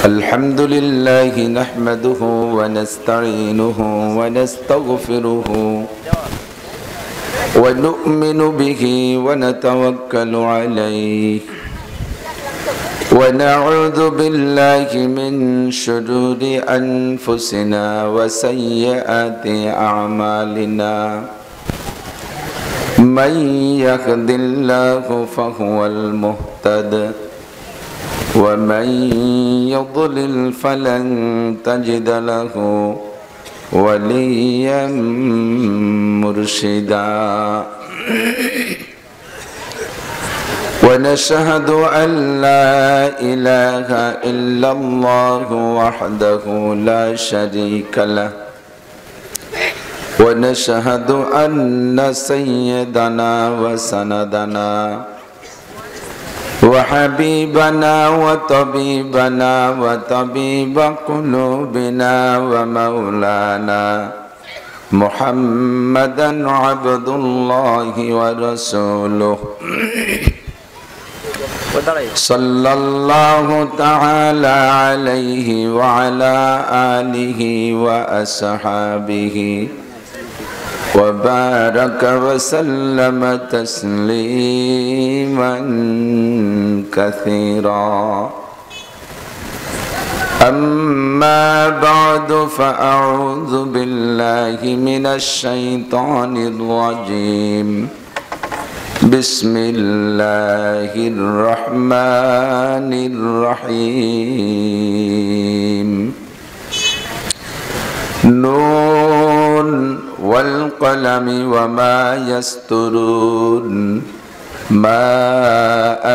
الحمد لله نحمده ونستعينه ونستغفره ونؤمن به ونتوكل عليه ونعوذ بالله من شرور أنفسنا وسيئات أعمالنا من يهد الله فهو المهتد ومن يضلل فلن تجد له وليا مرشدا ونشهد أن لا إله إلا الله وحده لا شريك له ونشهد أن سيدنا وسندنا وحبيبنا وطبيبنا وطبيب قلوبنا ومولانا محمدا عبد الله ورسوله صلى الله تعالى عليه وعلى آله وأصحابه وبارك وسلم تسليما كثيرا أما بعد فأعوذ بالله من الشيطان الرجيم بسم الله الرحمن الرحيم نون والقلم وما يسطرون ما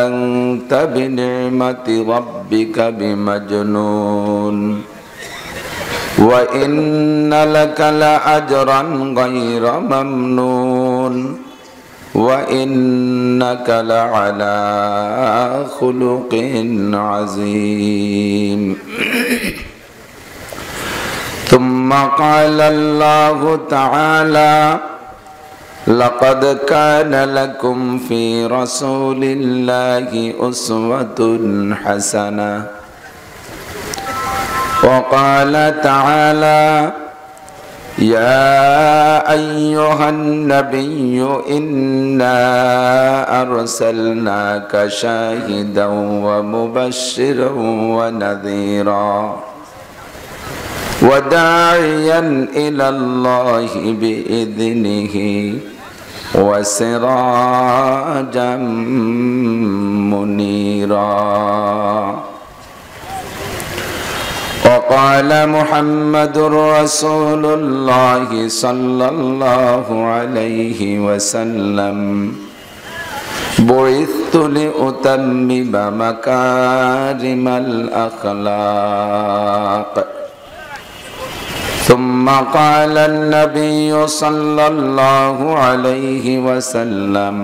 أنت بنعمة ربك بمجنون وإن لك لأجرا غير ممنون وإنك لعلى خلق عظيم ثم قال الله تعالى لقد كان لكم في رسول الله أسوة حسنة وقال تعالى يا أيها النبي إنا أرسلناك شاهدا ومبشرا ونذيرا وداعيا إلى الله بإذنه وسراجا منيرا وقال محمد رسول الله صلى الله عليه وسلم بعثت لأتمم مكارم الأخلاق ثم قال النبي صلى الله عليه وسلم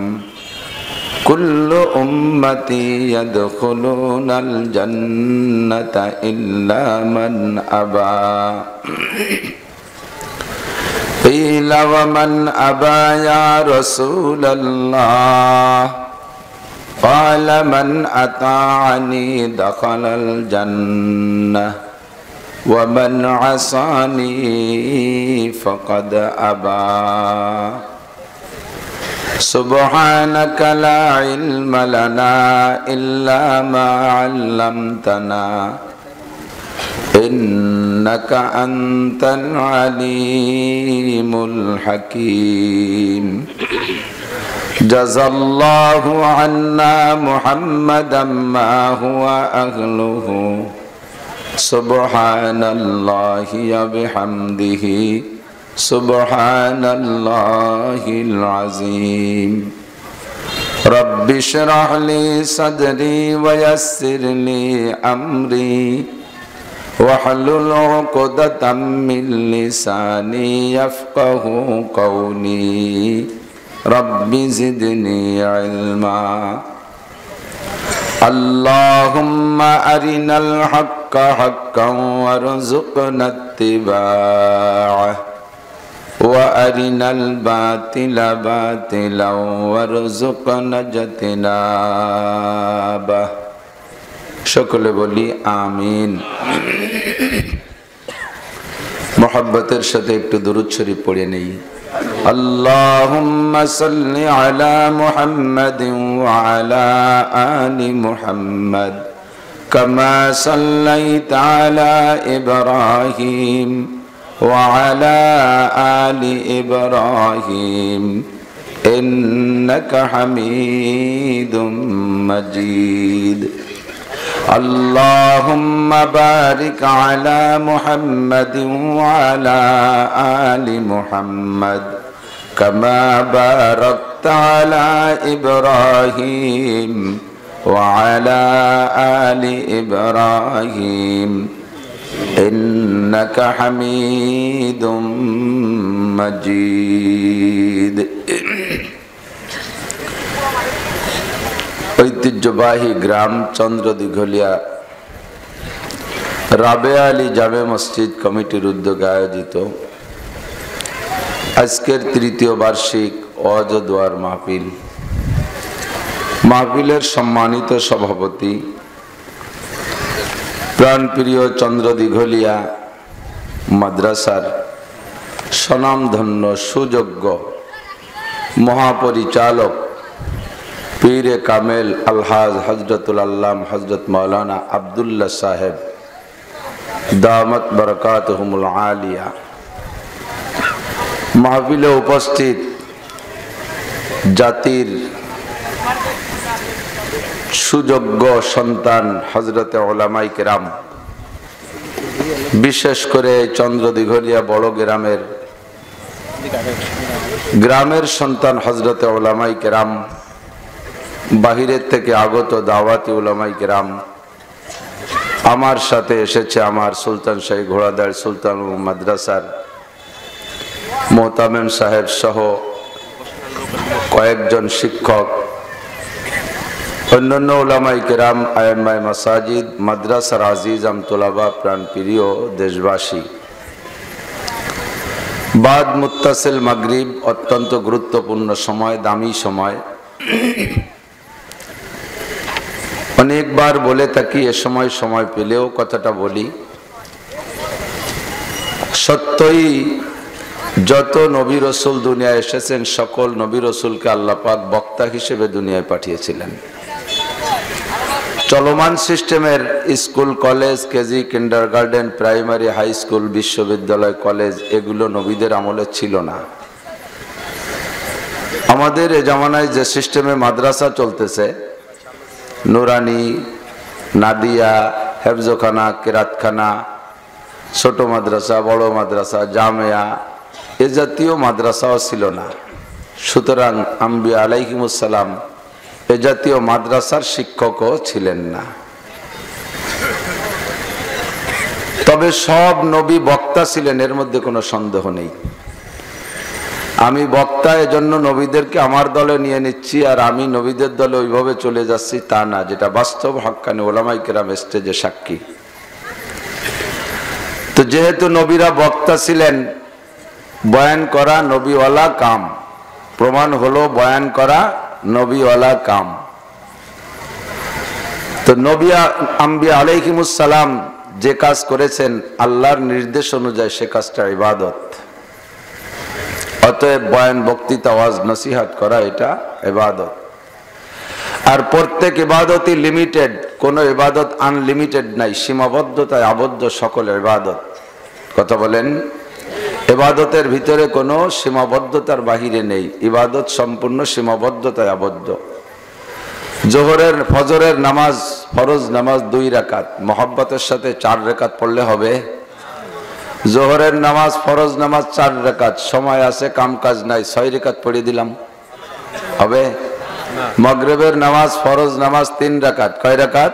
كل أمتي يدخلون الجنة إلا من أبى قيل ومن أبى يا رسول الله قال من أطاعني دخل الجنة ومن عصاني فقد أبى سبحانك لا علم لنا إلا ما علمتنا إنك أنت العليم الحكيم جزى الله عنا محمدا ما هو أهله سبحان الله وبحمده سبحان الله العظيم رب اشرح لي صدري ويسر لي أمري واحلل عقدة من لساني يفقه قولي رب زدني علما اللهم أرنا الحق حقا وارزقنا اتباعه وأرنا الباطل باطلا وارزقنا اجتنابه সকলে বলি আমিন। মোহাব্বতের সাথে একটু দুরূদ শরীফ পড়ে নেই। আল্লাহুম্মা সাল্লি আলা মুহাম্মাদিন ওয়া আলা আলি মুহাম্মাদ কামা সাল্লাইতা আলা ইব্রাহিম ওয়া আলা আলি ইব্রাহিম ইন্নাকা হামিদুম মাজিদ। আল্লাহুম্মা বারিক আলা মুহাম্মাদিন ওয়া আলা আলি মুহাম্মাদ কামা বারাকতা আলা ইব্রাহিম ওয়া আলা আলি ইব্রাহিম ইন্নাকা হামিদুম মাজিদ। ঐতিহ্যবাহী গ্রাম চন্দ্রদিঘলিয়া রাবেয়া আলী জামে মসজিদ কমিটির উদ্যোগে আয়োজিত আজকের তৃতীয় বার্ষিক ওয়াজ ও দোয়ার মাহফিল। মাহফিলের সম্মানিত সভাপতি প্রাণপ্রিয় চন্দ্রদিঘলিয়া মাদ্রাসার স্বনামধন্য সুযোগ্য মহাপরিচালক পীরে কামেল আলহাজ হজরতুল আল্লাম হজরত মৌলানা আব্দুল্লাহ সাহেব দামত বরকাতুহুমুল আলিয়া, মাহফিলে উপস্থিত জাতির সুযোগ্য সন্তান হজরতে ওলামায়ে কেরাম, বিশেষ করে চন্দ্রদিঘলিয়া বড় গ্রামের সন্তান হজরতে ওলামায়ে কেরাম, বাহিরের থেকে আগত দাওয়াতি উলামায়ে কেরাম, আমার সাথে এসেছে আমার সুলতান শাহী ঘোড়াদার সুলতান মাদ্রাসার মোহতামেম সাহেব সহ কয়েকজন শিক্ষক, অন্যান্য উলামায়ে কেরাম, আইম্মায়ে মাসাজিদ, মাদ্রাসার আজিজ আমতোলাবা, প্রাণপ্রিয় দেশবাসী। বাদ মুত্তাসিল মাগরিব, অত্যন্ত গুরুত্বপূর্ণ সময়, দামি সময়। অনেকবার বলে থাকি, এ সময় পেলেও কথাটা বলি। সত্যই যত নবী রসুল দুনিয়ায় এসেছেন, সকল নবী রসুলকে আল্লাহ পাক বক্তা হিসেবে দুনিয়ায় পাঠিয়েছিলেন। চলমান সিস্টেমের school, college, KG, kindergarten, primary, high school, বিশ্ববিদ্যালয়, কলেজ, এগুলো নবীদের আমলে ছিল না। আমাদের এ জামানায় যে সিস্টেমে মাদ্রাসা চলতেছে, নুরানি, নাদিয়া, হেফজখানা, কেরাতখানা, ছোট মাদ্রাসা, বড় মাদ্রাসা, জামিয়া, এ জাতীয় মাদ্রাসাও ছিল না। সুতরাং আম্বিয়া আলাইহিমুস সালাম এ জাতীয় মাদ্রাসার শিক্ষকও ছিলেন না। তবে সব নবী বক্তা ছিলেন, এর মধ্যে কোনো সন্দেহ নেই। আমি বক্তা, এজন্য নবীদেরকে আমার দলে নিয়ে নিচ্ছি, আর আমি নবীদের দলে ওইভাবে চলে যাচ্ছি তা না, যেটা বাস্তব হক্কানি ওলামায়ে কেরাম স্টেজে সাক্ষী। তো যেহেতু নবীরা বক্তা ছিলেন, বয়ান করা নবীওয়ালা কাম, প্রমাণ হলো বয়ান করা নবীওয়ালা কাম। তো নবী আম্বিয়া আলাইহিমুস সালাম যে কাজ করেছেন আল্লাহর নির্দেশ অনুযায়ী, সে কাজটা ইবাদত। অতএব বয়ান, বক্তৃতা, ওয়াজ, নসিহত করা এটা ইবাদত। আর প্রত্যেক ইবাদতই লিমিটেড, কোন ইবাদত আনলিমিটেড নাই, সীমাবদ্ধতায় আবদ্ধ সকল ইবাদত। কথা বলেন, ইবাদতের ভিতরে কোনো সীমাবদ্ধতার বাহিরে নেই, ইবাদত সম্পূর্ণ সীমাবদ্ধতায় আবদ্ধ। জোহরের ফজরের নামাজ, ফরজ নামাজ 2 রাকাত, মোহাব্বতের সাথে 4 রাকাত পড়লে হবে। জোহরের নামাজ, ফরজ নামাজ 4 রাকাত, সময় আছে, কাম কাজ নাই, 6 রাকাত পড়ে দিলাম, হবে? মাগরিবের নামাজ, ফরজ নামাজ 3 রাকাত, কয় রাকাত?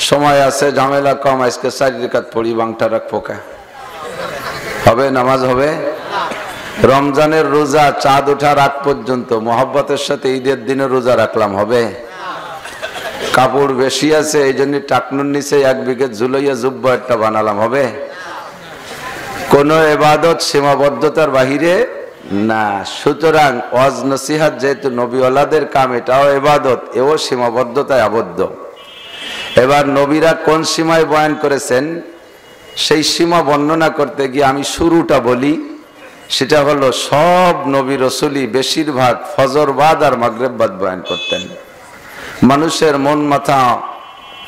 সময় আছে, ঝামেলা কম, আজকে 4 রাকাত পড়ি, বাংটা রাখবো কা, হবে? নামাজ হবে? রমজানের রোজা চাঁদ ওঠার আগ পর্যন্ত, মোহাব্বতের সাথে ঈদের দিনে রোজা রাখলাম, হবে? কাপড় বেশি আছে, এই জন্য টাকনুর নিচে 1 বিঘে ঝুলাইয়া জুব্বা একটা বানালাম, হবে? কোন ইবাদত সীমাবদ্ধতার বাহিরে না। সুতরাং ওয়াজ নসিহত যেহেতু নবীওয়ালাদের কাম, এটাও ইবাদত, এও সীমাবদ্ধতায় আবদ্ধ। এবার নবীরা কোন সীমায় বয়ান করেছেন সেই সীমা বর্ণনা করতে গিয়ে আমি শুরুটা বলি। সেটা হলো সব নবী রসুলই বেশিরভাগ ফজরবাদ আর মাগরিববাদ বয়ান করতেন। মানুষের মন মাথা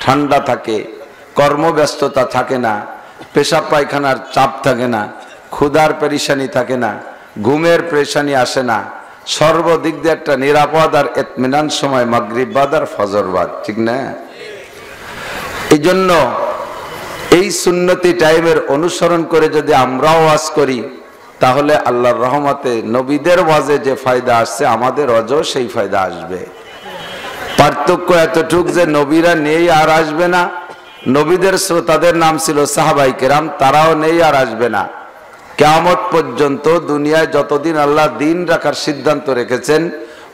ঠান্ডা থাকে, কর্মব্যস্ততা থাকে না, পেশাব পায়খানার চাপ থাকে না, ক্ষুধার পেরেশানি থাকে না, ঘুমের পেরেশানি আসে না, সর্বদিক দিয়ে একটা নিরাপদ আর ইতমিনান সময় মাগরিববাদ আর ফজরবাদ, ঠিক না? এই জন্য এই সুন্নতি টাইমের অনুসরণ করে যদি আমরাও ওয়াজ করি তাহলে আল্লাহর রহমতে নবীদের ওয়াজে যে ফায়দা আসছে আমাদের ওয়াজেও সেই ফায়দা আসবে। পার্থক্য এতটুক যে নবীরা নেই আর আসবে না, নবীদের শ্রোতাদের নাম ছিল সাহাবাই কেরাম, তারাও নেই আর আসবে না। কিয়ামত পর্যন্ত দুনিয়ায় যতদিন আল্লাহ দিন রাখার সিদ্ধান্ত রেখেছেন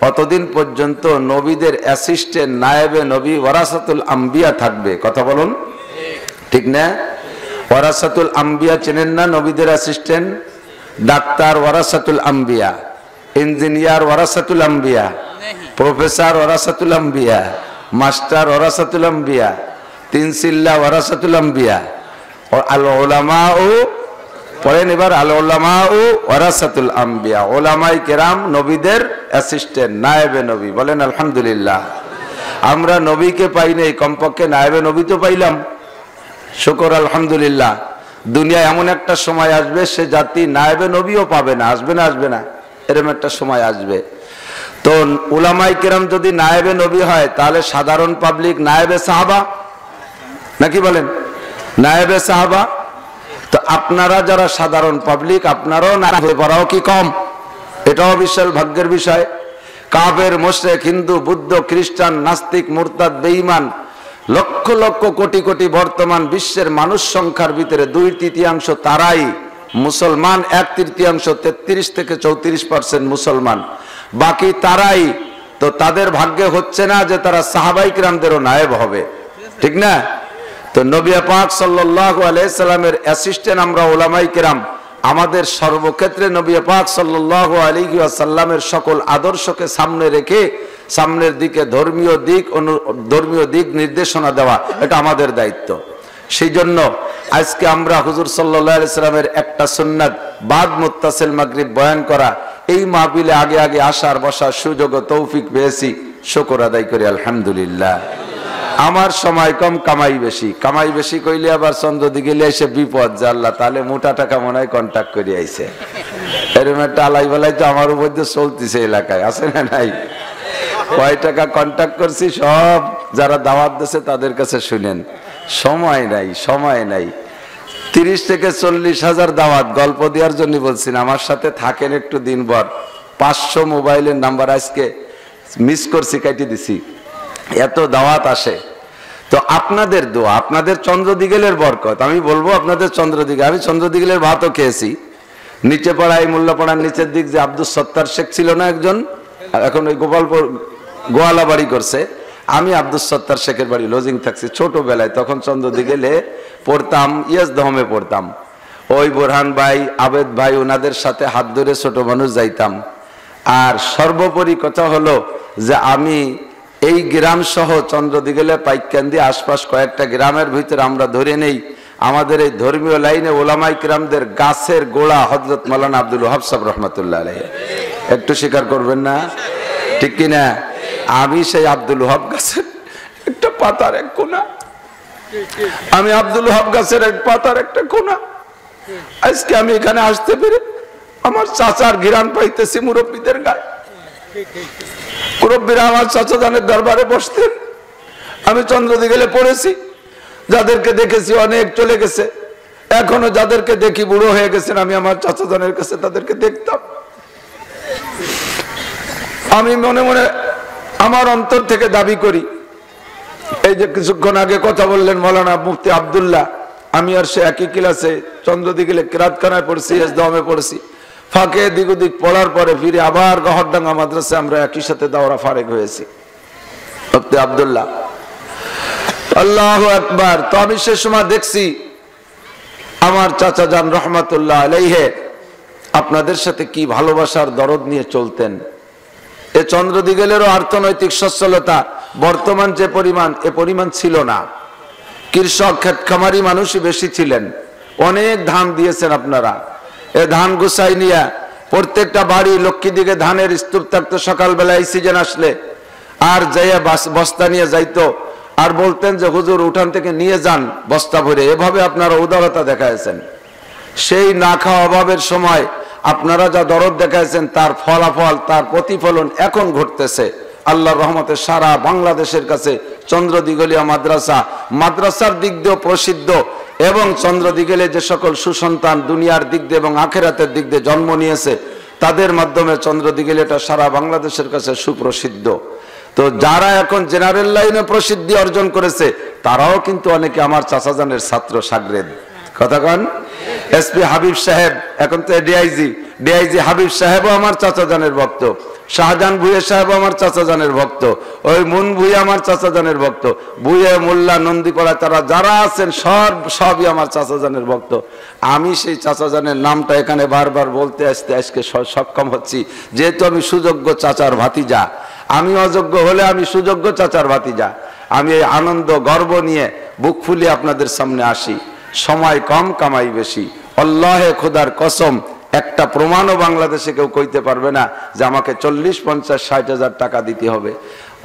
অতদিন পর্যন্ত নবীদের অ্যাসিস্ট্যান্ট নায়েবে নবী ওয়ারাসাতুল আম্বিয়া থাকবে। কথা বলুন, ঠিক না? ওয়ারাসাতুল আম্বিয়া চেনেন না? নবীদের অ্যাসিস্ট্যান্ট ডাক্তার ওয়ারাসাতুল আম্বিয়া, ইঞ্জিনিয়ার ওয়ারাসাতুল আম্বিয়া, প্রফেসর ওয়ারাসাতুল আম্বিয়া, মাস্টার ওয়ারাসাতুল আম্বিয়া, তিনসিল্লা ওয়ারাসাতুল আম্বিয়া, আল উলামাউ পড়েন এবার, আল উলামাউ ওয়ারাসাতুল আম্বিয়া, উলামায়ে কেরাম নবীদের অ্যাসিস্ট্যান্ট নায়েবে নবী। বলেন আলহামদুলিল্লাহ। আমরা নবীকে পাই নাই, কমপক্ষে নায়েবে নবী তো পাইলাম, শুকর আলহামদুলিল্লাহ। দুনিয়ায় এমন একটা সময় আসবে সে জাতি নায়েবে নবীও পাবে না, আসবে না? আসবে না? এরকম একটা সময় আসবে। তো উলামায়ে কেরাম যদি নায়েবে নবী হয় তাহলে সাধারণ পাবলিক নায়েবে সাহাবা, নাকি বলেন? নায়েবে সাহাবা। তো আপনারা যারা সাধারণ পাবলিক আপনারাও না হয়ে পড়াও কি কম? এটাও বিশাল ভাগ্যের বিষয়। কাফের, মুশরিক, হিন্দু, বুদ্ধ, খ্রিস্টান, নাস্তিক, মুরতাদ, বেঈমান লক্ষ লক্ষ কোটি কোটি বর্তমান বিশ্বের মানুষ সংখ্যার ভিতরে 2/3 তারাই মুসলমান, 1/3 33 থেকে 34% মুসলমান, বাকি তারাই। তো তাদের ভাগ্যে হচ্ছে না যে তারা সাহাবায়ে কিরামদেরও নায়েব হবে, ঠিক না? তো নবী পাক সাল্লাল্লাহু আলাইহি সাল্লামের অ্যাসিস্ট্যান্ট আমরা উলামায়ে কেরাম, আমাদের সর্বক্ষেত্রে নবী পাক সাল্লাল্লাহু আলাইহি ওয়াসাল্লামের সকল আদর্শকে সামনে রেখে সামনের দিকে ধর্মীয় দিক নির্দেশনা দেওয়া, এটা আমাদের দায়িত্ব। সেই জন্য আজকে আমরা হুজুর সাল্লাল্লাহু আলাইহি সাল্লামের একটা সুন্নাত বাদ মুত্তাসিল মাগরিব বয়ান করা, এই মাহফিলে আগে আগে আসার বসার সুযোগ ও তৌফিক পেয়েছি, শুকর আদায় করি আলহামদুলিল্লাহ। আমার সময় কম, কামাই বেশি। কামাই বেশি কইলে আবার চন্দ্র দিকে এসে বিপদ, যে আল্লাহ তাহলে মোটা টাকা মনে হয় কন্ট্যাক্ট করে আইছে। এরকম একটা আলাই বেলায় তো আমার উপর দিয়ে চলতেছে এলাকায়, আছে না নাই? কয় টাকা কন্ট্যাক্ট করছি সব যারা দাওয়াত দিয়েছে তাদের কাছে শুনেন। সময় নাই, সময় নাই। 30 থেকে 40 হাজার দাওয়াত গল্প দেওয়ার জন্য বলছি না, আমার সাথে থাকেন একটু দিনভর। 500 মোবাইলের নাম্বার আজকে মিস করছি, কাটি দিছি, এত দাওয়াত আসে। তো আপনাদের দোয়া, আপনাদের চন্দ্রদিগেলের বরকত, আমি বলবো আপনাদের চন্দ্রদিগেল। আমি চন্দ্রদিগেলের ভাতও খেয়েছি। নিচে পাড়ায়, মোল্লাপাড়ার নিচের দিক যে আব্দুল সত্তার শেখ ছিল না একজন, এখন ওই গোপালপুর গোয়ালা বাড়ি করছে, আমি আব্দুল সত্তার শেখের বাড়ি লজিং থাকছি ছোটবেলায়। তখন চন্দ্রদিগেলে পড়তাম, দহমে পড়তাম। ওই বোরহান ভাই, আবেদ ভাই, ওনাদের সাথে হাত ধরে ছোট মানুষ যাইতাম। আর সর্বোপরি কথা হলো যে আমি এই গ্রাম সহ চন্দ্রদিগেলে, পাইকান্দি, আশপাশ কয়েকটা গ্রামের ভিতরে আমরা ধরে নেই আমাদের এই ধর্মীয় লাইনে ওলামায়ে কিরামদের গাছের গোড়া হযরত মাওলানা আব্দুল ওয়াহাব সাহেব রহমাতুল্লাহ আলাইহি। একটু স্বীকার করবেন না, ঠিক কিনা? আমি সেই আব্দুল ওয়াহাব গাছের একটা পাতার এক কোনা, আমি আব্দুল ওয়াহাব গাছের এক পাতার একটা কোনা। আজকে আমি এখানে আসতে পেরে আমার চাচার ঘিরান পাইতেছি মুরব্বীদের গায়ে। মুরব্বীরা আমার চাচা জানের দরবারে বসতেন, আমি চন্দ্রদিগেলে পড়েছি। যাদেরকে দেখেছি অনেক চলে গেছে, এখনো যাদেরকে দেখি বুড়ো হয়ে গেছেন, আমি আমার চাচা জানের কাছে তাদেরকে দেখতাম। আমি মনে মনে আমার অন্তর থেকে দাবি করি, এই যে কিছুক্ষণ আগে কথা বললেন মাওলানা মুফতি আব্দুল্লাহ, আমি আর সে একই ক্লাসে চন্দ্রদিগেলে কিরাতখানায় পড়ছি, দমে পড়ছি। ফাঁকে দিক ওদিক পড়ার পরে ফিরে আবার গহরডাঙ্গা মাদ্রাসে আমরা একই সাথে দাওরা ফারেক হয়েছি। মুফতি আব্দুল্লাহ, আল্লাহু আকবার। তো আমি সে সময় দেখছি আমার চাচা জান রহমাতুল্লাহ আলাইহি আপনাদের সাথে কি ভালোবাসার দরদ নিয়ে চলতেন। এ চন্দ্রদিগেলেরও অর্থনৈতিক সচ্ছলতা বর্তমান যে পরিমাণ, এ পরিমাণ ছিল না। কৃষক ক্ষেত খামারি মানুষই বেশি ছিলেন, অনেক ধান দিয়েছেন আপনারা। এ ধান গুছাই নিয়ে প্রত্যেকটা বাড়ি লক্ষ্মী দিকে ধানের স্তূপ থাকতো, সকালবেলা এই সিজন আসলে আর যাইয়া বস্তা নিয়ে যাইতো, আর বলতেন যে হুজুর উঠান থেকে নিয়ে যান বস্তা ভরে। এভাবে আপনারা উদারতা দেখাইছেন। সেই না খাওয়া অভাবের সময় আপনারা যা দরদ দেখাইছেন তার ফলাফল, তার প্রতিফলন এখন ঘটতেছে। আল্লাহর রহমতে সারা বাংলাদেশের কাছে চন্দ্রদিগলিয়া মাদ্রাসার দিক দিয়েও প্রসিদ্ধ, এবং চন্দ্রদিগলে যে সকল সুসন্তান দুনিয়ার দিক দিয়ে এবং আখেরাতের দিক দিয়ে জন্ম নিয়েছে তাদের মাধ্যমে চন্দ্রদিগলিয়াটা সারা বাংলাদেশের কাছে সুপ্রসিদ্ধ। তো যারা এখন জেনারেল লাইনে প্রসিদ্ধি অর্জন করেছে তারাও কিন্তু অনেকে আমার চাচাজানের ছাত্র সাগরেদ। কথা কন? এসপি হাবিব সাহেব, এখন তো ডিআইজি হাবিব সাহেবও আমার চাচাজানের ভক্ত, শাহজাহান ভুইয়া সাহেব আমার চাচাজানের ভক্ত, ওই মুন ভুইয়া আমার চাচাজানের ভক্ত, ভুইয়া মোল্লা নন্দীপাড়া তারা যারা আছেন সবই আমার চাচাজানের ভক্ত। আমি সেই চাচাজানের নামটা এখানে বারবার বলতে আসতে আজকে সক্ষম হচ্ছি, যেহেতু আমি সুযোগ্য চাচার ভাতিজা। আমি অযোগ্য হলে আমি সুযোগ্য চাচার ভাতিজা। আমি এই আনন্দ গর্ব নিয়ে বুক ফুলিয়ে আপনাদের সামনে আসি। সময় কম, কামাই বেশি। আল্লাহে খোদার কসম, একটা প্রমাণও বাংলাদেশে কেউ কইতে পারবে না যে আমাকে 40, 50, 60 হাজার টাকা দিতে হবে।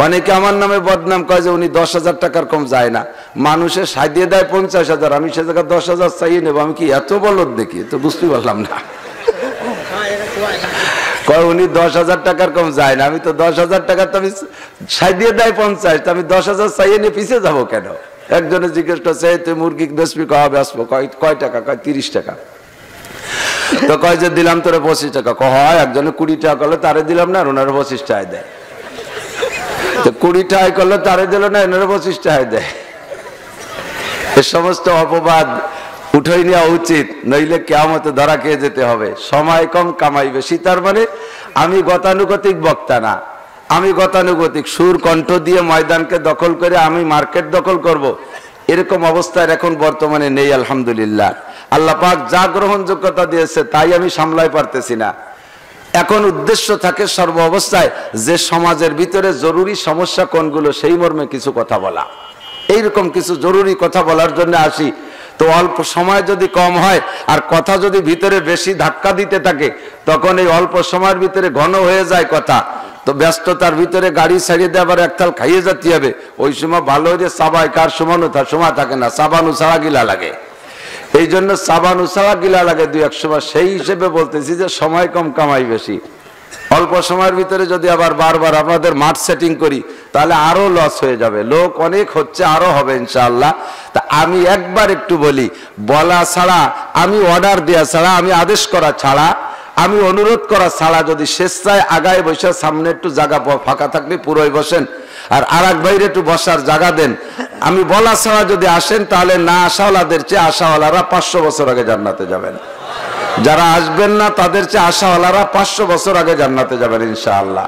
অনেকে আমার নামে বদনাম কয় যে উনি 10 হাজার টাকার কম যায় না, মানুষে সাজিয়ে দেয় 50 হাজার, আমি সে জায়গায় 10 হাজার চাইয়ে নেবো। আমি কি এত বলদ দেখি? তো বুঝতে পারলাম না। কয় উনি 10 হাজার টাকার কম যায় না, আমি তো 10 হাজার টাকা তো আমি সাজিয়ে দেয় 50, তো আমি 10 হাজার চাইয়ে নিয়ে পিছিয়ে যাবো কেন? একজনে জিজ্ঞেস করছে তুই মুরগি বেসবি? কবে আসবো? কয় টাকা? কয় 30 টাকা। তো কয় যে দিলাম তোরে 25 টাকা। হয় একজনে 20 টাকা করলো, তারে দিলাম না, আর ওনারে 25 টাকায় দেয়। তো 20 টাকায় করলো, তারে দিল না, ওনারে 25 টাকায় দেয়। এ সমস্ত অপবাদ উঠাই নেওয়া উচিত, নইলে কিয়ামতে ধরা খেয়ে যেতে হবে। সময় কম, কামাই বেশি। তার মানে আমি গতানুগতিক বক্তা না, আমি গতানুগতিক সুর কণ্ঠ দিয়ে ময়দানকে দখল করে আমি মার্কেট দখল করব, এরকম অবস্থায় এখন বর্তমানে নেই। আলহামদুলিল্লাহ, আল্লাহ পাক যা গ্রহণযোগ্যতা দিয়েছে তাই আমি সামলাই পারতেছি না। এখন উদ্দেশ্য থাকে সর্ব অবস্থায় যে সমাজের ভিতরে জরুরি সমস্যা কোনগুলো সেই মর্মে কিছু কথা বলা। এইরকম কিছু জরুরি কথা বলার জন্য আসি। তো অল্প সময় যদি কম হয় আর কথা যদি ভিতরে বেশি ধাক্কা দিতে থাকে, তখন এই অল্প সময়ের ভিতরে ঘন হয়ে যায় কথা। তো ব্যস্ততার ভিতরে গাড়ি ছাড়িয়ে দিয়ে আবার একতাল খাইয়ে যেতে হবে। ওই সময় ভালো যে চাবায় কার সময় থাকে না, চাবানু ছাড়া গিলা লাগে। এই জন্য চাবানু ছাড়া গিলা লাগে 2-1 সময়। সেই হিসেবে বলতেছি যে সময় কম, কামাই বেশি। অল্প সময়ের ভিতরে যদি আবার বারবার আমাদের মাঠ সেটিং করি তাহলে আরো লস হয়ে যাবে। লোক অনেক হচ্ছে, আরো হবে ইনশাআল্লাহ। তা আমি একবার একটু বলি, বলা ছাড়া, আমি অর্ডার দেওয়া ছাড়া, আমি আদেশ করা ছাড়া, আমি অনুরোধ করা ছাড়া যদি স্বেচ্ছায় আগায় বসে সামনে একটু জায়গা ফাঁকা থাকলে পুরোই বসেন, আর আরেক বাইরে একটু বসার জায়গা দেন। আমি বলা ছাড়া যদি আসেন তাহলে না আশাওয়ালাদের চেয়ে আশাওয়ালারা 500 বছর আগে জান্নাতে যাবেন। যারা আসবেন না তাদের চেয়ে আশাওয়ালারা 500 বছর আগে জান্নাতে যাবেন ইনশাআল্লাহ।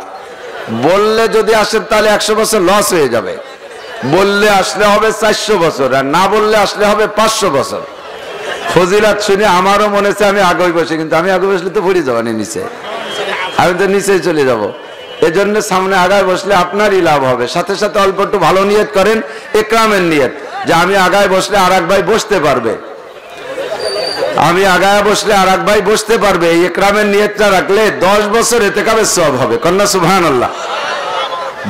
বললে যদি আসেন তাহলে 100 বছর লস হয়ে যাবে। বললে আসলে হবে 400 বছর, আর না বললে আসলে হবে 500 বছর। ফজিলাত শুনে আমারও মনে হচ্ছে আমি আগে বসে, কিন্তু আমি আগে বসলে তো পড়ে যাবানি নিচে, আমি তো নিচেই চলে যাব। এজন্য সামনে আগায় বসলে আপনারই লাভ হবে। সাথে সাথে অল্প একটু ভালো নিয়ত করেন, ইকরামের নিয়ত, যে আমি আগায় বসলে আর এক ভাই বসতে পারবে, আমি আগায় বসলে আর এক ভাই বসতে পারবে। এই ইকরামের নিয়তটা রাখলে 10 বছর ইতিকাফের সওয়াব হবে। কন্যা সুবহানাল্লাহ।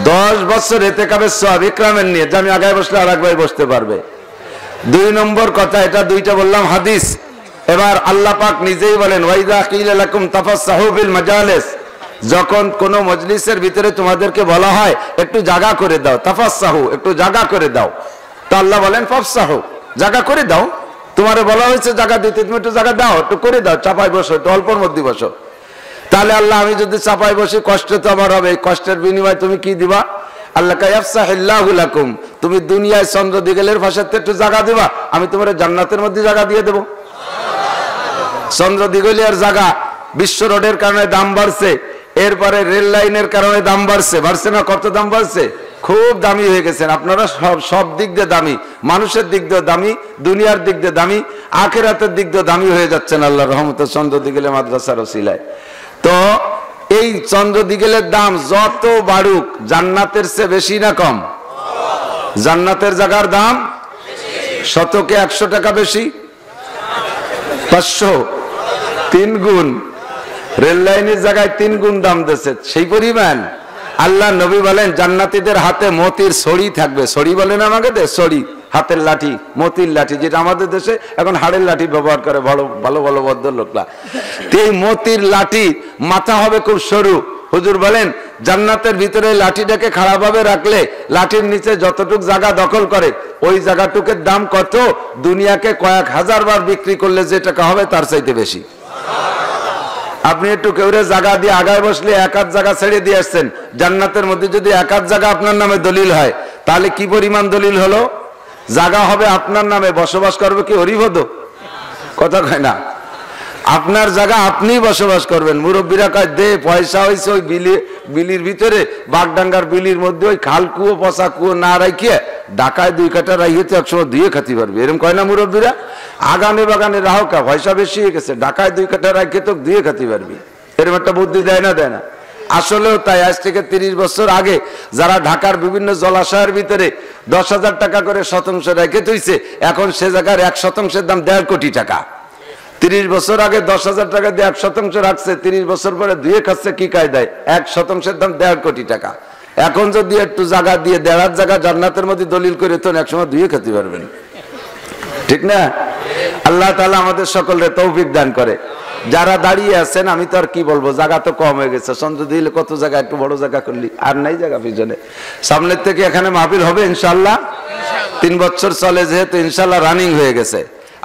10 বছর ইতিকাফের সওয়াব, ইকরামের নিয়ত, যে আমি আগায় বসলে আর এক ভাই বসতে পারবে। 2 নম্বর কথা, এটা 2টা বললাম হাদিস। এবার আল্লাহ পাক নিজেই বলেন, ওয়াইদা কিলা লাকুম তাফাসসাহু ফিল মাজালিস, যখন কোন মজলিসের ভিতরে তোমাদেরকে বলা হয় একটু জায়গা করে দাও, তাফাসসাহু, একটু জায়গা করে দাও, তো আল্লাহ বলেন ফাফসাহু, জায়গা করে দাও। তোমারে বলা হয়েছে জায়গা দিতে, তুমি একটু জায়গা দাও, একটু করে দাও, চাপায় বসো, একটু অল্পর মধ্যে বসো। তাহলে আল্লাহ, আমি যদি চাপায় বসি কষ্ট তো আমার হবে, এই কষ্টের বিনিময়ে তুমি কি দিবা? আল্লাহ ইয়াফসাহিল্লাহু লাকুম, তুমি দুনিয়ায় চন্দ্র দিগলের ভাষাতে একটু জায়গা দিবা, আমি তোমার জান্নাতের মধ্যে জায়গা দিয়ে দেবো। চন্দ্র দিগলিয়ার জায়গা বিশ্ব রোডের কারণে দাম বাড়ছে, এরপরে রেল লাইনের কারণে দাম বাড়ছে, বাড়ছে না? কত দাম বাড়ছে? খুব দামি হয়ে গেছেন আপনারা। সব দিক দিয়ে দামি, মানুষের দিক দিয়ে দামি, দুনিয়ার দিক দিয়ে দামি, আখিরাতের দিক দিয়ে দামি হয়ে যাচ্ছেন আল্লাহর রহমতে চন্দ্র দিগলে মাদ্রাসার ওসিলায়। তো এই চন্দ্র দিগলের দাম যত বাড়ুক, জান্নাতের চেয়ে বেশি না কম? জান্নাতের জায়গার দাম শতকে 100 টাকা বেশি, 500, 3 গুণ। রেল লাইনের জায়গায় 3 গুণ দাম দিয়েছে, সেই পরিমাণ। আল্লাহ নবী বলেন জান্নাতীদের হাতে মতির ছড়ি থাকবে। ছড়ি বলেন আমাকে দে, ছড়ি, হাতের লাঠি, মতির লাঠি, যেটা আমাদের দেশে এখন হাড়ের লাঠি ব্যবহার করে ভালো ভালো ভালো ভদ্রলোকরা। এই মতির লাঠি মাথা হবে খুব সরু। হুজুর বলেন জান্নাতের ভিতরে লাঠিটাকে খাড়াভাবে রাখলে লাঠির নিচে যতটুক জায়গা দখল করে ওই জায়গাটুকের দাম কত, দুনিয়াকে কয়েক হাজার বার বিক্রি করলে যে টাকা হবে তার চাইতে বেশি। আপনি একটু কেউরে জায়গা দিয়ে আগায় বসলে 1 হাত জায়গা ছেড়ে দিয়ে আসছেন, জান্নাতের মধ্যে যদি 1 হাত জায়গা আপনার নামে দলিল হয় তাহলে কি পরিমাণ দলিল হলো? জায়গা হবে আপনার নামে, বসবাস করবে কি হরিভদ? কথা কয় না। আপনার জায়গা আপনি বসবাস করবেন। মুরব্বীরা কয় দে পয়সা হয়েছে ওই বিলির ভিতরে, বাগডাঙ্গার বিলির মধ্যে ওই খাল কুয়ো পচা কুয়ো না রাখিয়ে ঢাকায় 2 কাঠা রাখিয়েছে, একসময় ধুয়ে খাতে পারবি, এরকম কয় না মুরব্বীরা? আগানে বাগানে রাহো কা, পয়সা বেশি হয়ে গেছে, ঢাকায় 2 কাঠা রাখিয়ে তো ধুয়ে খাতে পারবি, এরকম একটা বুদ্ধি দেয় না? দেয় না। আসলেও তাই। আজ থেকে 30 বছর আগে যারা ঢাকার বিভিন্ন জলাশয়ের ভিতরে 10,000 টাকা করে শতাংশ রেখে তুইছে, এখন সে জায়গার 1 শতাংশের দাম 1.5 কোটি টাকা। 30 বছর আগে 10,000 টাকা দিয়ে 1 শতাংশ রাখছে, 30 বছর পরে ধুয়ে খাচ্ছে কি কায়দায়? 1 শতাংশের দাম 1.5 কোটি টাকা। এখন যদি একটু জায়গা দিয়ে 1.5 জায়গা জান্নাতের মধ্যে দলিল করে তো একসময় ধুয়ে খেতে পারবেন, ঠিক না? আল্লাহ তাআলা আমাদের সকলের তৌফিক দান করে। যারা দাঁড়িয়ে আছেন আমি তো আর কি বলবো, জায়গা তো কম হয়ে গেছে। চন্দ্র দিলে কত জায়গা, একটু বড় জায়গা করলি, আর নাই জায়গা পিছনে। সামনের থেকে এখানে মাহফিল হবে ইনশাআল্লাহ। 3 বছর চলে যেহেতু ইনশাআল্লাহ রানিং হয়ে গেছে।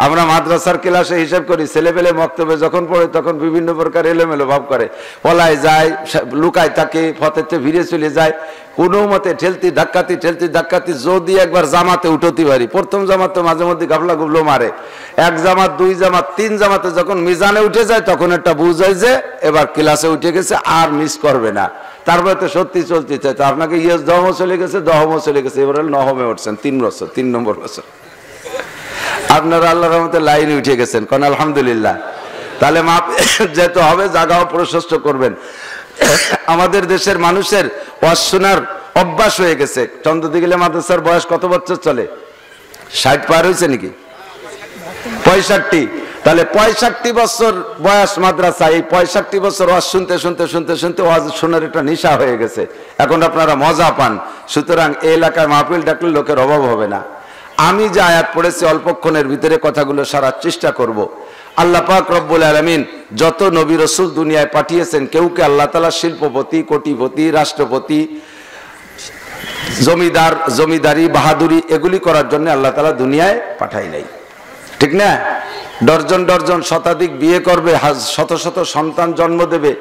আমরা মাদ্রাসার ক্লাসে হিসাব করি, ছেলেপেলে মক্তবে যখন পড়ে তখন বিভিন্ন প্রকার এলোমেলো ভাব করে, পলায় যায়, লুকায় থাকে, ফতেতে ভিড়ে চলে যায়। কোনো মতে ঠেলতি ধাক্কাতি যদি একবার জামাতে উঠতে পারি, প্রথম জামাতে মাঝে মধ্যে গাবলা গুবলো মারে, 1 জামাত 2 জামাত 3 জামাতে যখন মিজানে উঠে যায় তখন একটা বুঝায় যে এবার ক্লাসে উঠে গেছে, আর মিস করবে না। তারপরে তো সত্যি চলতে চাই, তো আপনাকে ইয়েস দহমও চলে গেছে, দহমও চলে গেছে, এবার নহমে উঠছেন 3 বছর, 3 নম্বর বছর। আপনারা আল্লাহর রহমতে লাইনে উঠে গেছেন, কোন আলহামদুলিল্লাহ। তাহলে মাপ যেতে হবে, জায়গাও প্রশস্ত করবেন। আমাদের দেশের মানুষের ওয়াজ শোনার অভ্যাস হয়ে গেছে। চন্দ্রদিগিলে মাদ্রাসার বয়স কত বছর চলে? 60 পার হয়েছে নাকি? 65। তাহলে 65 বছর বয়স মাদ্রাসা, এই 65 বছর ওয়াজ শুনতে শুনতে শুনতে শুনতে ওয়াজ শোনার একটা নেশা হয়ে গেছে। এখন আপনারা মজা পান। সুতরাং এই এলাকায় মাহফিল ডাকলে লোকের অভাব হবে না। আমি যে আয়াত পড়েছি অল্পক্ষণের ভিতরে কথাগুলো সারার চেষ্টা করব। আল্লাহ পাক রব্বুল আলামিন যত নবী রাসূল দুনিয়ায় পাঠিয়েছেন, কেউকে আল্লাহ তাআলা শিল্পপতি, কোটিপতি, রাষ্ট্রপতি, জমিদার, জমিদারি, বাহাদুরি এগুলি করার জন্য আল্লাহ তাআলা দুনিয়ায় পাঠাই নাই, ঠিক না? ডর্জন ডর্জন শতাধিক বিয়ে করবে, শত শত সন্তান জন্ম দেবে,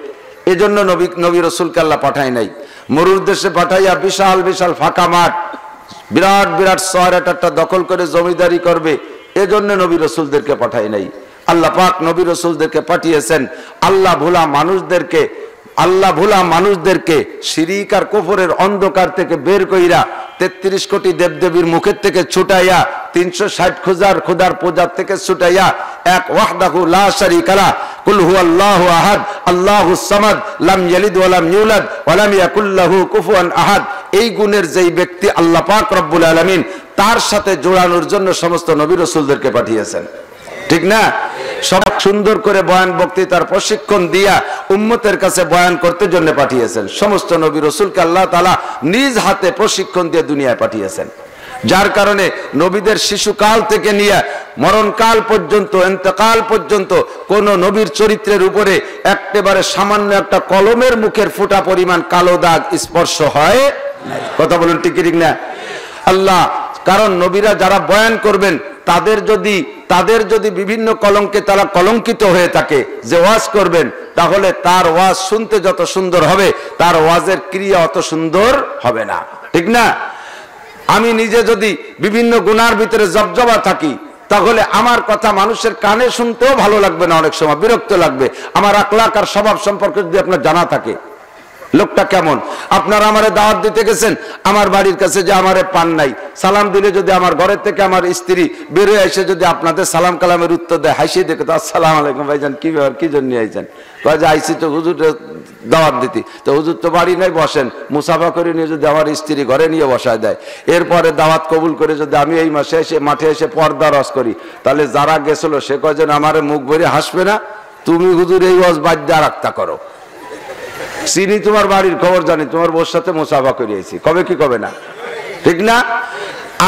এজন্য নবী রাসূলকে আল্লাহ পাঠায় নাই। মরুর দেশে পাঠাইয়া বিশাল বিশাল ফাঁকা মাঠ, বিরাট বিরাট শহর একটা দখল করে জমিদারি করবে, এজন্য নবী রাসূলদেরকে পাঠায় নাই। আল্লাহ পাক নবী রাসূলদেরকে পাঠিয়েছেন আল্লাহ ভোলা মানুষদেরকে শিরিক আর কুফরের অন্ধকার থেকে বের কইরা 33 কোটি দেবদেবীর মুখের থেকে ছুটাইয়া 360 খোদার পূজার থেকে ছুটাইয়া এক ওয়াহদাহু লা শারীকা লা কুল হুয়াল্লাহু আহাদ আল্লাহুস সামাদ লাম ইয়ালিদ ওয়া লাম ইউলাদ ওয়া লাম ইয়াকুল লাহু কুফুয়ান আহাদ, এই গুণের যেই ব্যক্তি আল্লাহ পাক রব্বুল আলামিন তার সাথে জোড়ানোর জন্য সমস্ত নবী রাসূলদেরকে পাঠিয়েছেন, ঠিক না? সব সুন্দর করে বয়ান বক্তৃতার প্রশিক্ষণ দিয়া উম্মতের কাছে বয়ান করতে জন্য পাঠিয়েছেন। সমস্ত নবী রাসূলকে আল্লাহ তাআলা নিজ হাতে প্রশিক্ষণ দিয়ে দুনিয়ায় পাঠিয়েছেন। যার কারণে নবীদের শিশুকাল থেকে নিয়ে মরণকাল পর্যন্ত, ইন্তেকাল পর্যন্ত কোন নবীর চরিত্রের উপরে একেবারে সামান্য একটা কলমের মুখের ফোঁটা পরিমাণ কালো দাগ স্পর্শ হয় নাই। কথা বলুন ঠিক না? আল্লাহ, কারণ নবীরা যারা বয়ান করবেন তাদের যদি বিভিন্ন কলঙ্কে তারা কলঙ্কিত হয়ে থাকে, যে ওয়াজ করবেন, তাহলে তার ওয়াজ শুনতে যত সুন্দর হবে তার ওয়াজের ক্রিয়া অত সুন্দর হবে না, ঠিক না? আমি নিজে যদি বিভিন্ন গুনার ভিতরে জবজবা থাকি, তাহলে আমার কথা মানুষের কানে শুনতেও ভালো লাগবে না, অনেক সময় বিরক্ত লাগবে। আমার আখলাক আর স্বভাব সম্পর্কে যদি আপনার জানা থাকে, লোকটা কেমন? আপনারা আমারে দাওয়াত দিতে গেছেন, আমার বাড়ির কাছে যে আমারে পান নাই, সালাম দিলে যদি আমার ঘরের থেকে আমার স্ত্রী বেরোয় এসে যদি আপনাদের সালাম কালামের উত্তর দেয়, হাসিয়ে দেখে তো আসসালাম আলাইকুম ভাইজান, কি ব্যাপার, কি জন্য আইছেন? যে আইসি তো হুজুর দাওয়াত দিতি, তো হুজুর তো বাড়ি নাই, বসেন। মুসাফা করে নিয়ে যদি আমার স্ত্রী ঘরে নিয়ে বসায় দেয়, এরপরে দাওয়াত কবুল করে যদি আমি এই মাসে এসে মাঠে এসে পর্দা রস করি, তাহলে যারা গেছিল সে কয়জন আমার মুখ ভরে হাসবে না? তুমি হুজুর এই ওয়াজ বাদ দিয়ে রাখতা করো, চিনি তোমার বাড়ির খবর জানি, তোমার বোর সাথে মুসাফা করিয়েছি, কবে কি কবে না, ঠিক না?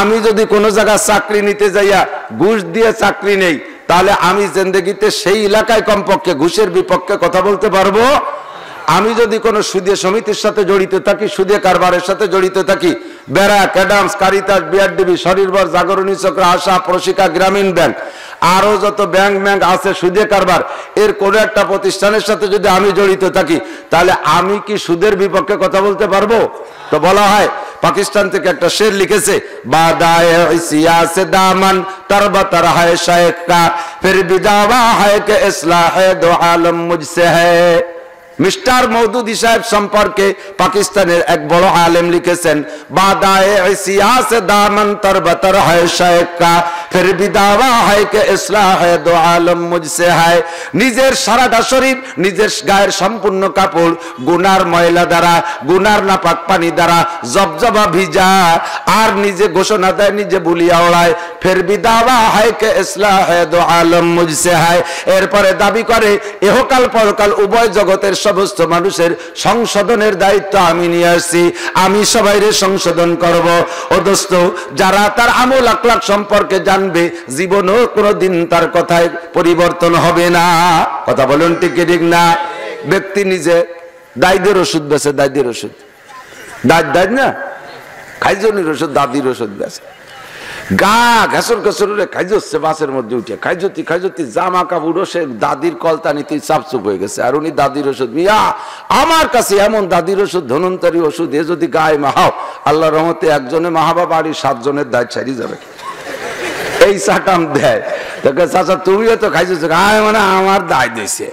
আমি যদি কোনো জায়গায় চাকরি নিতে যাইয়া ঘুষ দিয়ে চাকরি নেই, তাহলে আমি জিন্দেগিতে সেই এলাকায় কমপক্ষে ঘুষের বিপক্ষে কথা বলতে পারবো। আমি যদি কোনো সুদে সমিতির সাথে জড়িত থাকি, সুদে কারবারের সাথে জড়িত থাকি, ব্যারাক, অ্যাডামস, কারিতাস, বিআরডিবি, শরীরভর, জাগরণী চক্র, আশা, প্রশিকা, গ্রামীণ ব্যাংক, আরো যত ব্যাংক আছে সুদে কারবার, এর কোনো একটা প্রতিষ্ঠানের সাথে যদি আমি জড়িত থাকি, তাহলে আমি কি সুদের বিপক্ষে কথা বলতে পারবো? তো বলা হয়, পাকিস্তান থেকে একটা শের লিখেছে, বাদায়ে সিয়াসে দামান তরবতর হয় শায়েখ কা, ফির ভি দাওয়া है कि इस्लाह दो आलम मुझसे है। মিস্টার মওদুদি সাহেব সম্পর্কে পাকিস্তানের এক বড় আলেম লিখেছেন, বাদায়ে সিয়াসে দামান তরবতর হয় শায়েখ কা, ফির ভি দাওয়া है कि इस्लाह दो आलम मुझसे है। নিজের সারাটা শরীর, নিজের গায়ের সম্পূর্ণ কাপড় গুনার ময়লা দ্বারা, গুনার নাপাক পানি দ্বারা জবজবা ভিজা, আর নিজে ঘোষণা দেয়, নিজে বুলিয়া ওড়ায়, ফির ভি দাওয়া है कि इस्लाह दो आलम मुझसे है। এরপরে দাবি করে ইহকাল পরকাল উভয় জগতের সমস্ত মানুষের সংশোধনের দায়িত্ব আমি নিয়ে আসছি, আমি সবাইরে সংশোধন করব। ও দোস্ত, যারা তার আমল আকলাক সম্পর্কে জানবে, জীবনও কোনোদিন তার কথায় পরিবর্তন হবে না। কথা বলুন ঠিক ঠিক না? ব্যক্তি নিজে দায়দের ওষুধ বেছে, দায়দের ওষুধ, দায় না, খাইজনির ওষুধ, দাদির ওষুধ বেছে, গা ঘেসর ঘেসর খাইজচ্ছে বাসের মধ্যে উঠে, খাইজতি জামা কাপড় সে দাদির কলতানিতে চাপচুপ হয়ে গেছে, আর উনি দাদির ওষুধ। মিয়া, আমার কাছে এমন দাদির ওষুধ, ধনন্তরী ওষুধ, এ যদি গায়ে মাহাও, আল্লাহ রহমতে একজনে মাহাবা বাড়ির 7 জনের দায় ছাড়িয়ে যাবে। এই চাটাম দেয়, চাচা তুমিও তো খাইছো, মানে আমার দায় দিয়েছে।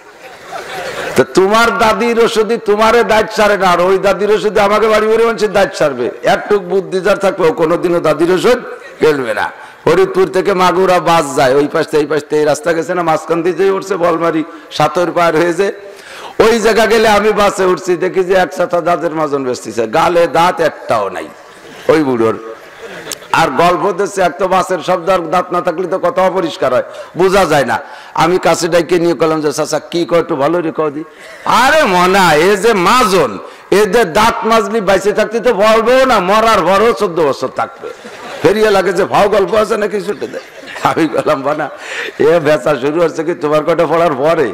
তো তোমার দাদির ওষুধই তোমারে দায়িত্ব ছাড়ে না, আর ওই দাদির ওষুধে আমাকে বাড়ি বাড়ি মানুষের দায়িত্ব ছাড়বে। একটুক বুদ্ধি যার থাকবে, ও কোনোদিনও দাদির ওষুধ খেলবে না। ফরিদপুর থেকে মাগুরা বাস যায়, ওই পাশ থেকে এই পাশ থেকে রাস্তা গেছে না, মাঝখান দিয়ে উঠছে বলমারি, 7 পার হয়েছে, ওই জায়গা গেলে আমি বাসে উঠছি, দেখি যে এক সাথে দাঁতের মাজন বেসতেছে, গালে দাঁত একটাও নাই ওই বুড়োর। আর গল্প দিচ্ছে, এক তো বাসের শব্দ, আর দাঁত না থাকলে তো কথা অপরিষ্কার হয়, বোঝা যায় না। আমি কাছে ডাইকে নিয়ে কলাম যে চাচা কি কয় একটু ভালো রে কদি। আরে মনা, এ যে মাজন, এদের দাঁত মাজলি বাইসে থাকতে তো বলবো না, মরার পরও 14 বছর থাকবে। ফেরিয়ে লাগে যে ভাও গল্প আছে নাকি ছুটে দেয়। আমি বললাম বানা, এ বেচা শুরু হচ্ছে কি তোমার কটা পড়ার পরে?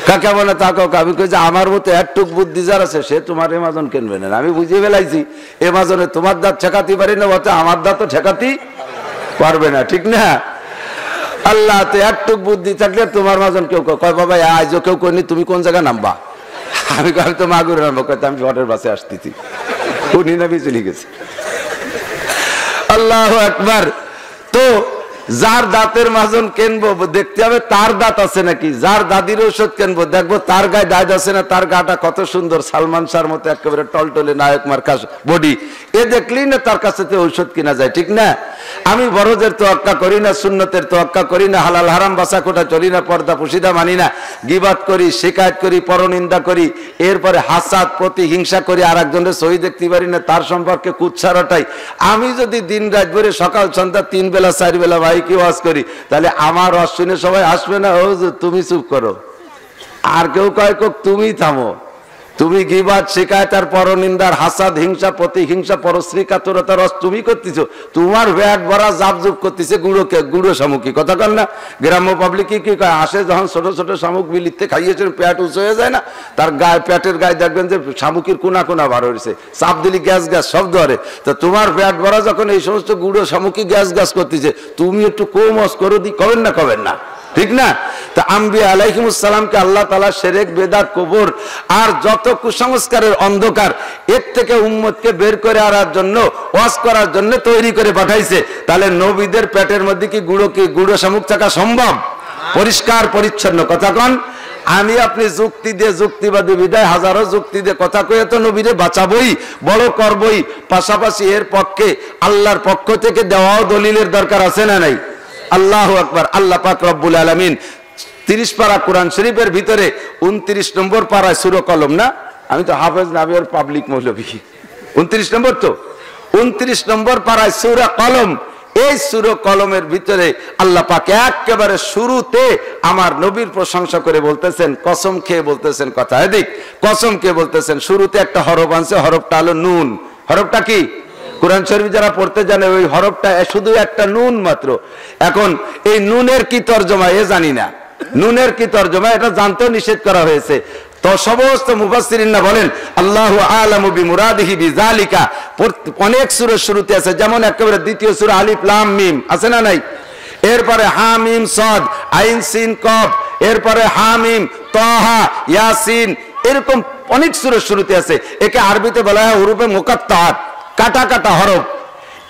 কাকে বলে তাকে আমি কই যে আমার মতো একটুক বুদ্ধি যার আছে সে তোমার এমাজন কিনবে না। আমি বুঝিয়ে ফেলাইছি, এমাজনে তোমার দাঁত ঠেকাতে পারি না, বলতে আমার দাঁত তো ঠেকাতে পারবে না, ঠিক না? আল্লাহ তো একটুক বুদ্ধি থাকলে তোমার মাজন কেউ কয়, বাবা আজও কেউ কইনি, তুমি কোন জায়গায় নামবা? আমি কই তো মাগুরে নামবো, কইতে আমি ভটের বাসে আসতেছি, উনি নামে চলে গেছে। আল্লাহু আকবার। তো যার দাঁতের মাজন কিনবো দেখতে হবে তার দাঁত আছে নাকি, যার দাদির ঔষধ কিনবো দেখবো তার গায়ে দাঁত আছে না, তার গাটা কত সুন্দর, সালমান শাহর মতো একেবারে টলটলে নায়ক মার্কা বডি, এ দেখলেই না তার কাছে তো ঔষধ কিনা যায়, ঠিক না? আমি বড়দের তোয়াক্কা করি না, সুন্নতের তোয়াক্কা করি না, হালাল হারাম বাসাকোটা চলি না, পর্দা পুশিদা মানি না, গিবাত করি, শিকায়ত করি, পরনিন্দা করি, এরপরে হাসাদ প্রতিহিংসা করি, আর একজনের সহি দেখতে পারি না, তার সম্পর্কে কুৎসারটাই। আমি যদি দিন রাত ভরে সকাল সন্ধ্যা 3 বেলা 4 বেলা ভাই কি ওয়াজ করি, তাহলে আমার ওয়াজ শুনে সবাই আসবে না, ও তুমি চুপ করো, আর কেউ কয় তুমি থামো, তুমি গিবাত শিকায়ত আর পরনিন্দার হাসাদ হিংসা প্রতিহিংসা পরশ্রী কাতরতার রস তুমি করতেছো, তোমার ব্যাগ ভরা জাপজুপ করতেছে গুঁড়ো শামুকি। কথা কন না, গ্রাম্য পাবলিক কি কয়, আসে যখন ছোট ছোট শামুক বিলিতে খাইয়েছেন, পেট উঁচু হয়ে যায় না, তার গায়ে পেটের গায়ে দেখবেন যে শামুকির কোনা কোনা বার হয়েছে, চাপ দিলি গ্যাস গ্যাস শব্দ করে। তো তোমার পেট ভরা যখন এই সমস্ত গুঁড়ো শামুকি গ্যাস গ্যাস করতেছে, তুমি একটু কম অস করো দি, কবেন না, ঠিক না? তা আম্বিয়া আলাইহিমুস সালামকে আল্লাহ তাআলা শিরক বেদাত কবর আর যত কুসংস্কারের অন্ধকার এর থেকে উম্মতকে বের করে আনার জন্য, ওয়াজ করার জন্য তৈরি করে পাঠাইছে। তাহলে নবীদের পেটের মধ্যে কি গুঁড়ো শামুক থাকা সম্ভব? পরিষ্কার পরিচ্ছন্ন কথা কন। আমি আপনি যুক্তি দিয়ে যুক্তিবাদী বিদায় হাজারো যুক্তি দিয়ে কথা কয়ে তো নবীরে বাঁচাবই, বড় করবই, পাশাপাশি এর পক্ষে আল্লাহর পক্ষ থেকে দেওয়াও দলিলের দরকার আছে না নাই? আল্লাহু আকবার। আল্লাহ পাক রব্বুল আলামিন 30 পারা কোরআন শরীফের ভিতরে 29 নম্বর পারায় সূরা কলম, না আমি তো হাফেজ না, আমি আর পাবলিক মৌলভী। 29 নম্বর তো 29 নম্বর পারায় সূরা কলম। এই সূরা কলমের ভিতরে আল্লাহ পাক একেবারে শুরুতে আমার নবীর প্রশংসা করে বলতেছেন, কসম খেয়ে বলতেছেন, কথা এদিক, কসম খেয়ে বলতেছেন। শুরুতে একটা হরফ আনছে, হরফটা হলো নুন। হরফটা কি? কোরআন শরীফ যারা পড়তে জানে ওই হরফটা শুধু একটা নুন মাত্র। এখন এই নুনের কি তর্জমা এ জানি না, নুনের কি তর্জমা এটা জানতেও নিষেধ করা হয়েছে। তো সমস্ত মুফাসসিরিনরা বলেন আল্লাহু আ'লামু বিমুরাদিহি বিযালিকা। অনেক সূরার শুরুতে আছে, যেমন একেবারে দ্বিতীয় সূরা আলিফ লাম মিম আছে না নাই? এরপরে হা মিম সাদ আইন সিন কফ, এরপরে হা মিম তাহা ইয়াসিন, এরকম অনেক সূরার শুরুতে আছে। একে আরবিতে বলা হয় হুরুফে মুকাত্তাআত, কাটা কাটা হরফ।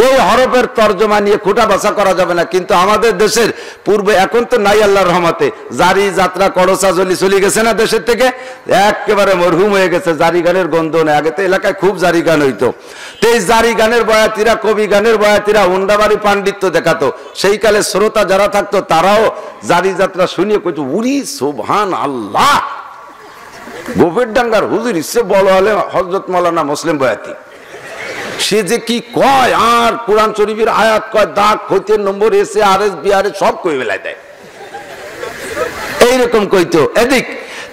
এই হরফের তর্জমা নিয়ে খুঁটা বাছা করা যাবে না, কিন্তু আমাদের দেশের পূর্বে এখন তো নাই আল্লাহর রহমতে, জারি যাত্রা করসা জলি চলে গেছে না দেশের থেকে, একেবারে মরহুম হয়ে গেছে, জারি গানের গন্ধ নেই। আগে তো এলাকায় খুব জারি গান হইতো। তো এই জারি গানের বয়াতিরা, কবি গানের বয়াতিরা হুন্ডাবাড়ি পাণ্ডিত্য দেখাতো। সেই কালে শ্রোতা যারা থাকতো তারাও জারি যাত্রা শুনিয়ে কইতো উরি সুবহান আল্লাহ। গোফের ডাঙ্গার হুজুর ইসে বড় হলে হযরত মাওলানা মুসলিম বয়াতি, সে যে কি কয়, আর কোরআন শরীফের আয়াত কয়, দাগ হইতে নম্বর এসে আর এস বিহারে সব কই বেলায় দেয়, এইরকম কইতো এদিক।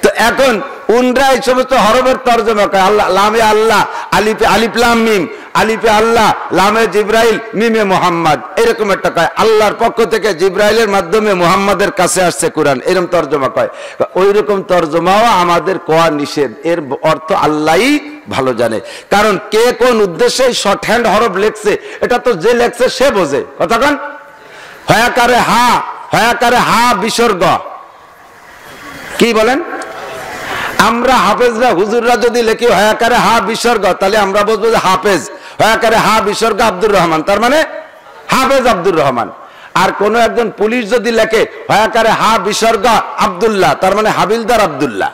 তো এখন উনরা এই সমস্ত হরফের তর্জমা কয়, আল্লাহ লামে আল্লাহ, আলিফে আলিফ লাম মিম, আলিফে আল্লাহ, লামে জিব্রাইল, মিমে মুহাম্মদ, এরকম একটা কয়। আল্লাহর পক্ষ থেকে জিব্রাইলের মাধ্যমে মুহাম্মাদের কাছে আসছে কোরআন, এরকম তর্জমা কয়। ওই রকম তর্জমাও আমাদের কোয়া নিষেধ, এর অর্থ আল্লাহই ভালো জানে। কারণ কে কোন উদ্দেশ্যে শর্ট হ্যান্ড হরফ লেখছে এটা তো যে লেখছে সে বোঝে। কথা কন, হয়াকারে হা, হয়াকারে হা বিসর্গ, কি বলেন? আমরা হাফেজরা হুজুররা যদি লেখি হয়াকারে হা বিসর্গ, তাহলে আমরা বুঝবো যে হাফেজ। হয়াকারে হা বিসর্গ আব্দুর রহমান, তার মানে হাফেজ আব্দুর রহমান। আর কোন একজন পুলিশ যদি লেখে হয়াকারে হা বিসর্গ আব্দুল্লাহ, তার মানে হাবিলদার আব্দুল্লাহ,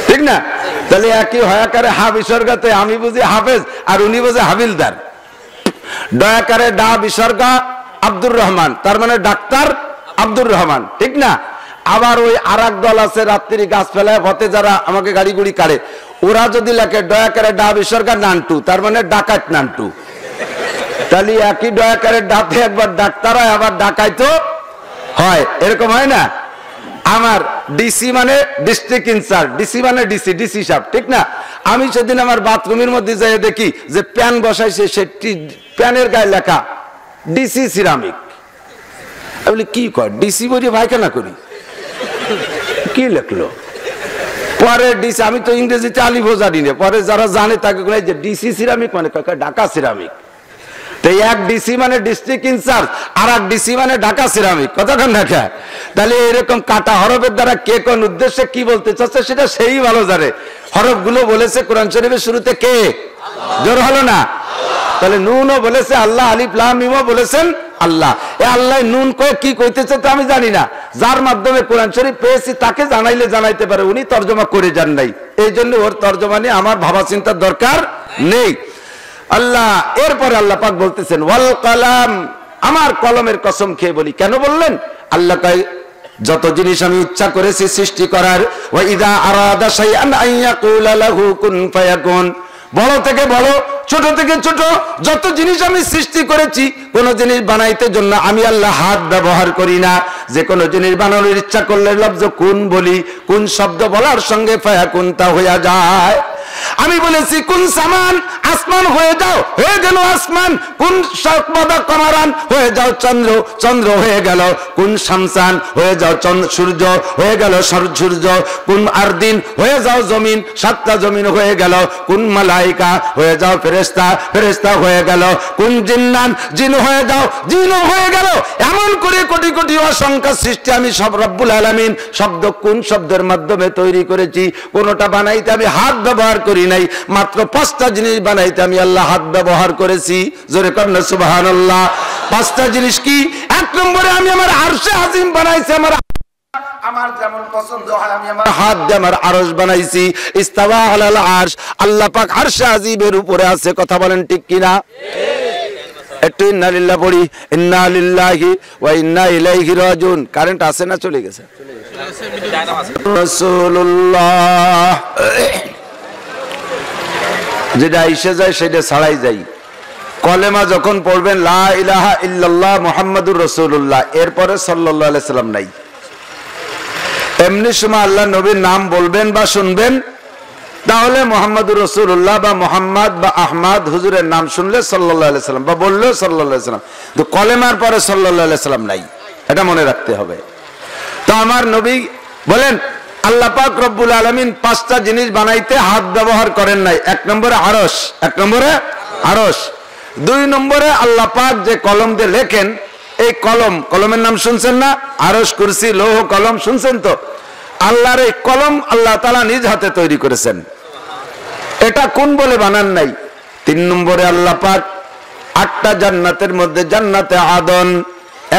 ঠিক না? তাহলে একই হয়াকারে হা বিসর্গতে আমি বুঝি হাফেজ আর উনি বুঝে হাবিলদার। দয়াকারে ডা বিসর্গা আব্দুর রহমান, তার মানে ডাক্তার আব্দুর রহমান, ঠিক না? আবার ওই আর এক দল আছে রাত্রি গাছ ফেলায় পথে যারা আমাকে গাড়ি গুড়ি কাড়ে, ওরা যদি লেখে দয়াকারে ডা বিসর্গা নান্টু, তার মানে ডাকাত নান্টু। তাহলে একই দয়াকারে ডাতে একবার ডাক্তার হয় আবার ডাকাইতো হয়, এরকম হয় না? আমার ডিসি মানে ডিস্ট্রিক্ট ইনচার্জ, ডিসি মানে ডিসি, ডিসি সাহেব, ঠিক না? আমি সেদিন আমার বাথরুমের মধ্যে যাই দেখি যে প্যান বসাইছে, সে প্যানের গায়ে লেখা ডিসি সিরামিক। আমি বলি কি কর, ডিসি বলি পায়খানা করি, কি লেখলো? পরে ডিসি, আমি তো ইংরেজিতে আলিফও জানি না, পরে যারা জানে তাকে যে ডিসি সিরামিক মানে ঢাকা সিরামিক। তো এক ডিসি মানে ডিস্ট্রিক্ট ইনচার্জ, আর এক ডিসি মানে ঢাকা সিরামিক, কতক্ষণ ঢাকা। তাহলে এরকম কাটা হরফের দ্বারা কে কোন উদ্দেশ্যে কি বলতে চাচ্ছে সেটা সেই ভালো জানে। হরফগুলো বলেছে কোরআন শরীফের শুরুতে কে? জোর হলো না? তাহলে নুনও বলেছে আল্লাহ, আলিফ লাম মিমও বলেছেন আল্লাহ। এ আল্লাহ নুন কয়ে কি কইতেছে তো আমি জানি না, যার মাধ্যমে কোরআন শরীফ পেয়েছি তাকে জানাইলে জানাইতে পারে, উনি তর্জমা করে যান নাই, এই জন্য ওর তর্জমা নিয়ে আমার ভাবা চিন্তার দরকার নেই। আল্লাহ এরপরে আল্লাহ পাক বলতেছেন ওয়াল কালাম, আমার কলমের কসম খেয়ে বলি। কেন বললেন? আল্লাহ কয় যত জিনিস আমি ইচ্ছা করেছি সৃষ্টি করার, ওয়া ইযা আরাদা শাইআন আন ইয়াকুলা লাহু কুন ফায়াকুন, বড় থেকে বড়, ছোট থেকে ছোট, যত জিনিস আমি সৃষ্টি করেছি, কোন জিনিস বানাইতে জন্য আমি আল্লাহ হাত ব্যবহার করি না। যে কোনো জিনিস বানানোর ইচ্ছা করলে লফজ কুন বলি, কুন শব্দ বলার সঙ্গে ফায়াকুন তা হয়ে যায়। আমি বলেছি কুন সামান, আসমান হয়ে যাও, হয়ে গেল আসমান। কুন শাকবাদা কমারান, হয়ে যাও চন্দ্র, চন্দ্র হয়ে গেল। কুন শামসান, হয়ে যাও সূর্য, হয়ে গেল সূর্য। কুন আরদিন, হয়ে যাও জমিন, 7টা জমিন হয়ে গেল। কুন মালাইকা, হয়ে যাও ফেরেশতা, ফেরেশতা হয়ে গেল। কুন জিন্নান, জিন হয়ে যাও, জিনও হয়ে গেল। এমন করে কোটি কোটি অসংখ্য সৃষ্টি আমি সব রব্বুল আলামিন শব্দ কুন শব্দের মাধ্যমে তৈরি করেছি। কোনটা বানাইতে আমি হাত ব্যবহার করি নাই, মাত্র 5টা জিনিস বানাইতে আমি আল্লাহ হাত ব্যবহার করেছি। জোরে কর না সুবহানাল্লাহ। 5টা জিনিস কি? 1 নম্বরে আমি আমার আরশে আজিম বানাইছি, আমার আমার যেমন পছন্দ হয় আমি আমার হাত দিয়ে আমার আরশ বানাইছি। ইস্তাওয়া আলাল আরশ, আল্লাহ পাক আরশে আজিমের উপরে আছে। কথা বলেন ঠিক কিনা? একটু ইন্না লিল্লাহি পড়ি, ইন্না লিল্লাহি ওয়া ইন্না ইলাইহি রাজিউন। কারেন্ট আছে না চলে গেছে? রাসূলুল্লাহ যেটা এসে যায় সেটা ছাড়াই যাই। কলেমা যখন পড়বেন লা ইলাহা ইল্লাল্লাহ মুহাম্মাদুর রাসূলুল্লাহ, এরপরে সাল্লাল্লাহু আলাইহি সাল্লাম নাই। এমনি সময় আল্লাহ নবীর নাম বলবেন বা শুনবেন, তাহলে মুহাম্মাদুর রাসূলুল্লাহ বা মুহাম্মদ বা আহমদ হুজুরের নাম শুনলে সাল্লাল্লাহু আলাইহি সাল্লাম বা বললেও সাল্লাল্লাহু আলাইহি সাল্লাম, তো কলেমার পরে সাল্লাল্লাহু আলাইহি সাল্লাম নাই, এটা মনে রাখতে হবে। তো আমার নবী বলেন আল্লাহ পাক রব্বুল আলামিন 5টা জিনিস বানাইতে হাত ব্যবহার করেন নাই। 1 নম্বরে আরশ, 1 নম্বরে আরশ। 2 নম্বরে আল্লাহ পাক যে কলম দিয়ে লেখেন, এই কলমের নাম শুনছেন না? আরশ, কুরসি, লৌহ কলম শুনছেন তো? আল্লাহর এই কলম আল্লাহ তাআলা নিজ হাতে তৈরি করেছেন, এটা কোন বলে বানান নাই। 3 নম্বরে আল্লাহ পাক 8টা জান্নাতের মধ্যে জান্নাতে আদন,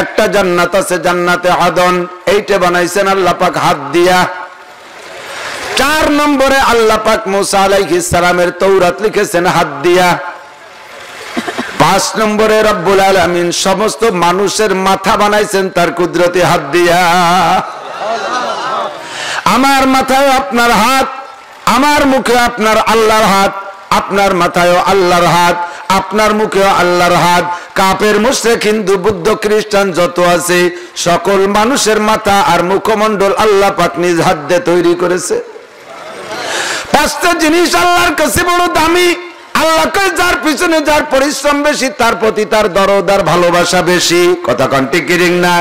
একটা জান্নাত আছে জান্নাতে আদন, এইটা বানাইছেন আল্লাহ পাক হাত দিয়া। 4 নম্বরে আল্লাহ পাক মুসা আলাইহিস সালামের তাওরাত লিখেছেন হাত দিয়া। 5 নম্বরে রব্বুল আলামিন সমস্ত মানুষের মাথা বানাইছেন তার কুদরতি হাত দিয়া। আমার মাথায় আপনার হাত, আমার মুখে আপনার আল্লাহর হাত, আপনার মাথায় আল্লাহর হাত, আপনার মুখে আল্লাহর হাত। কাফের, মুশরিক, হিন্দু, বৌদ্ধ, খ্রিস্টান যত আছে সকল মানুষের মাথা আর মুখমণ্ডল আল্লাহ পাক নিজ হাত দিয়ে তৈরি করেছে। 5টা জিনিস আল্লাহর কাছে বড় দামি। আল্লাহকে যার পিছনে যার পরিশ্রম বেশি, তার প্রতি তার দরদ আর ভালোবাসা বেশি। কথা কোন ঠিক কিং না?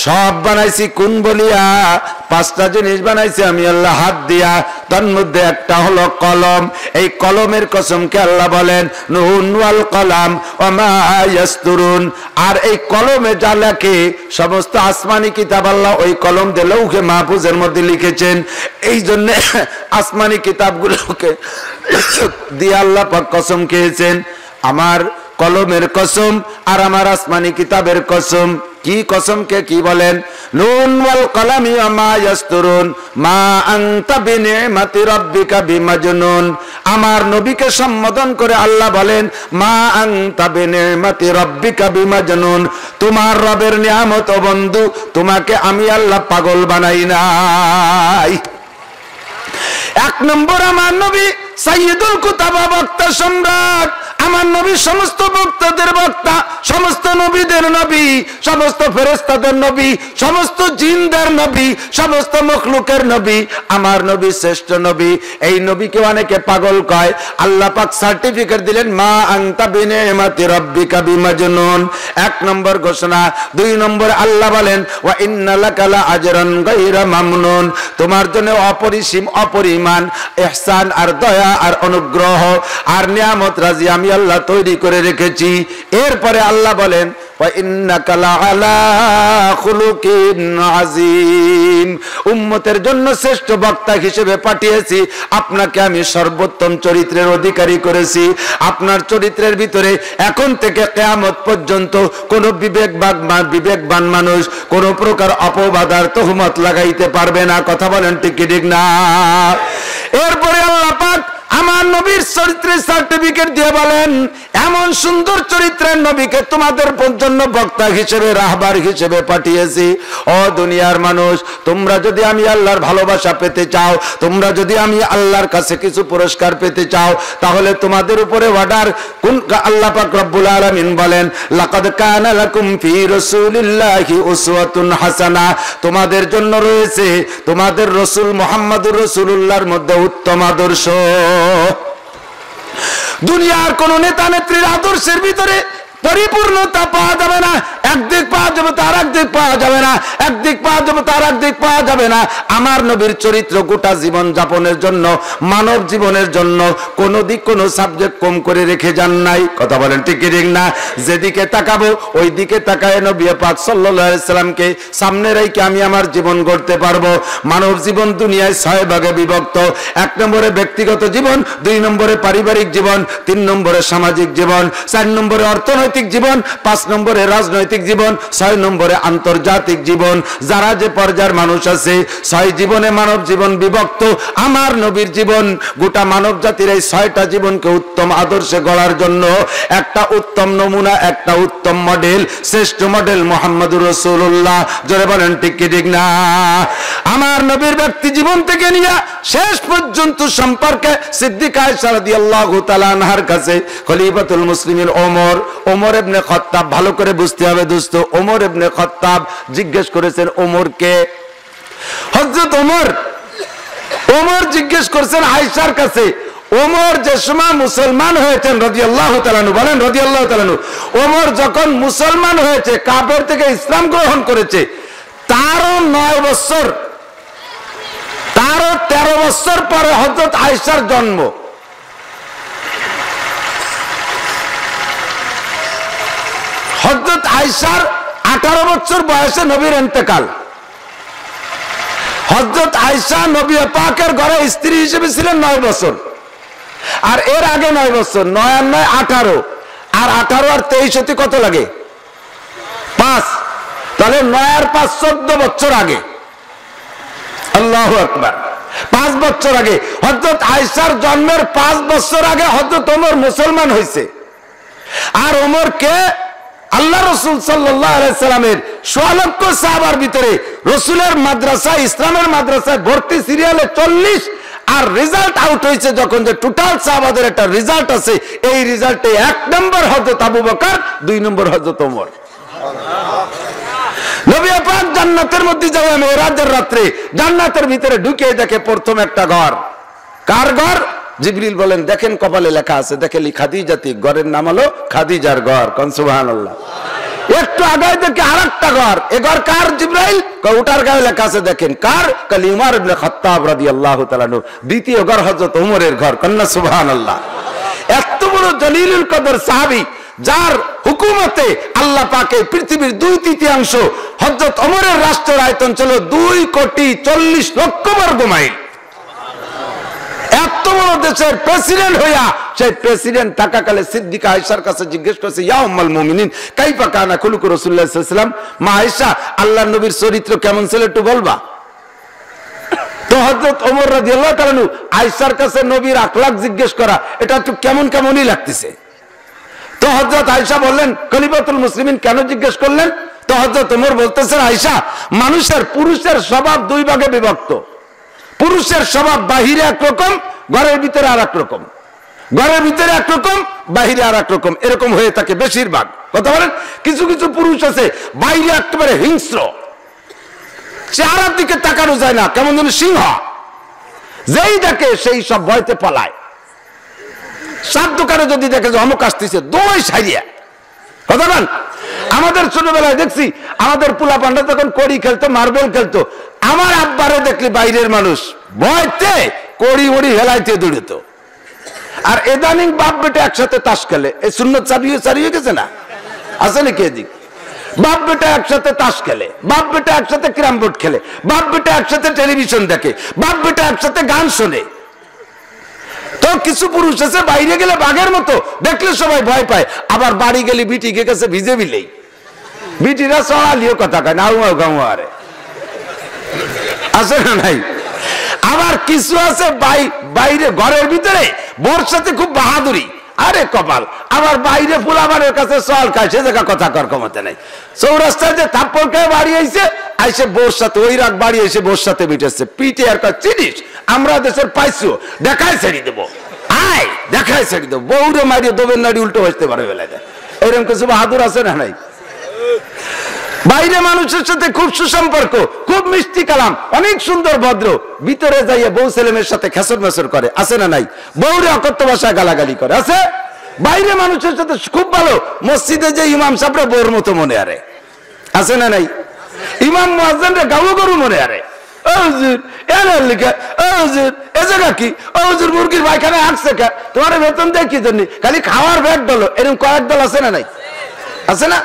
সব বানাইছি কোন বলিয়া? 5টা জিনিস বানাইছি আমি আল্লাহ হাত দিয়া। তার মধ্যে একটা হলো কলম। এই কলমের কসমকে আল্লাহ বলেন নুন ওয়াল কলাম ওয়া মা ইয়াসতুরুন। আর এই কলমে যা লেখে সমস্ত আসমানি কিতাব আল্লাহ ওই কলম দিয়ে লৌহে মাহফুজের মধ্যে লিখেছেন। এই জন্য আসমানি কিতাবগুলোকে দিয়ে আল্লাহ পাক কসম খেয়েছেন। আমার কলমের কসম আর আমার আসমানি কিতাবের কসম। কি কসমকে কি বলেন? নুন ওয়াল কলামি ওয়া মা ইয়াসতুরুন মা আনতা বিনিমাতি রাব্বিকা বিমাজনুন। আমার নবীকে সম্বোধন করে আল্লাহ বলেন মা আনতা বিনিমাতি রাব্বিকা বিমাজনুন। তোমার রবের নিয়ামত ও বন্ধু, তোমাকে আমি আল্লাহ পাগল বানাই নাই। 1 নম্বর আমার নবী সাইয়্যিদুল কুতাবা, বক্তা সম্রাট। আমার নবী সমস্ত বক্তাদের বক্তা, সমস্ত নবীদের নবী, সমস্ত ফেরেশতাদের নবী, সমস্ত জিনদের নবী, সমস্ত মখলুকের নবী। আমার নবী শ্রেষ্ঠ নবী। এই নবীকে অনেকে পাগল কয়। আল্লাহ পাক সার্টিফিকেট দিলেন মা আনতা বিনিমাতি রাব্বিকা বিমাজনুন। 1 নম্বর ঘোষণা। 2 নম্বর আল্লাহ বলেন ওয়া ইন্না লাকা লা আজরান গায়রা মামনুন। তোমার জন্য অপরিসীম অপরিমাণ ইহসান আর দয়া আর অনুগ্রহ আর নিয়ামত রাজি আমি আল্লাহ তৈরি করে রেখেছি। এরপরে আল্লাহ বলেন ওয়া ইন্নাকা লাআলা খুলুকিন আযীম। উম্মতের জন্য শ্রেষ্ঠ বক্তা হিসেবে পাঠিয়েছি আপনাকে। আমি সর্বোত্তম চরিত্রের অধিকারী করেছি। আপনার চরিত্রের ভিতরে এখন থেকে কিয়ামত পর্যন্ত কোন বিবেকবান মানুষ কোন প্রকার অপবাদ আর তহমত লাগাইতে পারবে না। কথা বলেন ঠিক কি ঠিক না? এরপরে আল্লাহ পাক আমার নবীর চরিত্রের সার্টিফিকেট দিয়ে বলেন এমন সুন্দর চরিত্রের নবীকে তোমাদের জন্য বক্তা হিসেবে রাহবার হিসেবে পাঠিয়েছি। ও দুনিয়ার মানুষ, তোমরা যদি আমি আল্লাহর ভালোবাসা পেতে চাও, তোমরা যদি আমি আল্লাহর কাছে কিছু পুরস্কার পেতে চাও, তাহলে তোমাদের উপরে অর্ডার কোন? আল্লাহ পাক রব্বুল আলামিন বলেন লাকাদ কানা লাকুম ফি রাসূলিল্লাহি উসওয়াতুন হাসানা। তোমাদের জন্য রয়েছে তোমাদের রাসূল মুহাম্মদুর রাসূলুল্লাহর মধ্যে উত্তম আদর্শ। দুনিয়ার কোন নেতা নেত্রীর আদর্শের ভিতরে পরিপূর্ণতা পাওয়া যাবে না। একদিক পাওয়া যাবে তার একদিক পাওয়া যাবে না, একদিক পাওয়া যাবে তার একদিক পাওয়া যাবে না। আমার নবীর চরিত্র গোটা জীবন যাপনের জন্য, মানব জীবনের জন্য কোন দিক কোন সাবজেক্ট কম করে রেখে যান নাই। কথা বলেন ঠিক কি ঠিক না? যেদিকে তাকাবো ওই দিকে তাকায় নবী পাক সাল্লাল্লাহু আলাইহি সাল্লামকে সামনে রেখে আমি আমার জীবন গড়তে পারবো। মানব জীবন দুনিয়ায় 6 ভাগে বিভক্ত। 1 নম্বরে ব্যক্তিগত জীবন, 2 নম্বরে পারিবারিক জীবন, 3 নম্বরে সামাজিক জীবন, 4 নম্বরে অর্থনৈতিক জীবন, 5 নম্বরে রাজনৈতিক জীবন, ছয় নম্বরে আন্তর্জাতিক জীবন। যারা যে পর্যায়ের মানুষ আছে, ছয় জীবনে মানব জীবন বিভক্ত। আমার নবীর জীবন গোটা মানব জাতির এই ছয়টা জীবনকে উত্তম আদর্শে গড়ার জন্য একটা উত্তম নমুনা, একটা উত্তম মডেল, শ্রেষ্ঠ মডেল মুহাম্মদুর রাসূলুল্লাহ। জোরে বলেন ঠিক কি ঠিক না? আমার নবীর ব্যক্তি জীবন থেকে নিয়ে শেষ পর্যন্ত সম্পর্কে সিদ্দিকা আয়েশা রাদিয়াল্লাহু তাআলা আনহার কাছে খলিফাতুল মুসলিমিন ওমর ইবনে খাত্তাব, ভালো করে বুঝতে হবে দোস্ত, ওমর ইবনে খাত্তাব জিজ্ঞেস করেছেন ওমরকে, হযরত ওমর জিজ্ঞেস করেছেন আয়েশার কাছে, ওমর যে সময় মুসলমান হয়েছেন রাদিয়াল্লাহু তাআলা আনহু, বলেন রাদিয়াল্লাহু তাআলা আনহু, ওমর যখন মুসলমান হয়েছে, কাফের থেকে ইসলাম গ্রহণ করেছে, তারও 9 বছর, তারও 13 বছর পরে হযরত আয়েশার জন্ম। হযরত আয়েশার 18 বছর বয়সে নবীর ইন্তেকাল। হযরত আয়েশা নবী পাকের ঘরে স্ত্রী হিসেবে ছিলেন 9 বছর, আর এর আগে 9 বছর, 9 আর 9 18, আর 18 আর 23 হতে কত লাগে? 5, তাহলে 9 আর 5 14 বছর আগে। আল্লাহু আকবার। 5 বছর আগে, হযরত আয়েশার জন্মের 5 বছর আগে হযরত ওমর মুসলমান হয়েছে। আর ওমরকে আল্লাহ রাসূল সাল্লাল্লাহু আলাইহি সাল্লামের 100 লক্ষ সাহাবার ভিতরে রাসূলের মাদ্রাসা, ইসলামের মাদ্রাসায় ভর্তি সিরিয়ালে 40, আর রেজাল্ট আউট হয়েছে যখন, যে টোটাল সাহাবাদের একটা রেজাল্ট আছে, এই রেজাল্টে 1 নম্বর হযরত আবু বকর, 2 নম্বর হযরত ওমর। নবী পাক জান্নাতের মধ্যে যাওয়া মেরাজের রাত্রে জান্নাতের ভিতরে ঢুকে দেখে প্রথম একটা ঘর। কার ঘর? জিবরিল বলেন দেখেন কপালে লেখা আছে, দেখে খাদিজাতি, ঘরের নাম হলো খাদিজার ঘর। কোন সুবহানাল্লাহ। একটু আগে দেখে আরেকটা ঘর, এ ঘর কার? জিবরাইল। ওটার গায়ে লেখা আছে দেখেন কার? কাল উমর ইবনে খাত্তাব রাদিয়াল্লাহু তাআলা আনহু। দ্বিতীয় ঘর হযরত ওমরের ঘর। কন্না সুবহানাল্লাহ। এত বড় জলিলুল কদর সাহাবী, যার হুকুমতে আল্লাহ পাকে পৃথিবীর 2/3 হযরত ওমরের রাষ্ট্রের আয়তন ছিল 2,40,00,000 বর্গ মাইল। এত বড় দেশের প্রেসিডেন্ট হইয়া, সেই প্রেসিডেন্ট থাকাকালে সিদ্দিকা আয়েশার কাছে জিজ্ঞেস করছে, ইয়া উম্মুল মুমিনিন কাইফা কানা খুলুকু রাসূলুল্লাহ সাল্লাল্লাহু আলাইহি ওয়াসাল্লাম, মা আয়েশা আল্লাহর নবীর চরিত্র কেমন ছিল একটু বলবা? তো হযরত ওমর রাদিয়াল্লাহু তাআলা আনহু আয়েশার কাছে নবীর আখলাক জিজ্ঞেস করা, এটা একটু কেমনই লাগতেছে। তো হযরত আয়েশা বললেন, খলিফাতুল মুসলিমিন কেন জিজ্ঞেস করলেন? তো হযরত ওমর বলতেছেন, আয়েশা, মানুষের পুরুষের স্বভাব 2 ভাগে বিভক্ত। পুরুষের স্বভাব বাহিরে একরকম, ঘরের ভিতরে আর এক রকম। ঘরের ভিতরে একরকম, বাহিরে আর এক রকম, এরকম হয়ে থাকে বেশিরভাগ। কথা বলেন, কিছু কিছু পুরুষ আছে বাইরে একেবারে হিংস্র, চেহারার দিকে তাকানো যায় না, কেমন যেন সিংহ, যেই দেখে সেই সব ভয়তে পালায়। সাত দোকানে যদি দেখে যে অমুক আসতেছে, দৌড়াই সারিয়া। কথা বলেন, আমাদের ছোটবেলায় দেখছি আমাদের পোলা পান্ডা তখন কড়ি খেলতো, মার্বেল খেলতো, আমার আব্বারে দেখলে বাইরের মানুষ ভয়তে কড়ি ওড়ি হেলাইতে দৌড়িত। আর এদানিং বাপ বেটা একসাথে তাস খেলে, এই সুন্নত চালিয়ে গেছে না? আছে নাকি এদিক? বাপ বেটা একসাথে তাস খেলে, বাপ বেটা একসাথে ক্যারাম বোর্ড খেলে, বাপ বেটা একসাথে টেলিভিশন দেখে, বাপ বেটা একসাথে গান শোনে। তো কিছু পুরুষ আছে বাইরে গেলে বাঘের মতো, দেখলে সবাই ভয় পায়, আবার বাড়ি গেলে বিটিকে কাছে ভিজে বিলেই, বিটিরা সরালিও কথা কয় না, গাঁওয়ারে আছে না নাই? আবার কিছু আছে বাইরে ঘরের ভিতরে বোর সাথে খুব বাহাদুরি, আরে কপাল, আবার বাইরে ফুলাবারের কাছে সল খায়, সে জায়গা কথা কর ক্ষমতা নাই। চৌরাস্তায় যে থাপ্পড় খায় বাড়ি আইসে বোর সাথে, ওই রাগ বাড়ি এসে বোর সাথে বিটেছে, পিঠে আর কয় চিনিস আমরা দেশের পাইছো, দেখায় ছেড়ে দেবো, আয় দেখায় ছেড়ে দেবো, বউরে মারিয়ে দোবের নাড়ি উল্টো হইতে পারে বেলা যায়। এরকম কিছু বাহাদুর আছে না নাই? বাইরে মানুষের সাথে খুব সুসম্পর্ক, খুব মিষ্টি কালাম, অনেক সুন্দর ভদ্র, ভিতরে যাইয়ে বউ ছেলেমেয়ের সাথে খেসর মেসর করে, আছে না নাই? বউরে অকথ্য ভাষায় গালাগালি করে, আছে? বাইরে মানুষের সাথে খুব ভালো, মসজিদে যে ইমাম সাহেবরা বউর মতো মনে আরে, আছে না নাই? ইমাম মুয়াজ্জিনরা গাও গরু মনে আরে, মুরগির পায়খানা আসছে তোমার বেতন দেয় কি জন্য? খালি খাওয়ার ব্যাগ দল, এরকম কয়েক দল আছে না নাই? আছে না?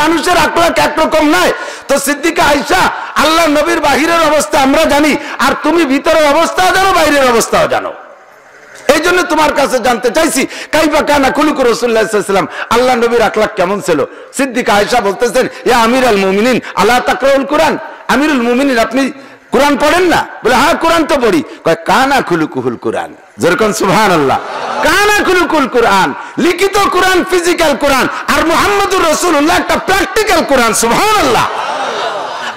মানুষের আকলাক একরকম নয়। তো সিদ্দিকা আয়েশা আল্লাহ নবীর বাহিরের অবস্থা আমরা জানি, আর তুমি ভিতরের অবস্থাও জানো, বাইরের অবস্থাও জানো। এই জন্য তোমার কাছে জানতে চাইছি কাইফা কানা খুলুক রাসূলুল্লাহ সাল্লাল্লাহু আলাইহি ওয়াসাল্লাম, আল্লাহ নবীর আখলাক কেমন ছিল। সিদ্দিকা আয়েশা বলতেছেন, ইয়া আমিরুল মুমিনিন আলা তাকরাউল কুরআন, আমিরুল মুমিনিন আপনি কোরআন পড়েন না? বলে হ্যাঁ কোরআন তো পড়ি। কয় কানা খুলুকুল কুরআন, যেরকম সুবহানাল্লাহ, কানা খুলুকুল কুরআন, লিখিত কোরআন, ফিজিক্যাল কোরআন, আর মুহাম্মদুর রাসূলুল্লাহ একটা প্র্যাকটিক্যাল কোরআন। সুবহানাল্লাহ।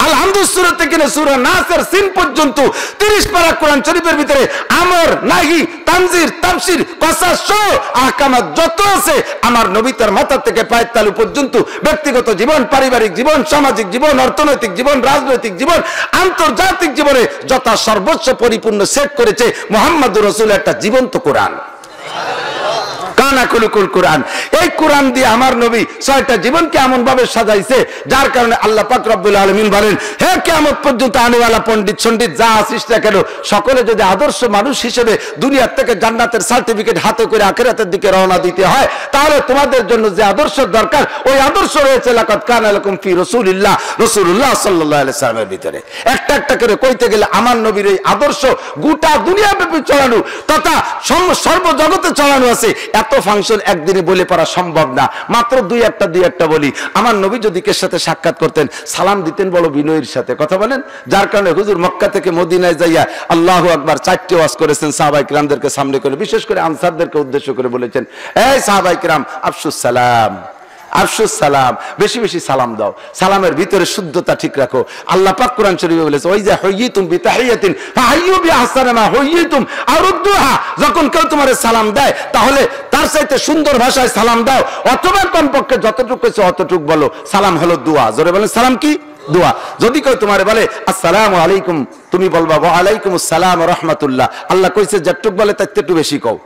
আলহামদুলিল্লাহ সূরা থেকে সূরা নাসের সিন পর্যন্ত 30 পারা কোরআন শরীফের ভিতরে আমর, নাহি, তানজির, তাফসীর, কসাস সহ আহকামাত যত আছে আমার নবী তার মাথা থেকে পায়ের তালু পর্যন্ত ব্যক্তিগত জীবন, পারিবারিক জীবন, সামাজিক জীবন, অর্থনৈতিক জীবন, রাজনৈতিক জীবন, আন্তর্জাতিক জীবনে যথা সর্বোচ্চ পরিপূর্ণ সেট করেছে মুহাম্মদুর রাসূল একটা জীবন্ত কোরআন। কানা খুলুকুল কুরআন, এই কোরআন দিয়ে আমার নবী 6টা জীবনকে এমন ভাবে সাজাইছে যার কারণে আল্লাহ পাক রব্বুল আলামিন বলেন, হে কিয়ামত পর্যন্ত আনেওয়ালা পণ্ডিত সন্ডিত যা আসিস না কেন সকলে যদি আদর্শ মানুষ হিসেবে দুনিয়ার থেকে জান্নাতের সার্টিফিকেট হাতে করে আখিরাতের দিকে রওনা দিতে হয়, তাহলে তোমাদের জন্য যে আদর্শ দরকার ওই আদর্শ রয়েছে লাকাদ কানা লাকুম ফি রাসূলিল্লাহ, রাসূলুল্লাহ সাল্লাল্লাহু আলাইহি সাল্লামের ভিতরে। একটা একটা করে কইতে গেলে আমার নবীর এই আদর্শ গোটা দুনিয়াব্যাপী চলানো তথা সর্বজগতে চলানো আছে। এত ফাংশন একদিনে বলে পারা সম্ভব না, মাত্র দুই একটা বলি। আমার নবী যদি কে সাথে সাক্ষাৎ করতেন সালাম দিতেন বড় বিনয়ের সাথে, কথা বলেন। যার কারণে হুজুর মক্কা থেকে মদিনায় যাইয়া আল্লাহু আকবার 4টে ওয়াজ করেছেন সাহাবায়ে কিরামদেরকে সামনে করে, বিশেষ করে আনসারদেরকে উদ্দেশ্য করে বলেছেন, এই সাহাবায়ে কিরাম আফসুস সালাম, আফসুস সালাম, বেশি বেশি সালাম দাও, সালামের ভিতরে শুদ্ধতা ঠিক রাখো। আল্লাহ পাক কোরআন শরীফে বলেছে, ওই যে হুইয়িতুম বিতাহিয়াতিন ফাহাইয়ু বিআহসানা মা হুইয়িতুম আও রুদ্দুহা, যখন কেউ তোমারে সালাম দেয় তাহলে তার চাইতে সুন্দর ভাষায় সালাম দাও, অথবা কমপক্ষে যতটুকু হয়েছে অতটুকু বলো। সালাম হলো দোয়া, জোরে বলেন সালাম কি? দোয়া। যদি কেউ তোমারে বলে আসসালামু আলাইকুম, তুমি বলবা ওয়া আলাইকুমুস সালাম ওয়া রাহমাতুল্লাহ। আল্লাহ কইছে যতটুক বলে তার একটু বেশি কও।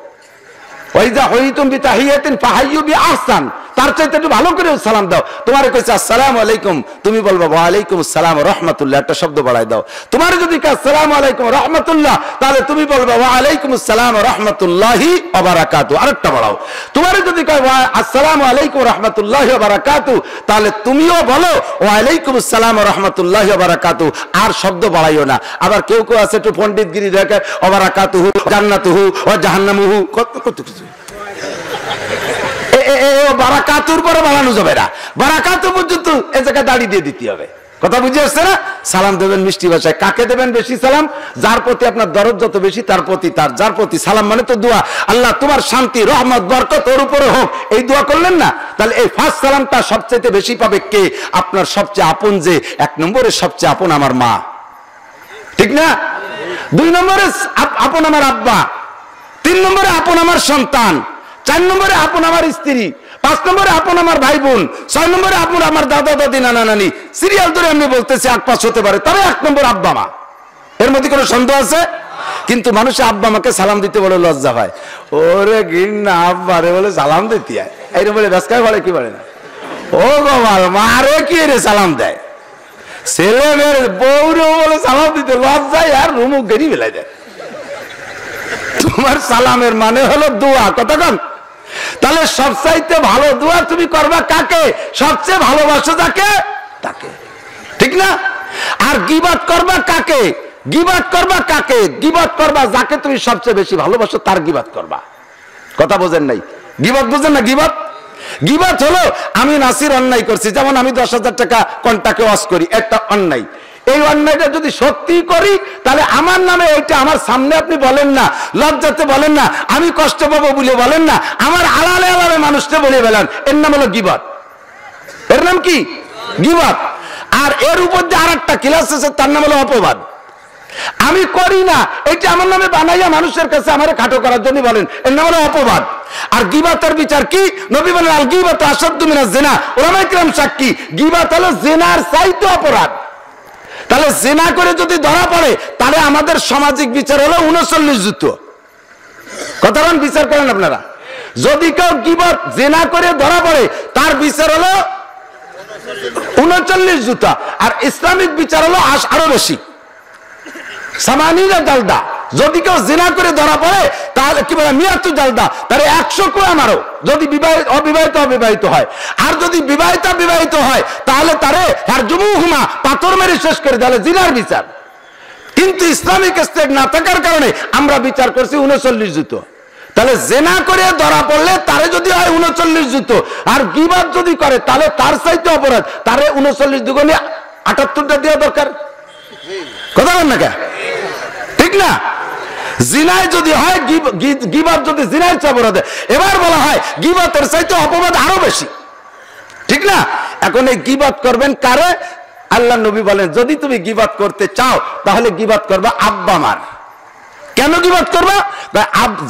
ওয়াইজা হুইয়িতুম বিতাহিয়াতিন ফাহাইয়ু বিআহসান, তার চাইতে একটু ভালো করে সালাম দাও। তোমারে কইছে আসসালামু আলাইকুম, তুমি বলবা ওয়া আলাইকুমুস সালাম ওয়া রাহমাতুল্লাহ, একটা শব্দ বাড়াই দাও। তোমারে যদি কয় আসসালামু আলাইকুম ওয়া রাহমাতুল্লাহ, তাহলে তুমি বলবা ওয়া আলাইকুমুস সালাম ওয়া রাহমাতুল্লাহি ওয়া বারাকাতুহু, আরেকটা বাড়াও। তোমারে যদি কয় আসসালামু আলাইকুম ওয়া রাহমাতুল্লাহি ওয়া বারাকাতুহু, তাহলে তুমিও বলো ওয়া আলাইকুমুস সালাম ওয়া রাহমাতুল্লাহি ওয়া বারাকাতুহু, আর শব্দ বাড়াইও না। আবার কেউ কেউ আছে একটু পণ্ডিতগিরি দেখে ওয়া বারাকাতুহু, জান্নাতুহু, ওয়া জাহান্নামুহু, কত কিছু বারাকাতুর পরে বাড়ানো যাবে না, বারাকাতু পর্যন্ত এ জায়গায় দাঁড়িয়ে দিয়ে দিতে হবে। কথা বুঝে আসছে না? সালাম দেবেন মিষ্টি ভাষায়। কাকে দেবেন বেশি সালাম? যার প্রতি আপনার দরদ যত বেশি তার প্রতি তার, যার প্রতি সালাম মানে তো দোয়া, আল্লাহ তোমার শান্তি রহমত বরকত ওর উপরে হোক, এই দোয়া করলেন না? তাহলে এই ফার্স্ট সালামটা সবচেয়ে বেশি পাবে কে? আপনার সবচেয়ে আপন, যে 1 নম্বরে সবচেয়ে আপন আমার মা, ঠিক না? 2 নম্বরে আপন আমার আব্বা, 3 নম্বরে আপন আমার সন্তান, 4 নম্বরে আপন আমার স্ত্রী, 5 নম্বরে আপন আমার ভাই বোন, 6 নম্বরে আপন আমার দাদা দাদি নানা নানি। সিরিয়াল ধরে আমি বলতেছি 8-5 হতে পারে, তবে 1 নম্বর আব্বা মা। এর মধ্যে কোনো সন্দেহ আছে? কিন্তু মানুষে আব্বা মাকে সালাম দিতে বলে লজ্জা হয়। ওরে ঘৃণা, আব্বা রে বলে সালাম দিতে হয়, এইরকম বলে ব্যস্কায় বলে কি বলে না, ও গোমাল মারে কি রে সালাম দেয়। ছেলে মেয়ের বউরে বলে সালাম দিতে লজ্জায় আর রুমুক গেরি বেলায় দেয়। তোমার সালামের মানে হলো দোয়া, কতক্ষণ? তাহলে সবচাইতে ভালো দোয়া তুমি করবা কাকে? সবচেয়ে ভালোবাসো যাকে তাকে, ঠিক না? আর গীবত করবা কাকে? গীবত করবা কাকে? গীবত করবা যাকে তুমি সবচেয়ে বেশি ভালোবাসো, তার গীবত করবা। কথা বোঝেন নাই? গীবত বুঝেন না? গীবত, গীবত হলো আমি নাসির অন্যায় করছি, যেমন আমি 10,000 টাকা কন্টাকে ওয়াজ করি, একটা অন্যায়। এই অন্যায়টা যদি সত্যি করি তাহলে আমার নামে ওইটা আমার সামনে আপনি বলেন না, লজ্জাতে বলেন না, আমি কষ্ট পাবো বলে বলেন না, আমার আলালে আলালে মানুষকে বলে বলেন, এর নাম হলো গীবত। এর নাম কি? গীবত। আর এর উপর যে আরেকটা ক্লাস আছে, তার নাম হলো অপবাদ। আমি করি না, এটা আমার নামে বানাইয়া মানুষের কাছে আমারে খাটো করার জন্য বলেন, এর নাম হলো অপবাদ। আর গীবতের বিচার কি? নবী বলেন আল গীবাতু আশাদ্দু মিনাজ জিনা, উলামায়ে কিরাম সাক্ষী, গীবত হলো জিনার চাইতে অপরাধ। তাহলে জিনা করে যদি ধরা পড়ে তাহলে আমাদের সামাজিক বিচার হলো 39 জুতো। কথা বলেন, বিচার করেন আপনারা। যদি কেউ গীবত জিনা করে ধরা পড়ে তার বিচার হলো 39 জুতা, আর ইসলামিক বিচার হলো আরো বেশি, 80 জালদা। যদি কেউ জিনা করে ধরা পড়ে তাহলে কি বলে 100 জালদা, তাহলে 100 কোয়া মারো যদি অবিবাহিত হয়। আর যদি বিবাহিত হয় তাহলে তারে হারজুমুহুমা পাথর মেরে শেষ করে দেওয়া জিনার বিচার। কিন্তু ইসলামিক স্টেট না থাকার কারণে আমরা বিচার করছি 39 জুতো। তাহলে জেনা করে ধরা পড়লে তারে যদি হয় 39 জুতো, আর গীবত যদি করে তাহলে তার চাইতে অপরাধ, তারে 39 দুগুণে 78টা দেওয়া দরকার। কথা বল না কে? ঠিক না? জিনায় যদি হয়, গীবত যদি জিনায় চেয়ে অপরাধ, এবার বলা হয় গীবতের চাইতে অপরাধ আরো বেশি। ঠিক না? এখন এই গীবত করবেন কারে? আল্লাহ নবী বলেন যদি তুমি গীবত করতে চাও তাহলে গীবত করবা আব্বা মার। কেন গীবত করবা?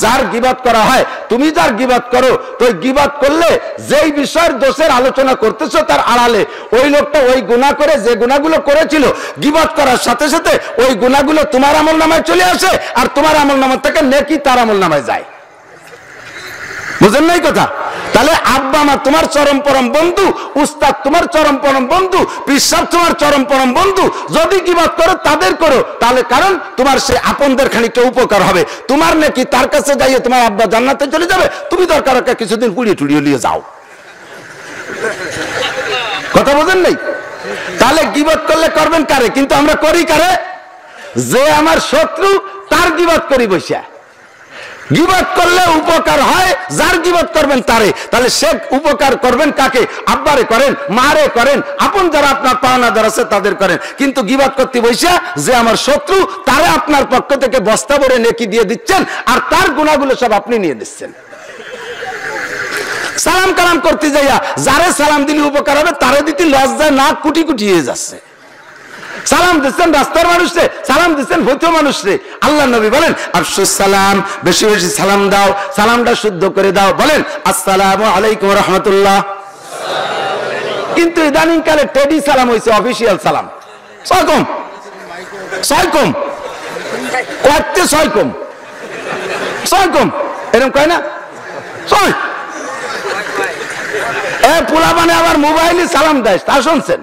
যার গীবত করা হয়, তুমি যার গীবত করো, তো গীবত করলে যেই বিষয়ের দোষের আলোচনা করতেছো তার আড়ালে ওই লোকটা ওই গুনাহ করে যে গুনাহগুলো করেছিল, গীবত করার সাথে সাথে ওই গুনাহগুলো তোমার আমলনামায় চলে আসে, আর তোমার আমলনামা থেকে নেকি তার আমলনামায় যায়। বুঝেন নাই কথা? তাহলে আব্বা মা তোমার চরম পরম বন্ধু, উস্তাদ তোমার চরম পরম বন্ধু, পিসাব তোমার চরম পরম বন্ধু। যদি গীবত করো তাদের করো, তাহলে কারণ তোমার সে আপনদের খানিকটা উপকার হবে, তোমার নাকি তার কাছে যাইয়ে তোমার আব্বা জান্নাতে চলে যাবে, তুমি দরকার কিছুদিন পুড়িয়ে টুড়িয়ে নিয়ে যাও। কথা বোঝেন নাই? তাহলে গীবত করলে করবেন কারে? কিন্তু আমরা করি কারে? যে আমার শত্রু তার গীবত করি বসে। গীবত করলে উপকার হয় যার গীবত করবেন তারে, তাহলে সে উপকার করবেন কাকে? আব্বারে করেন, মারে করেন, আপন যারা আপনার পাওনাদার আছে তাদের করেন। কিন্তু গীবত করতে বসে যে আমার শত্রু তারে আপনার পক্ষ থেকে বস্তা ভরে নেকি দিয়ে দিচ্ছেন, আর তার গুনাহগুলো সব আপনি নিয়ে দিচ্ছেন। সালাম কালাম করতে যাইয়া যারে সালাম দিলে উপকার হবে তারে দিতে লজ্জায় না কুটি কুটি হয়ে যাচ্ছে। সালাম দিচ্ছেন রাস্তার মানুষরে, সালাম দিচ্ছেন হইতো মানুষরে। আল্লাহ নবী বলেন আফসুস সালাম, বেশি বেশি সালাম দাও, সালামটা শুদ্ধ করে দাও। বলেন আসসালামু আলাইকুম রাহমাতুল্লাহ। কিন্তু ইদানিং কালে টেডি সালাম হয়েছে অফিসিয়াল সালাম। ছয়কম ছয়কম কয়েকতে ছয়কম ছয়কম এরকম কয় না? ছয় পোলা মানে আবার মোবাইলে সালাম দেয়, তা শুনছেন?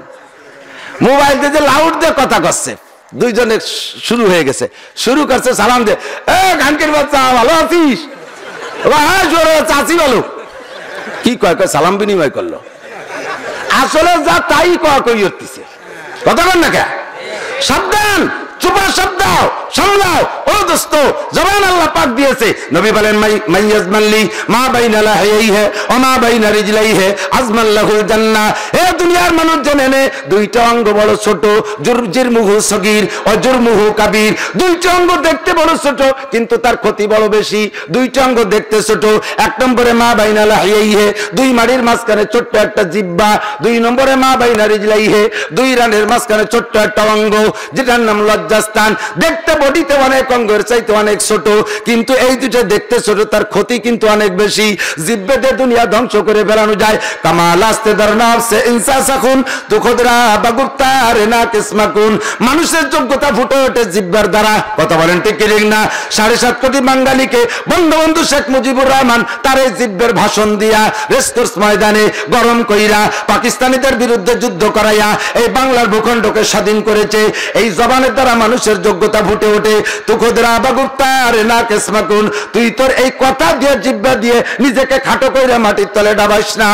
মোবাইল দিয়ে যে লাউড দিয়ে কথা করছে, দুইজনে শুরু হয়ে গেছে, শুরু করছে সালাম দে, গানকের বাচ্চা ভালো আছিস? চাচি ভালো। কি কয়? সালাম বিনিময় করলো। আসলে যা তাই কই উঠতেছে। কথা বল না কে? সাবধান, চুপা শব্দ সামলাও। ও দোস্ত, জবান আল্লাহ পাক দিয়েছে। নবী বলেন মাইয়াজমাল্লি মা বাইনা লাহিহি ওয়া মা বাইনা রিজলাইহি আজমাল্লাহুল জান্নাহ। হে দুনিয়ার মানুষ জেনে নে, দুইটা অঙ্গ বড় ছোট, জিরমুহু সগীর ও জুরমুহু কাবীর। দুইটা অঙ্গ দেখতে বড় ছোট কিন্তু তার ক্ষতি বড় বেশি। দুইটা অঙ্গ দেখতে ছোট, এক নম্বরে মা বাইনা লাহিহি, দুই মাড়ির মাঝখানে ছোট্ট একটা জিহ্বা। দুই নম্বরে মা বাইনা রিজলাইহি, দুই রানের মাঝখানে ছোট্ট একটা অঙ্গ যেটার নাম লজ্জাস্থান। দেখতে বডিতে অনেক অঙ্গের চাইতে অনেক ছোট, কিন্তু এই দুটো দেখতে ছোট, তার ক্ষতি কিন্তু অনেক বেশি। জিহ্বাতে দুনিয়া ধ্বংস করে ফেলানো যায়। কামাল আস্তে দরনাফ সে ইনসাসাকুন তুখদরা বাগুতার না কিসমাকুন। মানুষের যোগ্যতা ফুটে ওঠে জিহ্বার দ্বারা। কথা বলেন ঠিক কি না? 7.5 কোটি বাঙালিকে বঙ্গবন্ধু শেখ মুজিবুর রহমান তার এই জিহ্বের ভাষণ দিয়া রেসকোর্স ময়দানে গরম কইরা পাকিস্তানিদের বিরুদ্ধে যুদ্ধ করাইয়া এই বাংলার ভূখণ্ডকে স্বাধীন করেছে। এই জবানের দ্বারা মানুষের যোগ্যতা ফুটে ওঠে। তুখদরা বাগুতার না কিসমাকুন। তুই তোর এই কথা দিয়ে জিহ্বা দিয়ে নিজেকে খাটো কইরা মাটির তলে ডাবাইস না।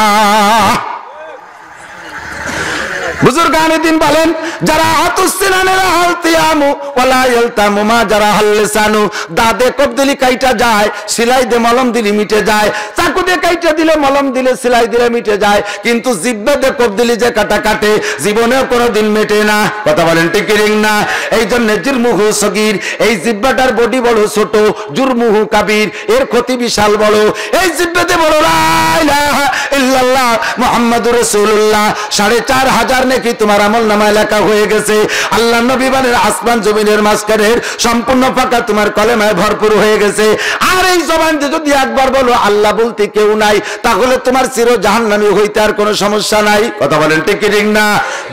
বুজুর্গানে দিন বলেন যারা হাতুসিনানেরা হালতিয়ামু ওয়ালা ইয়ালতামু মা যারা হাল্লিসানু। দাদে কবদিলি কাইটা যায়, সিলাই দে মলম দিলি মিটে যায়। চাকু দিয়ে কাইটা দিলে মলম দিলে সিলাই দিলে মিটে যায়, কিন্তু জিহ্বা দিয়ে কবদিলি যে কাটা কাটে জীবনেও কোনোদিন মেটে না। কথা বলেন ঠিক কি না? এই জন্য জিরমুহু সগীর, এই জিহ্বাটার বডি বড় ছোট, জুরমুহু কাবীর, এর ক্ষতি বিশাল বড়। এই জিহ্বাতে বড় লা ইলাহা ইল্লাল্লাহ মুহাম্মাদুর রাসূলুল্লাহ 4,500 নাকি তোমার আমলনামায় লেখা হয়ে গেছে। আল্লাহ নবী বলেন আসমান জমিনের মাঝখানের সম্পূর্ণ ফাঁকা তোমার কলেমায় ভরপুর হয়ে গেছে। আর এই জবান দিয়ে যদি একবার বলো আল্লাহ বলতে কেউ নাই, তাহলে তোমার চির জাহান্নামী হইতে আর কোনো সমস্যা নাই। কথা বলেন ঠিক কি না?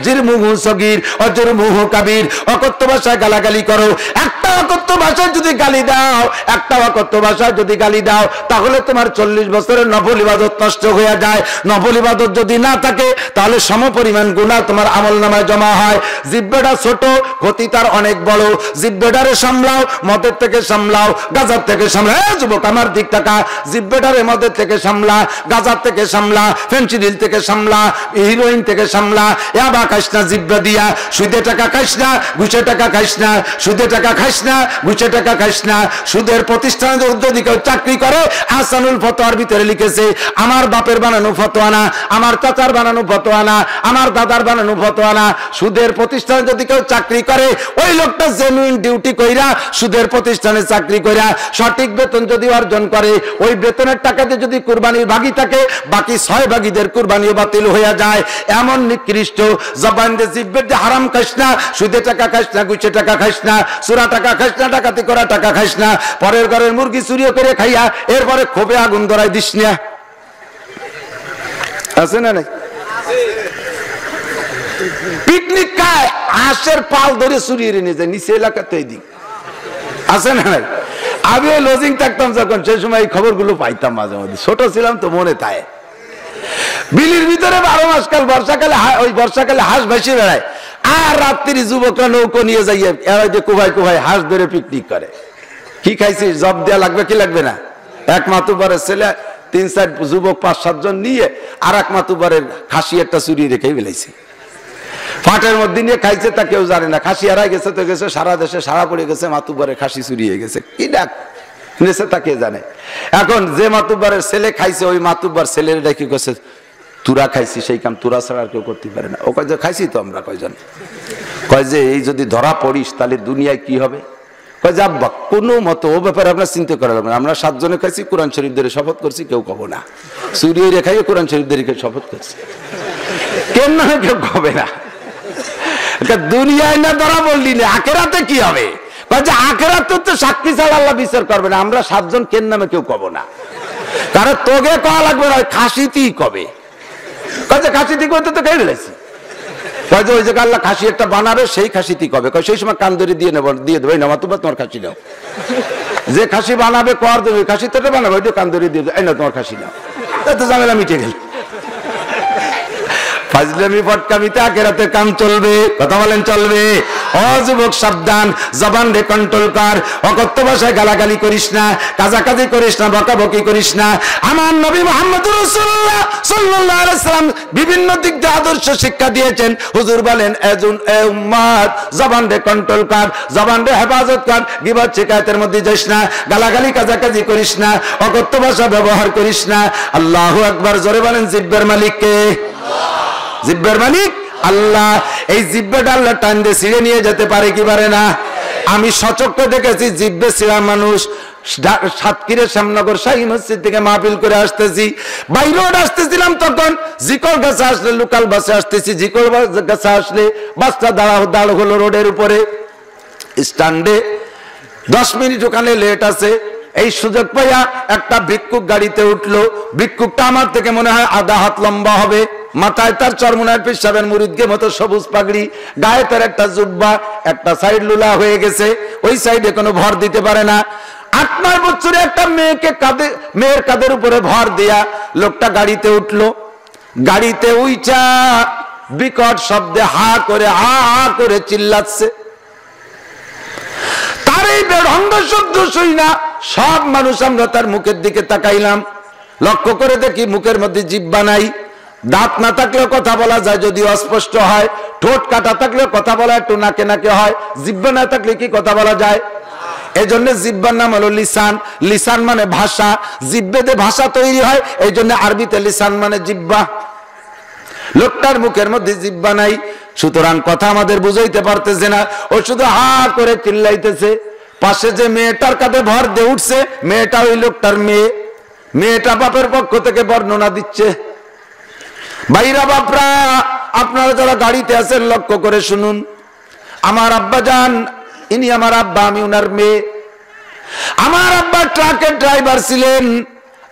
জিরমুহু সগীর অজরমুহু কাবীর। অকথ্য ভাষায় গালাগালি করো, একটা অকথ্য ভাষায় যদি গালি দাও, একটা অকথ্য ভাষায় যদি গালি দাও, তাহলে তোমার 40 বছরের নফল ইবাদত নষ্ট হয়ে যায়। নফল ইবাদত যদি না থাকে তাহলে সমপরিমাণ গুনাহ তোমার আমলনামায় জমা হয়। জিহ্বাটা ছোট, ক্ষতি তার অনেক বড়। জিহ্বাটারে সামলাও, মদের থেকে সামলাও, গাজার থেকে সামলাও। যুবক আমার দিক টাকা, জিহ্বাটারে মদের থেকে সামলা, গাজার থেকে সামলা, ফেন্সিডিল থেকে সামলা, হিরোইন থেকে সামলা। ইয়াবা খাইস না জিহ্বা দিয়া, সুদে টাকা খাইস না, ঘুষে টাকা খাইস না, সুদে টাকা খাইস না, ঘুষে টাকা খাইস না। সুদের প্রতিষ্ঠানে যদি কেউ চাকরি করে, আহসানুল ফতোয়ার ভিতরে লিখেছে আমার বাপের বানানো ফতোয়া না, আমার চাচার বানানো ফতোয়া না, আমার দাদার বানানো ফতোয়া না। সুদের প্রতিষ্ঠানে যদি কেউ চাকরি করে, ওই লোকটা জেনুইন ডিউটি কইরা সুদের প্রতিষ্ঠানে চাকরি কইরা সঠিক বেতন যদি অর্জন করে, ওই বেতনের টাকাতে যদি কুরবানির ভাগী থাকে, বাকি 6 ভাগীদের কুরবানিও বাতিল হয়ে যায়। এমন নিকৃষ্ট জবান দিয়ে জিহ্বা দিয়ে হারাম খাইস না, সুদে টাকা খাইস না, ঘুষে টাকা খাইস না, চোরা টাকা খাইস না, ডাকাতি করা টাকা খাইস না, পরের ঘরের মুরগি চুরি করে খাইয়া এরপরে ক্ষোভে আগুন ধরাই দিস না। আছে না নাই? পিকনিক খায়, হাঁসের পাল ধরে চুরিয়ে নিয়ে যায় নিচে এলাকাতে। দিক আছে না নাই? আমি ওই লজিং থাকতাম যখন, সেই সময় এই খবরগুলো পাইতাম মাঝে মধ্যে, ছোট ছিলাম তো মনে থাকে। বিলির ভিতরে 12 মাস কাল বর্ষাকালে, ওই বর্ষাকালে হাঁস ভাসিয়ে বেড়ায়, আর রাত্রি যুবকরা নৌকো নিয়ে যাইয়ে এরা যে কুভাই কুভাই হাঁস ধরে পিকনিক করে। কি খাইছিস? জব দেওয়া লাগবে কি লাগবে না? এক মাতুবারের ছেলে 3-4 যুবক 5-7 জন নিয়ে আর এক মাতুবারের খাসি একটা চুরি রেখে ফেলাইছে, ফাটের মধ্যে নিয়ে খাইছে, তা কেউ জানে না। খাসি হারাই গেছে তো গেছে, সারা দেশে সারা পড়ে গেছে, মাতুবারের খাসি চুরিয়ে গেছে, কি ডাক নিয়েছে তা কে জানে। এখন যে মাতুবারের ছেলে খাইছে, ওই মাতুবার ছেলের ডাকি গেছে তুরা খাইছি, সেই কাম তুরা ছাড়া আর কেউ করতে পারে না। ও কয় যে খাইছি তো আমরা কয়জন। কয় যে এই যদি ধরা পড়িস তাহলে দুনিয়ায় কি হবে? কয় যে আব্বা কোনো মতো ও ব্যাপারে আপনার চিন্তা করা লাগবে না, আমরা 7 জনে খাইছি, কোরআন শরীফ ধরে শপথ করছি, কেউ কব না। চুরিয়ে রেখাই কোরআন শরীফ ধরে শপথ করছি, কেন না কেউ কবে না। দুনিয়ায় না ধরা বললি না, আখেরাতে কি হবে? আখেরাতে তো সাক্ষী ছাড়া আল্লাহ বিচার করবে না। আমরা 7 জন কেন নামে কেউ কব না, কারণ তোকে কওয়া লাগবে না, খাসিতেই কবে। খাসিটি করতে তো খেয়ে ফেলেছি। ওই যে আল্লাহ খাসি একটা বানাবে, সেই খাসিটি কবে? সেই সময় কান ধরে দিয়ে নেব, দিয়ে দেবো, না তোমার তোমার খাসি নাও। যে খাসি বানাবে কর দেবে, খাসি তো বানাবে, ওই কান ধরে দিয়ে দেবো, এই না তোমার খাসি নাও। তো ঝামেলা মিটে গেল। ফাজলামি ফটকামিতে আখেরাতে কাম চলবে, কথা বলেন চলবে। ও যুবক সাবধান, জবান রে কন্ট্রোল কর, অকথ্য ভাষায় গালাগালি করিস না, কাজাকাজি করিস না, বকাবকি করিস না। আমার নবী মুহাম্মদুর রাসূলুল্লাহ সাল্লাল্লাহু আলাইহি সাল্লাম বিভিন্ন দিক দিয়ে আদর্শ শিক্ষা দিয়েছেন। হুজুর বলেন এ উম্মত জবান রে কন্ট্রোল কর, জবান রে হেফাজত কর, গীবত শিকায়তের মধ্যে যাস না, গালাগালি কাজাকাজি করিস না, অকথ্য ভাষা ব্যবহার করিস না। আল্লাহু আকবার, জোরে বলেন জিহ্বার মালিক কে? জিহ্বার মালিক আল্লাহ। এই জিহ্বাটা আল্লাহ টান দিয়ে ছিঁড়ে নিয়ে যেতে পারে কি পারে না? আমি সচক্ষে দেখেছি জিহ্বে ছিঁড়া মানুষ। সাতক্ষীরের শ্যামনগর শাহী মসজিদ থেকে মাহফিল করে আসতেছি, বাই রোড আসতেছিলাম, তখন জিকল গাছে আসলে, লোকাল বাসে আসতেছি, জিকল গাছে আসলে বাসটা দাঁড় হলো রোডের উপরে স্ট্যান্ডে। 10 মিনিট ওখানে লেট আছে। এই সুযোগ পাইয়া একটা ভিক্ষুক গাড়িতে উঠলো। ভিক্ষুকটা আমার থেকে মনে হয় আধা হাত লম্বা হবে, মাথায় তার চরমুনার পেশাবের মুরিদকে মতো সবুজ পাগড়ি, গায়ে তার একটা জুব্বা, একটা সাইড লুলা হয়ে গেছে, ওই সাইডে কোনো ভর দিতে পারে না। 8-9 বছরে একটা মেয়ের কাঁধের উপরে ভর দিয়া লোকটা গাড়িতে উঠলো। গাড়িতে উইচা বিকট শব্দে হা করে চিল্লাচ্ছে। তার এই বেঢঙ্গ শব্দ শুই না সব মানুষ আমরা তার মুখের দিকে তাকাইলাম। লক্ষ্য করে দেখি মুখের মধ্যে জিহ্বা নাই, দাঁত না থাকলেও কথা বলা যায় যদিও অস্পষ্ট হয়, ঠোঁট কাটা থাকলেও কথা বলা একটু নাকে নাকে হয়, জিহ্বা না থাকলে কি কথা বলা যায়? এই জন্য জিহ্বার নাম হলো লিসান। লিসান মানে ভাষা, জিহ্বেতে ভাষা তৈরি হয়, এই জন্য আরবিতে লিসান মানে জিহ্বা। লোকটার মুখের মধ্যে জিহ্বা নাই, সুতরাং কথা আমাদের বুঝাইতে পারতেছে না, ও শুধু হা করে চিল্লাইতেছে। পাশে যে মেয়েটার কাঁধে ভর দিয়ে উঠছে, মেয়েটা ওই লোকটার মেয়ে। মেয়েটা বাপের পক্ষ থেকে বর্ণনা দিচ্ছে। ভাইরা বাপরা, আপনারা যারা গাড়িতে আছেন লক্ষ্য করে শুনুন। আমার আব্বা যান, ইনি আমার আব্বা, আমি উনার মেয়ে। আমার আব্বা ট্রাকের ড্রাইভার ছিলেন,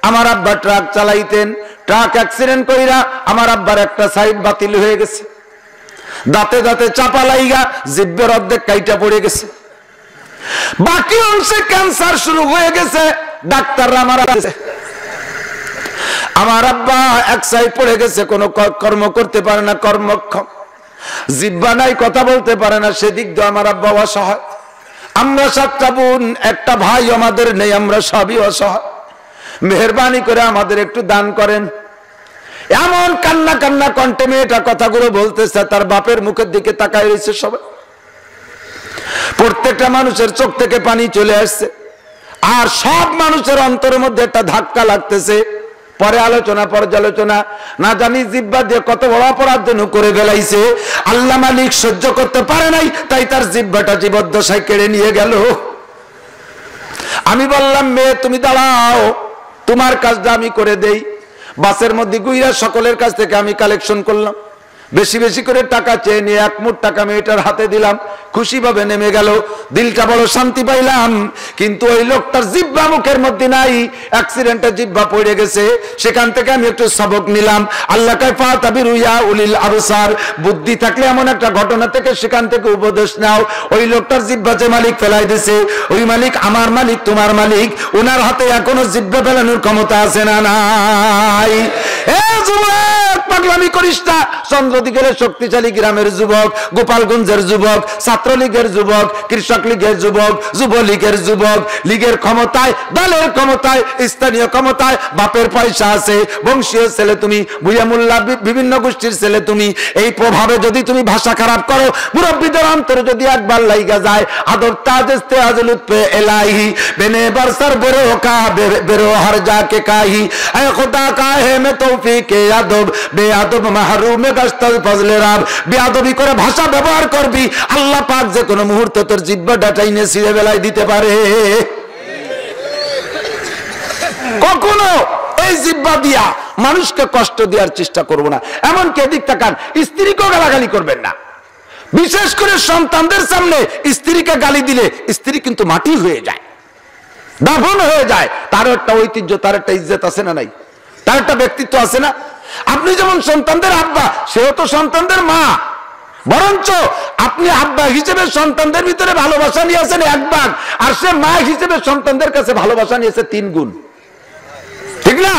আমার আব্বা ট্রাক চালাইতেন। ট্রাক অ্যাক্সিডেন্ট কইরা আমার আব্বার একটা সাইড বাতিল হয়ে গেছে, দাঁতে দাঁতে চাপা লাইগা জিহ্বার অর্ধেক কাইটা পড়ে গেছে, বাকি অংশে ক্যান্সার শুরু হয়ে গেছে। ডাক্তাররা মারা গেছে। আমার আব্বা এক সাইড পড়ে গেছে, কোনো কর্ম করতে পারে না, কর্মক্ষম, জিহ্বা নাই, কথা বলতে পারে না, সেদিক দিয়ে আমার আব্বা অসহায়। আমরা 7টা বোন, একটা ভাই আমাদের নেই, আমরা সবই অসহায়। মেহেরবানি করে আমাদের একটু দান করেন। এমন কান্না কান্না কণ্ঠে মেয়েটা কথাগুলো বলতেছে, তার বাপের মুখের দিকে তাকায় রয়েছে সবাই। প্রত্যেকটা মানুষের চোখ থেকে পানি চলে আসছে, আর সব মানুষের অন্তরের মধ্যে একটা ধাক্কা লাগতেছে। পরে আলোচনা পর্যালোচনা, না জানি জিহ্বা দিয়ে কত বড় অপরাধ যেন করে ফেলাইছে। আল্লাহ মালিক সহ্য করতে পারে নাই, তাই তার জিহ্বাটা জীবদ্দশায় কেড়ে নিয়ে গেল। আমি বললাম, মেয়ে তুমি দাঁড়াও, তোমার কাজটা আমি করে দেই। বাসের মধ্যে গুইরা সকলের কাছ থেকে আমি কালেকশন করলাম, বেশি বেশি করে টাকা চেয়ে নিয়ে 1 মুঠ টাকা মেয়েটার হাতে দিলাম। খুশি ভাবে নেমে গেল, দিলটা বড় শান্তি পাইলাম। কিন্তু ওই লোকটার জিহ্বা মুখের মধ্যে নাই, অ্যাক্সিডেন্টে জিহ্বা পড়ে গেছে। সেখান থেকে আমি একটু সবক নিলাম। আল্লাহ কয় ফাতাবিরু ইয়া উলিল আবসার, বুদ্ধি থাকলে এমন একটা ঘটনা থেকে সেখান থেকে উপদেশ নাও। ওই লোকটার জিহ্বা যে মালিক ফেলাই দিয়েছে, ওই মালিক আমার মালিক, তোমার মালিক, ওনার হাতে এখনো জিহ্বা ফেলানোর ক্ষমতা আছে না নাই? এ যুবক, পাগলামি করিস না। চন্দ্রদিকের শক্তিশালী গ্রামের যুবক, গোপালগঞ্জের যুবক, ছাত্রলীগের যুবক, কৃষক লীগের যুবক, যুবলীগের যুবক, লীগের ক্ষমতায়, দলের ক্ষমতায়, স্থানীয় ক্ষমতায়, বাপের পয়সা আছে, বংশীয় ছেলে তুমি, ভুইয়া মোল্লা বিভিন্ন গোষ্ঠীর ছেলে তুমি। এই প্রভাবে যদি তুমি ভাষা খারাপ করো, মুরব্বীদের অন্তরে যদি একবার লাইগা যায়, আদব তাজেস্তে আজলুত পে এলাহি বেনে বরসর বেরো কা বেরো হর জাকে কাহি এ খুদা কাহে মে তৌফিকে আদব বে আদব মাহরুম গস্তল ফজলে রাব। বেয়াদবি করে ভাষা ব্যবহার করবি, আল্লাহ পাক যে কোনো মুহূর্তে তোর জিহ্বা ডাটাইনে ছিঁড়ে বেলায় দিতে পারে। কখনো এই জিহ্বা দিয়া মানুষকে কষ্ট দেওয়ার চেষ্টা করব না। এমনকি এদিক তাকান, স্ত্রীকেও গালাগালি করবেন না। বিশেষ করে সন্তানদের সামনে স্ত্রীকে গালি দিলে স্ত্রী কিন্তু মাটি হয়ে যায়, দাফন হয়ে যায়। তার একটা ঐতিহ্য, তার একটা ইজ্জত আছে না নাই? তার একটা ব্যক্তিত্ব আছে না? আপনি যেমন সন্তানদের আব্বা, সেও তো সন্তানদের মা। বরঞ্চ আপনি আব্বা হিসেবে সন্তানদের ভিতরে ভালোবাসা নিয়েছেন 1 ভাগ, আর সে মা হিসেবে সন্তানদের কাছে ভালোবাসা নিয়েছে 3 গুণ। ঠিক না?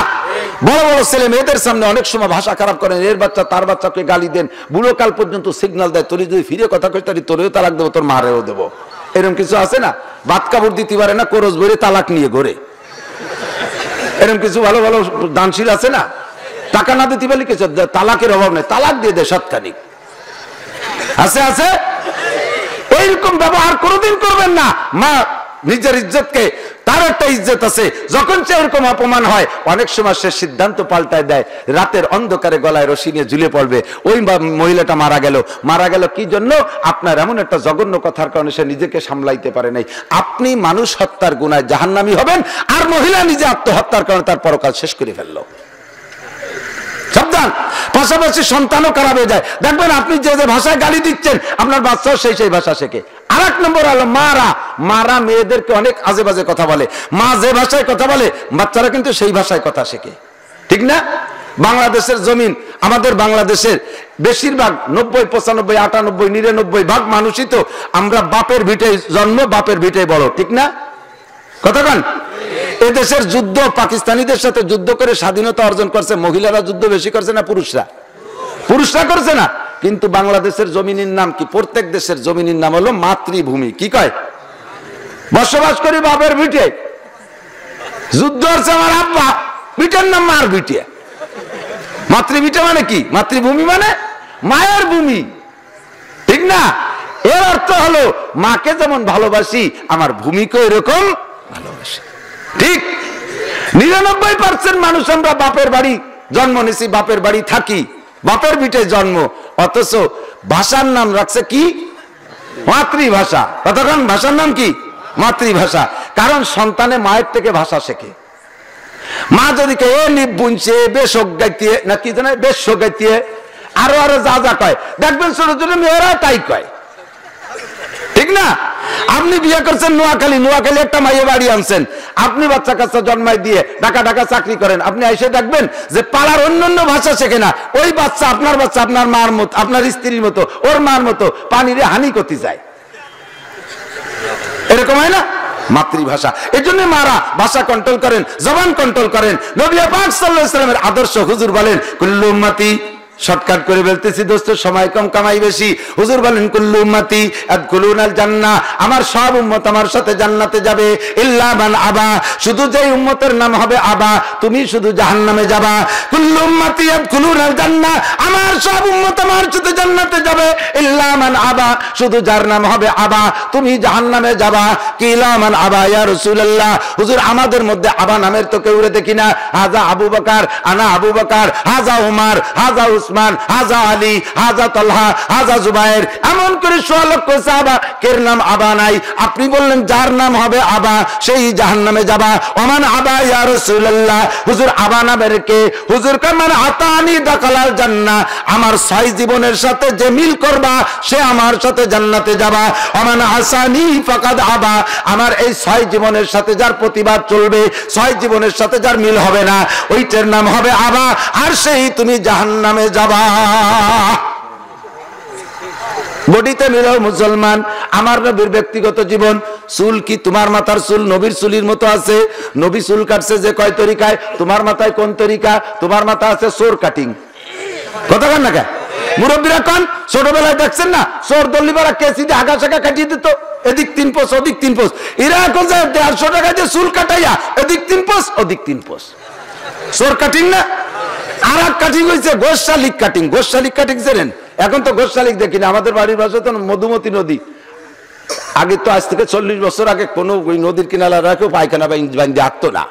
বড় বড় ছেলে মেয়েদের সামনে অনেক সময় ভাষা খারাপ করেন, এর বাচ্চা তার বাচ্চাকে গালি দেন, বুড়ো কাল পর্যন্ত সিগন্যাল দেয়, তোর যদি ফিরে কথা কই তারি তোরেও তালাক দেবো, তোর মারেও দেবো। এরকম কিছু আছে না? ভাত কাপড় দিতে পারে না, কোরস ভরে তালাক নিয়ে ঘরে। এরকম কিছু ভালো ভালো দানশীল আছে না? টাকা না দিতে পারলে কিছু, তালাকের অভাব নেই, তালাক দিয়ে দেয় সৎখানিক। আছে আছে? এইরকম ব্যবহার কোনোদিন করবেন না। মা নিজের ইজ্জতকে, তার একটা ইজ্জত আছে, যখন সে এরকম অপমান হয় অনেক সময় সে সিদ্ধান্ত পাল্টায় দেয়, রাতের অন্ধকারে গলায় রশি নিয়ে ঝুলে পড়বে। ওই মহিলাটা মারা গেল কি জন্য? আপনার এমন একটা জঘন্য কথার কারণে সে নিজেকে সামলাইতে পারে নাই। আপনি মানুষ হত্যার গুনায় জাহান্নামী হবেন, আর মহিলা নিজে আত্মহত্যার কারণে তার পরকাল শেষ করে ফেললো। সাবধান। পাশাপাশি সন্তানও খারাপ হয়ে যায়। দেখবেন আপনি যে যে ভাষায় গালি দিচ্ছেন, আপনার বাচ্চাও সেই ভাষা শেখে। আর 1 নম্বর হলো মারা মেয়েদেরকে অনেক আজে বাজে কথা বলে। মা যে ভাষায় কথা বলে, বাচ্চারা কিন্তু সেই ভাষায় কথা শেখে। ঠিক না? বাংলাদেশের জমিন, আমাদের বাংলাদেশের বেশিরভাগ 90, 95, 98, 99 ভাগ মানুষই তো আমরা বাপের ভিটে জন্ম, বাপের ভিটে বড়। ঠিক না? কথা বলেন। এদেশের যুদ্ধ, পাকিস্তানিদের সাথে যুদ্ধ করে স্বাধীনতা অর্জন করছে মহিলারা, যুদ্ধ বেশি করছে না পুরুষরা? পুরুষরা করছে না। কিন্তু বাংলাদেশের জমিনের নাম কি? প্রত্যেক দেশের জমিনের নাম হলো মাতৃভূমি। কি কয়? বসবাস করি বাপের ভিটে, যুদ্ধ হচ্ছে আমার আব্বা, ভিটের নাম মার ভিটে। মাতৃভিটে মানে কি? মাতৃভূমি মানে মায়ের ভূমি। ঠিক না? এর অর্থ হলো মাকে যেমন ভালোবাসি, আমার ভূমিকে এরকম ভালোবাসি। ঠিক? 99% মানুষ আমরা বাপের বাড়ি জন্ম নিয়েছি, বাপের বাড়ি থাকি, বাপের ভিটে জন্ম, অথচ ভাষার নাম রাখছে কি? মাতৃভাষা। কতক্ষণ ভাষার নাম কি? মাতৃভাষা। কারণ সন্তানে মায়ের থেকে ভাষা শেখে। মা যদি কে নিবুনছে, বেশক গাইতে না কি জানে, বেশক গাইতে আরো আরো যা যা কয়, দেখবেন ছোট ছোট মেয়েরা তাই কয়। ঠিক না? আপনি বিয়ে করছেন নোয়াখালী একটা মাইয়ে বাড়ি আনছেন, আপনি বাচ্চা কাচ্চা জন্মাই দিয়ে ঢাকা চাকরি করেন, আপনি এসে দেখবেন যে পাড়ার অন্যান্য ভাষা শেখে না। ওই বাচ্চা আপনার মার মতো, আপনার স্ত্রীর মতো, ওর মার মতো পানিরে হানি করতে যায়। এরকম হয় না? মাতৃভাষা। এই জন্য মারা ভাষা কন্ট্রোল করেন, জবান কন্ট্রোল করেন। নবী পাক সাল্লাল্লাহু আলাইহি ওয়াসাল্লামের আদর্শ হুজুর বলেন, কুল্লু উম্মতি শর্টকাট করে বলতেছি দোস্ত, সময় কম কামাই বেশি। হুজুর বলেন কুল্লু উম্মতি আদখুলুনাল জান্নাহ, আমার সব উম্মত আমার সাথে জান্নাতে যাবে, ইল্লা মান আবা, শুধু যেই উম্মতের নাম হবে আবা, তুমি শুধু জাহান্নামে যাবা। কুল্লু উম্মতি আদখুলুনাল জান্নাহ, আমার সব উম্মত আমার সাথে জান্নাতে যাবে, ইল্লা মান আবা, শুধু যার নাম হবে আবা, তুমি জাহান্নামে যাবা। কিলা মান আবা ইয়া রাসূলুল্লাহ, হুজুর আমাদের মধ্যে আবা নামের তো কেউ দেখি না। হাজা আবু বকর, আনা আবু বকর, হাজা উমর, হাজা উসমান, হাজা আলী, হাজা তালহা, হাজা জুবায়ের, এমন করে 100 লক্ষ সাহাবা কের নাম আবা নাই। আপনি বললেন যার নাম হবে আবা সেই জাহান্নামে যাবা। ওমান আবা ইয়া রাসূলুল্লাহ, হুজুর আবা নামের কে? হুজুর কামান আতানি দাখালাল জান্নাহ, আমার 6 জীবনের সাথে যে মিল করবা সে আমার সাথে জান্নাতে যাবা। ওমান আসানি ফাকাদ আবা, আমার এই 6 জীবনের সাথে যার প্রতিবাদ চলবে, 6 জীবনের সাথে যার মিল হবে না, ওইটার নাম হবে আবা, আর সেই তুমি জাহান্নামে যাবা। বডিতে মিলেও মুসলমান। আমার নবীর ব্যক্তিগত জীবন, চুল কি তোমার মাথার চুল নবীর চুলির মতো আছে? নবী চুল কাটছে যে কয় তরিকায়, তোমার মাথায় কোন তরিকা? তোমার মাথা আছে সোর কাটিং। কথা কন না কে মুরব্বীরা কন? ছোটবেলায় দেখছেন না সোর দল্লিবারা কেসিতে আগা শাখা কাটিয়ে দিত, এদিক 3 পোষ ওদিক 3 পোষ। এরা এখন 150 টাকা দিয়ে চুল কাটাইয়া এদিক 3 পোষ ওদিক 3 পোষ, সোর কাটিং না? আর এক কাটিং হয়েছে গোশালিক কাটিং। গোশালিক কাটিং জানেন? এখন তো গোশালিক দেখি না, আমাদের বাড়ির পাশে তো মধুমতি নদী। আগে তো আজ থেকে 40 বছর আগে কোনো ওই নদীর কিনারা রাখেও পায়খানা বান্ধে আঁকতো না।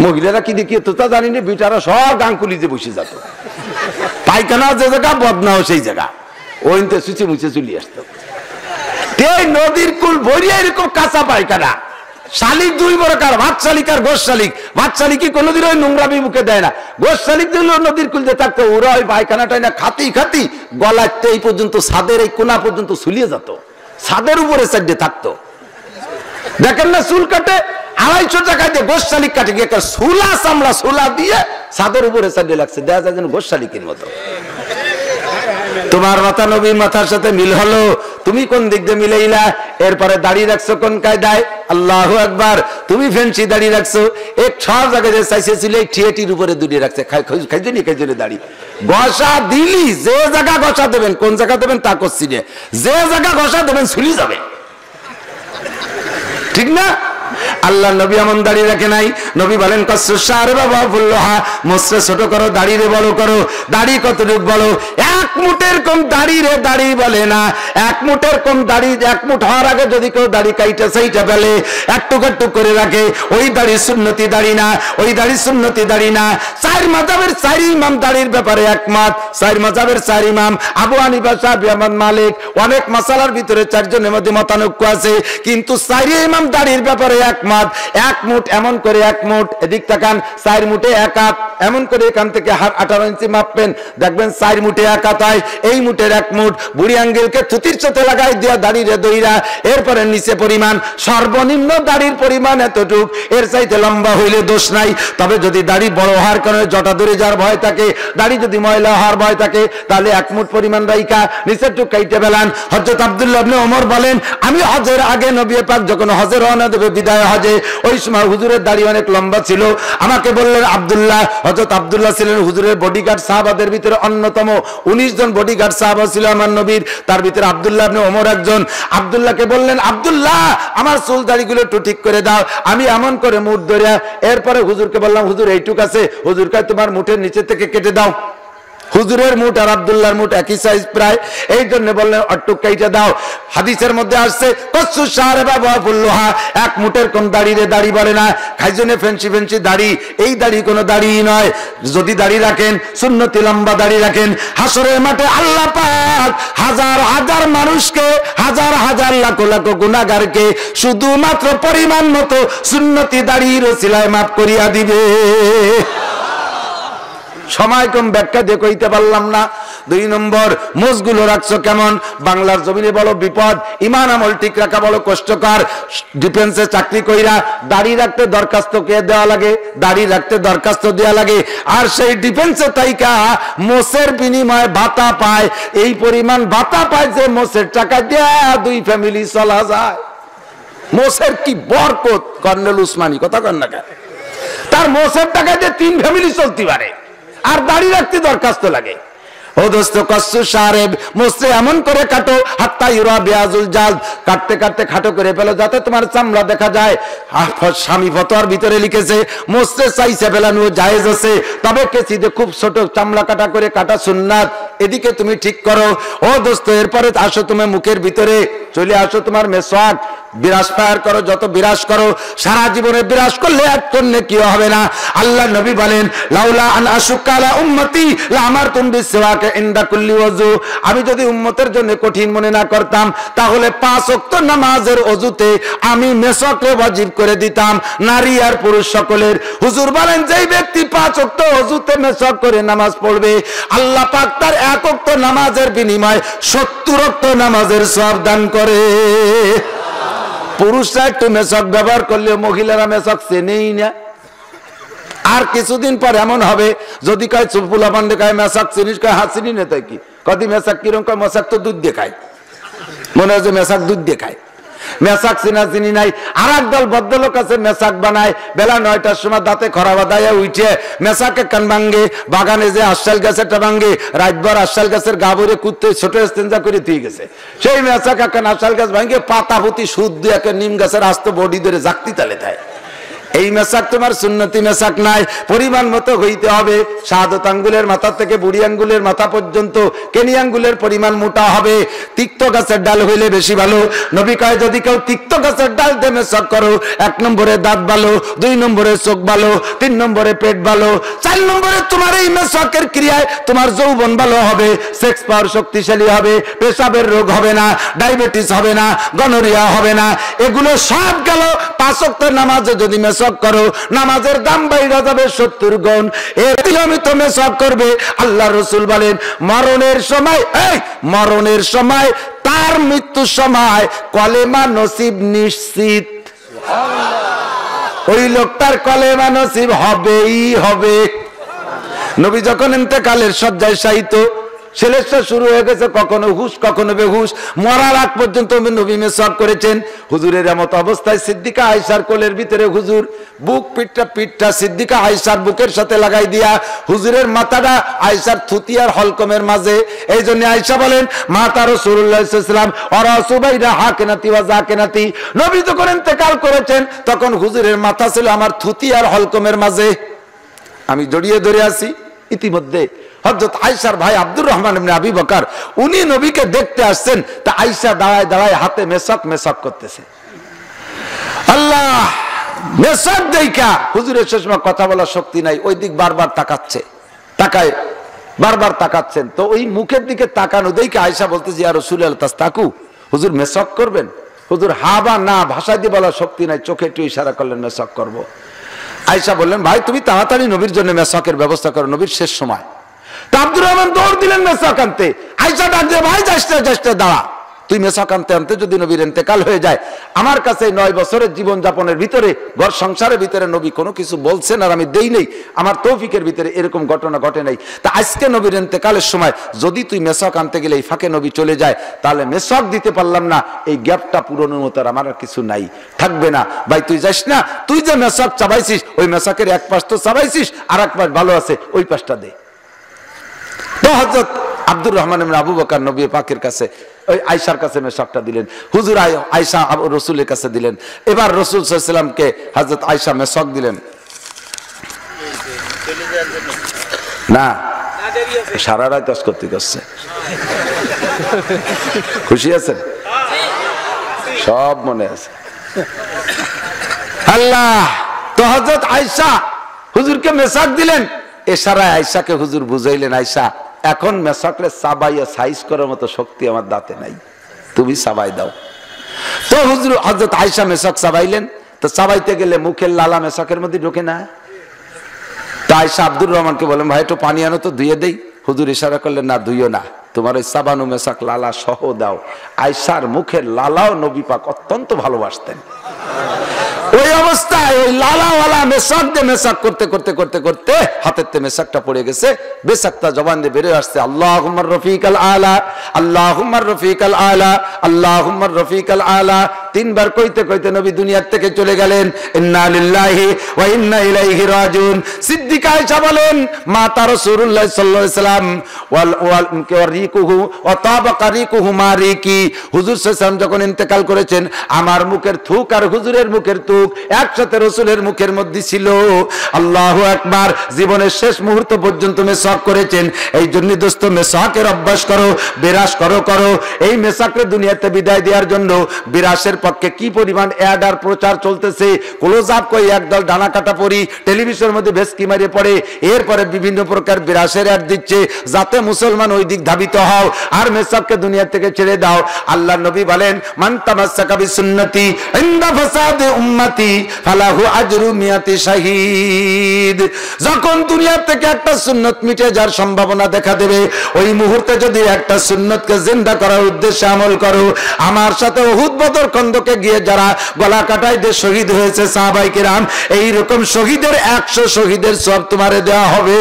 মহিলারা কি দেখিয়ে তো তা জানি না, বিটারা সব গাঙ্কুলিতে বসে যেত, পায়খানা যে জায়গা বদনাও সেই জায়গা, ওইতে সুচে মুছে চলে আসতো। এই নদীর কুল ভরিয়া এরকম কাঁচা পায়খানা। শালিক 2 প্রকার, ভাত শালিক আর গোশ শালিক। ভাত শালিকই কোনোদিন ওই নোংরামি মুখে দেয় না, গোশ শালিক দিল নদীর কুলতে থাকতো, ওরা ওই পায়খানাটাই না খাতি খাতি গলাতে এই পর্যন্ত, ছাদের এই কোনা পর্যন্ত ঝুলিয়ে যেত, ছাদের উপরে সাইডে থাকতো। দেখেন না চুল কাটে 250 টাকা দিয়ে গোশ শালিক কাটে, গিয়ে একটা সুলা চামড়া সুলা দিয়ে ছাদের উপরে সাইডে লাগছে, দেখা যায় যেন গোশ শালিকের মতো। তোমার মাথা নবীর মাথার সাথে মিল হলো, তুমি কোন দিক দিয়ে মিলাইলা? এরপরে দাঁড়িয়ে রাখছো কোন কায়দায়? আল্লাহু আকবার। তুমি ফেন্সি দাঁড়িয়ে রাখছো, এক 6 জায়গায় যে চাইছিল এই ঠিয়েটির উপরে দুলিয়ে রাখছে, খাইজনি দাঁড়ি গসা দিলি, যে জায়গা গসা দেবেন, কোন জায়গা দেবেন তা করছি না, যে জায়গা গসা দেবেন ছুলি যাবে, ঠিক না? আল্লাহ নবী এমন দাঁড়িয়ে রাখে নাই। নবী বলেন কসুসারে বাবা ফুল্লাহা, মোসরে ছোট করো, দাড়ি রে বড় করো। দাড়ি কতটুক বড়? 1 মুঠের কম দাড়ি রে দাড়ি বলে না, 1 মুঠের কম দাড়ি, 1 মুঠ হওয়ার আগে যদি কেউ দাড়ি কাইটা সেইটা ফেলে, একটু করে রাখে, ওই দাড়ি সুন্নতি দাড়ি না, ওই দাড়ি সুন্নতি দাড়ি না। 4 মাযহাবের 4 ইমাম দাড়ির ব্যাপারে একমত। 4 মাযহাবের 4 ইমাম আবু হানিফা, শাফিঈ, আহমদ, মালিক, অনেক মাসালার ভিতরে 4 জনের মধ্যে মতানৈক্য আছে, কিন্তু 4 ইমাম দাড়ির ব্যাপারে একমত। 1 মুঠ এমন করে, 1 মুঠ এদিক তাকান, 4 মুঠে 1 হাত, এমন করে এখান থেকে 18 ইঞ্চি মাপবেন, দেখবেন 4 মুঠে 1 হাত হয়। এই মুঠের 1 মুঠ বুড়ি আঙ্গেলকে থুতির সাথে লাগাই দিয়া দাড়িরে দইরা, এরপরে নিচে পরিমাণ, সর্বনিম্ন দাড়ির পরিমাণ এতটুক, এর চাইতে লম্বা হইলে দোষ নাই। তবে যদি দাড়ি বড় হওয়ার কারণে জটা ধরে যাওয়ার ভয় থাকে, দাড়ি যদি ময়লা হওয়ার ভয় থাকে, তাহলে 1 মুঠ পরিমাণ রাইকা নিচের টুক কাইতে ফেলান। হযরত আব্দুল্লাহ ইবনে ওমর বলেন, আমি হজের আগে নবী পাক যখন হজে রওনা দেবে, বিদায় হজে, ওই সময় হুজুরের দাড়ি অনেক লম্বা ছিল। আমাকে বললেন আব্দুল্লাহ, হযরত আব্দুল্লাহ ছিলেন হুজুরের বডিগার্ড সাহাবাদের ভিতরে অন্যতম। 19 জন বডিগার্ড সাহাবা ছিল আমার নবীর, তার ভিতরে আব্দুল্লাহ ইবনে ওমর একজন। আব্দুল্লাহকে বললেন, আব্দুল্লাহ আমার চুল দাড়িগুলো একটু ঠিক করে দাও। আমি এমন করে মুঠ ধরে, এরপরে হুজুরকে বললাম, হুজুর এইটুক আছে। হুজুর কয় তোমার মুঠের নিচে থেকে কেটে দাও। হুজুরের মুঠ আর আব্দুল্লাহর মুঠ একই সাইজ প্রায়, এই জন্য বললেন অট্টুক কাইটা দাও। হাদিসের মধ্যে আসছে কসু শারে বাবা ফুল্লুহা, 1 মুঠের কোন দাড়ি রে দাড়ি বলে না, খাইজনে ফেন্সি ফেন্সি দাড়ি, এই দাড়ি কোনো দাড়ি নয়। যদি দাড়ি রাখেন সুন্নতি লম্বা দাড়ি রাখেন, হাসরের মাঠে আল্লাহ পাক হাজার হাজার মানুষকে, হাজার হাজার লাখ লাখ গুনাহগারকে শুধুমাত্র পরিমাণ মতো সুন্নতি দাড়ির ওসিলায় মাফ করিয়া দিবে। সময় কম, ব্যাখ্যা দিয়ে কইতে পারলাম না। 2 নম্বর, মোজগুলো রাখছো কেমন? বাংলার জমিনে বড় বিপদ, ইমান আমল ঠিক রাখা বড় কষ্টকর। ডিফেন্সে চাকরি কইরা দাড়ি রাখতে দরখাস্ত কে দেওয়া লাগে? দাড়ি রাখতে দরখাস্ত দেওয়া লাগে। আর সেই ডিফেন্সে তাইকা মোসের বিনিময়ে ভাতা পায়, এই পরিমাণ ভাতা পায় যে মোসের টাকা দিয়ে 2 ফ্যামিলি চলা যায়। মোসের কি বরকত! কর্নেল উসমানী কথা কন না, তার মোসের টাকা দিয়ে 3 ফ্যামিলি চলতে পারে। আর দাড়ি রাখতে দরখাস্ত লাগে। ও দোস্ত কসু সারেব মোসে এমন করে কাটো হাত্তা ইউরা বিয়াজুল জাল, কাটতে কাটতে খাটো করে ফেলো যাতে তোমার চামড়া দেখা যায়। স্বামী ফতোয়ার ভিতরে লিখেছে মোসে চাইছে ফেলানো জায়েজ আছে, তবে কেসিতে খুব ছোট চামড়া কাটা করে কাটা সুন্নাত। এদিকে তুমি ঠিক করো। ও দোস্ত এরপরে আসো তুমি মুখের ভিতরে চলে আসো তোমার মেসওয়াক, বিরাজ ফায়ার করো, যত বিরাজ করো সারা জীবনে বিরাজ করলে এক করলে কি হবে না। আল্লাহ নবী বলেন লাউলা আন আশুক্কা আলা উম্মতি লা আমারতুম বিসওয়াকা ইনদা কুল্লি ওযু, আমি যদি উম্মতের জন্য কঠিন মনে না করতাম তাহলে 5 ওয়াক্ত নামাজের ওযুতে আমি মেসওয়াককে ওয়াজিব করে দিতাম নারী আর পুরুষ সকলের। হুজুর বলেন যেই ব্যক্তি 5 ওয়াক্ত ওযুতে মেসওয়াক করে নামাজ পড়বে আল্লাহ পাক তার 1 ওয়াক্ত নামাজের বিনিময়ে 70 ওয়াক্ত নামাজের সওয়াব দান করে। পুরুষরা একটু মেসক ব্যবহার করলে মহিলারা মেসক চেনেই না। আর কিছুদিন পর এমন হবে যদি কয় চুপুলা পান্ডে কয় মেসক চিনিস, কয় হাত চিনি না তাই কি কদি মেসাক কিরম কয় মেসাক তো দুধ দেখায়, মনে হয় যে মেসাক দুধ দেখায়। মেসাক চিনা চিনি নাই। আর একদল ভদ্রলোক আছে মেসাক বানায় বেলা 9টার সময় দাঁতে খরা বাঁধাইয়া উঠে মেসাকে কান ভাঙ্গে, বাগানে যে আশাল গাছের টা ভাঙ্গে, রাতভর আশাল গাছের গা ভরে কুত্তে ছোট স্তেঞ্জা করে দিয়ে গেছে। সেই মেসাক এখন আশাল গাছ ভাঙ্গে পাতা পুতি সুদ দিয়ে একটা নিম গাছের আস্ত বডি ধরে জাগতি তালে দেয়। এই মেসাক তোমার সুন্নতি মেসাক নাই, পরিমাণ মতো হইতে হবে। শাহাদত আঙ্গুলের মাথা থেকে বুড়ি আঙ্গুলের মাথা পর্যন্ত কেনি আঙ্গুলের পরিমাণ মোটা হবে। তিক্ত গাছের ডাল হইলে বেশি ভালো। নবী কয় যদি কেউ তিক্ত গাছের ডাল দিয়ে মেসাক করো 1 নম্বরে দাঁত ভালো, 2 নম্বরে চোখ ভালো, 3 নম্বরে পেট ভালো, 4 নম্বরে তোমার এই মেসাকের ক্রিয়ায় তোমার যৌবন ভালো হবে, সেক্স পাওয়ার শক্তিশালী হবে, পেশাবের রোগ হবে না, ডায়াবেটিস হবে না, গনোরিয়া হবে না। এগুলো সব গেল 5 ওয়াক্ত নামাজে যদি মেসাক করো নামাজের দাম বাইরে যাবে 70 গুণ। এর নিয়মিত মেসাক করবে। আল্লাহ রাসূল বলেন মরণের সময় তার মৃত্যুর সময় কলেমা নসিব নিশ্চিত। ওই লোকটার কলেমা নসিব হবেই হবে। নবী যখন ইন্তেকালের শয্যায় শায়িত, সেলেসা শুরু হয়ে গেছে, কখনো হুশ কখনো বেহুশ, মরার আগ পর্যন্ত নবী মেসাক করেছেন। হুজুরের এমত অবস্থায় সিদ্দিকা আয়েশার কোলের ভিতরে হুজুর বুক পিঠটা সিদ্দিকা আয়েশার বুকের সাথে লাগাই দিয়া হুজুরের মাথাটা আয়েশার থুতিয়ার হলকমের মাঝে। এই জন্য আয়েশা বলেন মাতা রাসূলুল্লাহ সাল্লাল্লাহু আলাইহি ওয়াসাল্লাম ওয়া রাসূবাইনা হাকিনাতি ওয়া জাকিনাতি, নবী যখন ইন্তেকাল করেছেন তখন হুজুরের মাথা ছিল আমার থুতিয়ার হলকমের মাঝে, আমি জড়িয়ে ধরে আছি। ইতিমধ্যে হযরত আয়েশার ভাই আব্দুর রহমান ইবনে আবি বকর উনি নবীকে দেখতে আসছেন, তা আয়েশা দাঁড়ায় দাঁড়ায় হাতে মেসাক করতেছে। আল্লাহ মেসাক দেইখা হুজুরের চশমা কথা বলার শক্তি নাই, ওই দিক বারবার তাকাচ্ছেন। তো ওই মুখের দিকে তাকানো দেখে আয়েশা বলতেছে ইয়া রাসূলুল্লাহ তাস্তাকু, হুজুর মেসাক করবেন? হুজুর হা বা না ভাষা দিয়ে বলার শক্তি নাই, চোখে একটু ইশারা করলেন মেসাক করব। আয়েশা বললেন ভাই তুমি তাড়াতাড়ি নবীর জন্য মেসাকের ব্যবস্থা করো, নবীর শেষ সময়। তা আব্দুর রহমান দৌড় দিলেন মেসাক আনতে। আয়েশা ডাক দিয়ে ভাই যাস না দাঁড়া, তুই মেসাক আনতে আনতে যদি নবীর ইন্তেকাল হয়ে যায়, আমার কাছে 9 বছরের জীবন যাপনের ভিতরে ঘর সংসারের ভিতরে নবী কোনো কিছু বলছেন আর আমি দেই নেই, আমার তৌফিকের ভিতরে এরকম ঘটনা ঘটে নাই। তা আজকে নবীর ইন্তেকালের সময় যদি তুই মেসাক আনতে গেলে এই ফাঁকে নবী চলে যায়, তাহলে মেসাক দিতে পারলাম না, এই গ্যাপটা পূরণের মতো আমার আর কিছু নাই, থাকবে না। ভাই তুই যাস না, তুই যে মেসাক চাবাইছিস ওই মেসাকের এক পাশ তো চাবাইছিস, আর এক পাশ ভালো আছে, ওই পাশটা দে। তো হযরত আব্দুর রহমান ইবনে আবু বকর নবী পাকের কাছে ওই আয়েশার কাছে মেসাকটা দিলেন, হুজুর আয়েশা রাসূলের কাছে দিলেন। এবার রাসূল সাল্লাল্লাহু আলাইহি ওয়াসাল্লামকে হযরত আয়েশা মেসাক দিলেন না, সারা রাত কাজ করতে খুশি আছেন? সব মনে আছে আল্লাহ। তো হযরত আয়েশা হুজুরকে মেসাক দিলেন, এশারায় আয়েশাকে হুজুর বুঝাইলেন আয়েশা এখন মেসাকলে সাবাইয়া সাইজ করার মতো শক্তি আমার দাঁতে নাই, তুমি সাবাই দাও। তো হুজুর হযরত আয়েশা মেসাক সাবাইলেন। তো সাবাইতে গেলে মুখের লালা মেসাকের মধ্যে ঢোকে না। তো আয়েশা আব্দুর রহমানকে বলেন ভাই একটু পানি আনো তো ধুয়ে দেই। হুজুর ইশারা করলেন না ধুইও না, তোমার ওই সাবানু মেসাক লালা সহ দাও। আয়েশার মুখের লালাও নবী পাক অত্যন্ত ভালোবাসতেন। ওই অবস্থায় ওই লালাওয়ালা মেসাক দিয়ে মেসাক করতে করতে করতে করতে হাতের তে মেসাকটা পড়ে গেছে, বেসাকটা জবান দিয়ে বেরিয়ে আসছে আল্লাহুম্মার রফিকাল আলা, আল্লাহুম্মার রফিকাল আলা, আল্লাহুম্মার রফিকাল আলা। তিনবার কইতে কইতে নবী দুনিয়ার থেকে চলে গেলেন। ইন্না লিল্লাহি ওয়া ইন্না ইলাইহি রাজিউন। সিদ্দিকা আয়েশা বলেন মাতা রাসূলুল্লাহ সাল্লাল্লাহু আলাইহি সাল্লাম ওয়াল রিকুহু ওয়া তাবাকা রিকুহু মারিকি। হুজুর সাল্লাল্লাহু আলাইহি সাল্লাম যখন ইন্তেকাল করেছেন, আমার মুখের থুক আর হুজুরের মুখের থুক একসাথে রাসূলের মুখের মধ্যে ছিল। আল্লাহু আকবার। জীবনের শেষ মুহূর্ত পর্যন্ত মেসাক করেছেন। এই জন্য দোস্ত মেসাকের অভ্যাস করো, বিরাস করো। এই মেসাককে দুনিয়াতে বিদায় দেওয়ার জন্য বিরাসের পক্ষে কি পরিমাণ অ্যাড আর প্রচার চলতেছে। ক্লোজ আপ কই একদল ডানা কাটা পড়ি টেলিভিশনের মধ্যে ভেসকি মারিয়ে পড়ে, এরপরে বিভিন্ন প্রকার বিরাসের অ্যাড দিচ্ছে যাতে মুসলমান ওই দিক ধাবিত হও আর মেসাককে দুনিয়া থেকে ছেড়ে দাও। আল্লাহর নবী বলেন মান তামাসসাকা বিসুন্নতি ইনদা ফাসাদে উম্মতি ফালাহু আজরু মিয়াতি শাহীদ। যখন দুনিয়া থেকে একটা সুন্নত মিটে যাওয়ার সম্ভাবনা দেখা দেবে, ওই মুহূর্তে যদি একটা সুন্নতকে জিন্দা করার উদ্দেশ্যে আমল করো, আমার সাথে উহুদ বদর খন্দকে গিয়ে যারা গলা কাটায় দিয়ে শহীদ হয়েছে সাহাবায়ে কিরাম, এই রকম শহীদের 100 শহীদের সওয়াব তোমারে দেওয়া হবে।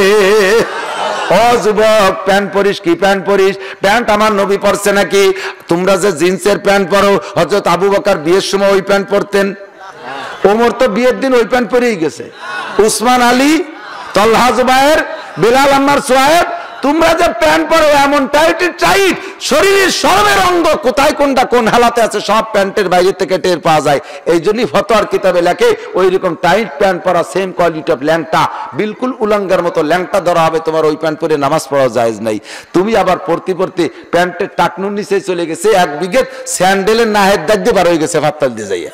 ও যুবক, প্যান্ট পরিস কি প্যান্ট পরিস? প্যান্ট আমার নবী পরছে নাকি? তোমরা যে জিন্সের প্যান্ট পরো, হযরত আবু বকর বিয়ের সময় ওই প্যান্ট পরতেন, ওমর তো বিয়ের দিন ওই প্যান্ট পরেই গেছে, উসমান আলী, তলহা, জুবায়ের, বিলাল, আম্মার, সোহায়েব, তোমরা যে প্যান্ট পরো এমন টাইট শরীরের সর্বের অঙ্গ কোথায় কোনটা কোন হালাতে আছে সব প্যান্টের বাইরে থেকে টের পাওয়া যায়। এই জন্যই ফতোয়ার কিতাবে লেখে ওই রকম টাইট প্যান্ট পরা সেম কোয়ালিটি অফ ল্যাংটা, বিলকুল উলঙ্গার মতো ল্যাংটা ধরা হবে, তোমার ওই প্যান্ট পরে নামাজ পড়া জায়েজ নাই। তুমি আবার পড়তে পড়তে প্যান্টের টাকনুর নিচে চলে গেছে, 1 বিঘে স্যান্ডেলের নাহের দাগ দিয়ে বার হয়ে গেছে ফাত্তাল দিয়ে যাইয়া,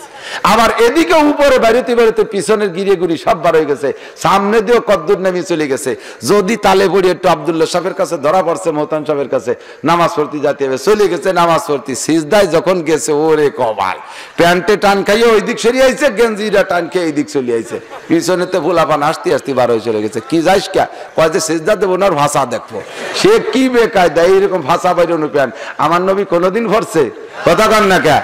আবার এদিকে উপরে বাড়িতে বাড়িতে পিছনের গিরে গুড়ি সব বার হয়ে গেছে, সামনে দিয়েও কদ্দুর নামিয়ে চলে গেছে। যদি তালে পড়ি একটু আব্দুল্লাহ সাহেবের কাছে ধরা পড়ছে, মোহতান সাহেবের কাছে নামাজ পড়তে যেতে হবে, চলে গেছে নামাজ পড়তে, সিজদায় যখন গেছে ওরে কবাল, প্যান্টে টান খাইয়ে ওই দিক সরিয়ে আইছে, গেঞ্জিরা টান খেয়ে এই দিক চলে আইছে, পিছনেতে ভোলাপান আসতে আসতে বার হয়ে চলে গেছে। কি যাইস কে? কয় যে সিজদা দেবো না ভাষা দেখবো। সে কি বেকায়দা এইরকম ভাষা বাইরে প্যান্ট আমার নবী কোনোদিন ভরছে? কথা কন না কে?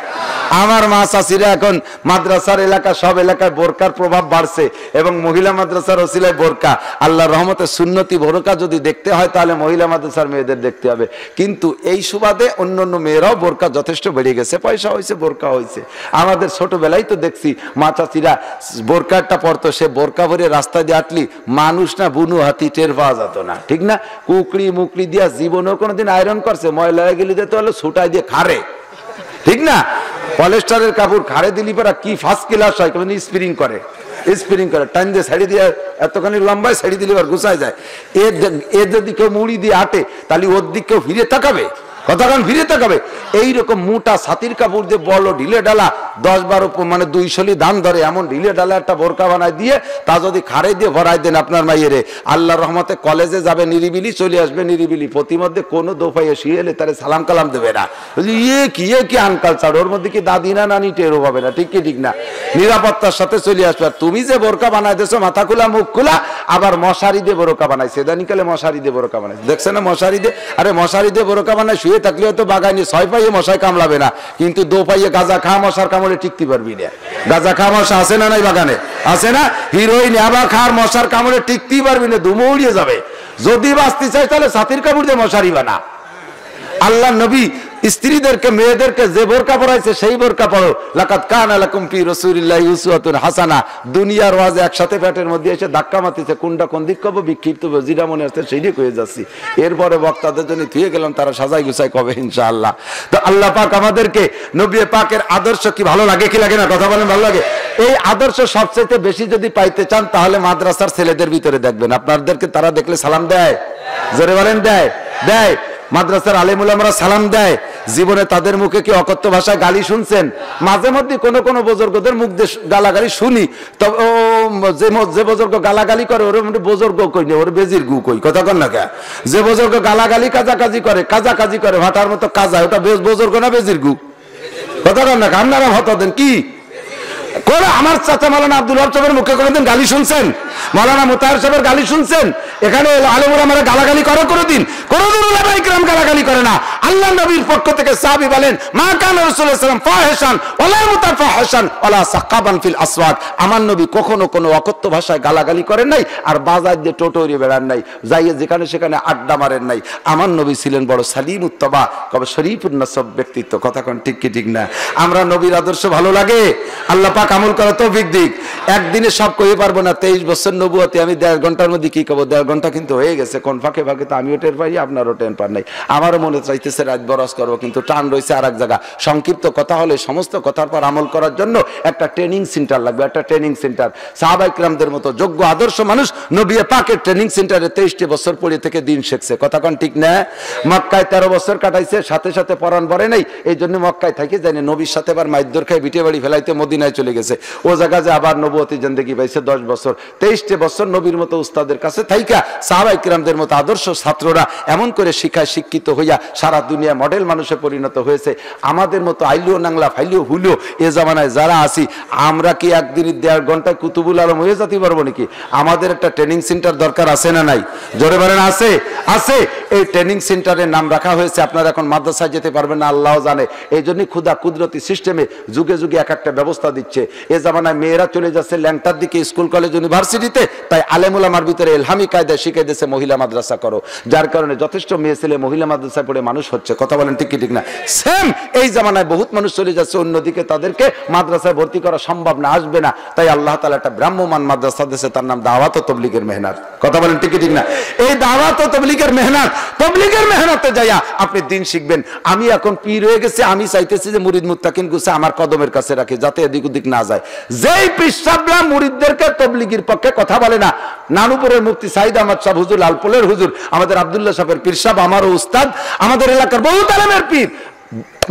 আমার মা চাষিরা এখন মাদ্রাসার এলাকা সব এলাকায় বোরকার প্রভাব বাড়ছে এবং মহিলা মাদ্রাসার ওসিলায় বোরকা, আল্লাহর রহমতে সুন্নতি বোরকা যদি দেখতে হয় তাহলে মহিলা মাদ্রাসার মেয়েদের দেখতে হবে। কিন্তু এই সুবাদে অন্যান্য মেয়েরাও বোরকা যথেষ্ট বেড়ে গেছে, পয়সা হয়েছে, বোরকা হয়েছে। আমাদের ছোটবেলায় তো দেখছি মা চাষিরা বোরকাটা পরতো, সে বোরকা ভরে রাস্তা দিয়ে আটলি মানুষ না বুনু হাতি টের পাওয়া যেত না, ঠিক না? কুকড়ি মুকড়ি দিয়া জীবনেও কোনোদিন আয়রন করছে, ময়লা গেলে দিতে হলে ছুটাই দিয়ে খারে, ঠিক না? পলিস্টারের কাপড় খাড়ে দিলি পরা কি ফার্স্ট ক্লাস হয়, স্প্রিং করে টাইম দিয়ে শাড়ি দিয়ে এতখানি লম্বায় শাড়ি দিলে এবার গুছায় যায়। এর যদি কেউ মুড়ি দিয়ে আটে তাহলে ওর দিক কেউ ফিরে তাকাবে? কতক্ষণ ফিরে তাকাবে? এইরকম মোটা ছাতির কাপড় দিয়ে বড় ঢিলে ডালা 10-12 মানে 200 দান ধরে এমন ঢিলে ডালা একটা বোরকা বানায় দিয়ে তা যদি খাড়ে দিয়ে ভরাই দেন আপনার মাইয়েরে, আল্লাহর রহমতে কলেজে যাবে নিরিবিলি, চলে আসবে নিরিবিলি, প্রতিমধ্যে কোনো দোফাইয়ে শুয়ে এলে তারে সালাম কালাম দেবে না, ইয়ে কি আনকালচার, ওর মধ্যে কি দাদি না নানি টেরও পাবে না, ঠিক কি ঠিক না? নিরাপত্তার সাথে চলে আসবে। আর তুমি যে বোরকা বানাই দেছো মাথা খোলা মুখ খোলা, আবার মশারি দিয়ে বোরকা বানাইছে, দানিকালে মশারি দিয়ে বোরকা বানাইছে, দেখছে না মশারি দিয়ে? আরে মশারি দিয়ে বোরকা বানায় শুয়ে থাকলে হয়তো বাগানে 6 পাইয়ে মশায় কামড়াবে না, কিন্তু 2 পাইয়ে গাঁজা খা মশার কামড়ে টিকতে পারবি না। গাঁজা খা মশা আছে না নাই বাগানে? আছে না? হিরোইন আবার খার মশার কামড়ে টিকতেই পারবি না, ধুমো উড়িয়ে যাবে। যদি বাঁচতে চাই তাহলে ছাতির কাপড় দিয়ে মশারি বানা। আল্লাহ নবী স্ত্রীদেরকে মেয়েদেরকে যে বোরকা পরাইছে সেই বোরকা পরো। লাকাদ কানা লাকুম ফি রাসূলিল্লাহি উসওয়াতুন হাসানা। দুনিয়ার ওয়াজে একসাথে পেটের মধ্যে এসে ধাক্কা মারতেছে, কোনটা কোন দিক কবে বিক্ষিপ্ত যেটা মনে আসছে সেইটাই কয়ে যাচ্ছি। এরপরে বক্তাদের জন্য থুয়ে গেলাম, তারা সাজাই গুছাই কবে ইনশাআল্লাহ। তো আল্লাহ পাক আমাদেরকে নবী পাকের আদর্শ কি ভালো লাগে কি লাগে না? কথা বলেন, ভালো লাগে? এই আদর্শ সবচেয়ে বেশি যদি পাইতে চান তাহলে মাদ্রাসার ছেলেদের ভিতরে দেখবেন, আপনাদেরকে তারা দেখলে সালাম দেয়, জোরে বলেন দেয়? দেয়। মাদ্রাসার আলেম উলামারা সালাম দেয়। জীবনে তাদের মুখে কি অকথ্য ভাষায় গালি শুনছেন? মাঝে মধ্যে কোনো কোনো বুজুর্গদের মুখ দিয়ে গালাগালি শুনি, তবে যে বুজুর্গ গালাগালি করে ওর বুজুর্গ কই না, ওর বেজির গু কই। কথা কন না কে? যে বুজুর্গ গালাগালি কাজাকাজি করে ভাটার মতো কাজা, ওটা বুজুর্গ না বেজির গু? কথা কন না? আপনারা হত দেন কি করে? আমার চাচা মাওলানা আব্দুল ওয়াহাব সাহেবের মুখে কোনোদিন গালি শুনছেন? মাওলানা মুতাহার সাহেবের গালি শুনছেন? এখানে আলেম ওলামারা গালাগালি করে কোনোদিন? কোনোদিন উলামায়ে কিরাম গালাগালি করে না। আল্লাহ নবীর পক্ষ থেকে সাহাবী বলেন, মা কানা রাসূলুল্লাহ সাল্লাল্লাহু আলাইহি ওয়াসাল্লাম ফাহিশান ওয়ালা মুতাফাহিশান ওয়ালা সাকাবান ফিল আসওয়াক। আমার নবী কখনো কোনো অকথ্য ভাষায় গালাগালি করেন নাই, আর বাজার দিয়ে টোটোরি বেড়ান নাই, যাইয়ে যেখানে সেখানে আড্ডা মারেন নাই। আমার নবী ছিলেন বড় সালিমুত তবা, কবে শরীফুন নাসব ব্যক্তিত্ব। কথা কোন ঠিক কি ঠিক না? আমরা নবীর আদর্শ ভালো লাগে, আল্লাহ পাক আমল করা তৌফিক দিক। একদিনে সব কইতে পারবো না। 23 বছর নবুয়তে আমি 1.5 ঘন্টার মধ্যে কি কব? 1.5 ঘন্টা কিন্তু হয়ে গেছে। কোন ফাঁকে ফাঁকে তো আমিও টের পাই, আপনারও টের পান নাই। আমারও মনে চাইতেছে রাত বরস করবো, কিন্তু টান রয়েছে আর এক জায়গা। সংক্ষিপ্ত কথা হলে সমস্ত কথার পর আমল করার জন্য একটা ট্রেনিং সেন্টার লাগবে, একটা ট্রেনিং সেন্টার। সাহাবায়ে কিরামদের মতো যোগ্য আদর্শ মানুষ নবী পাকের ট্রেনিং সেন্টারে 23টি বছর পরে থেকে দিন শিখছে। কথা কোন ঠিক না? মক্কায় 13 বছর কাটাইছে, সাথে সাথে পরাণ ভরে নাই, এই জন্য মক্কায় থাকি জানি নবীর সাথে আবার মাইদ্দর খাই বিটে বাড়ি ফেলাইতে মদিনায় চলে গেছে। ও জায়গা যে আবার নবুয়তি জিন্দেগি পাইছে 10 বছর। 23টি বছর নবীর মতো উস্তাদের কাছে থাইকা সাহাবায়ে কিরামদের মতো আদর্শ ছাত্ররা এমন করে শিক্ষায় শিক্ষিত হইয়া সারা দুনিয়া মডেল মানুষে পরিণত হয়েছে। আমাদের মতো আইলিও নাংলা ফাইলিও হুলিও এ জামানায় যারা আছি, আমরা কি একদিন 1.5 ঘন্টায় কুতুবুল আলম হয়ে যেতে পারবো নাকি? আমাদের একটা ট্রেনিং সেন্টার দরকার আছে না নাই? জোরে বলেন আছে? আছে। এই ট্রেনিং সেন্টারের নাম রাখা হয়েছে, আপনারা এখন মাদ্রাসায় যেতে পারবেন না আল্লাহ জানে। এই জন্য খুদা কুদরতি সিস্টেমে যুগে যুগে এক একটা ব্যবস্থা দিচ্ছে। এ জামানায় মেয়েরা চলে যাচ্ছে ল্যাংটার দিকে স্কুল কলেজ ইউনিভার্সিটিতে, তাই আলেম ওলামার ভিতরে এলহামি কায়দায় শিখিয়ে দিয়েছে মহিলা মাদ্রাসা করো, যার কারণে যথেষ্ট মেয়ে ছেলে মহিলা মাদ্রাসায় পড়ে মানুষ হচ্ছে। কথা বলেন ঠিক কি ঠিক না? সেম এই জামানায় বহুত মানুষ চলে যাচ্ছে অন্যদিকে, তাদেরকে মাদ্রাসায় ভর্তি করা সম্ভব না, আসবে না। তাই আল্লাহ তাআলা একটা ব্রাহ্মমান মাদ্রাসা দিয়েছে, তার নাম দাওয়াত ও তাবলীগের মেহনত। কথা বলেন ঠিক কি ঠিক না? এই দাওয়াত ও তাবলীগের মেহনত, তাবলীগের মেহনতে যাইয়া আপনি দিন শিখবেন। আমি এখন পীর হয়ে গেছি, আমি চাইতেছি যে মুরিদ মুত্তাকিন গুছে আমার কদমের কাছে রাখি, যাতে এদিক ওদিক না যায়। যেই পিসাবরা মুরিদদেরকে তাবলীগের পক্ষে কথা বলে না, নানুপুরের মুফতি সাইদ আহমদ সাহেব হুজুর, লালপুরের হুজুর, আমাদের আব্দুল্লাহ সাহেবের পীর সাহেব, আমারও উস্তাদ, আমাদের এলাকার বহুত আলেমের পীর,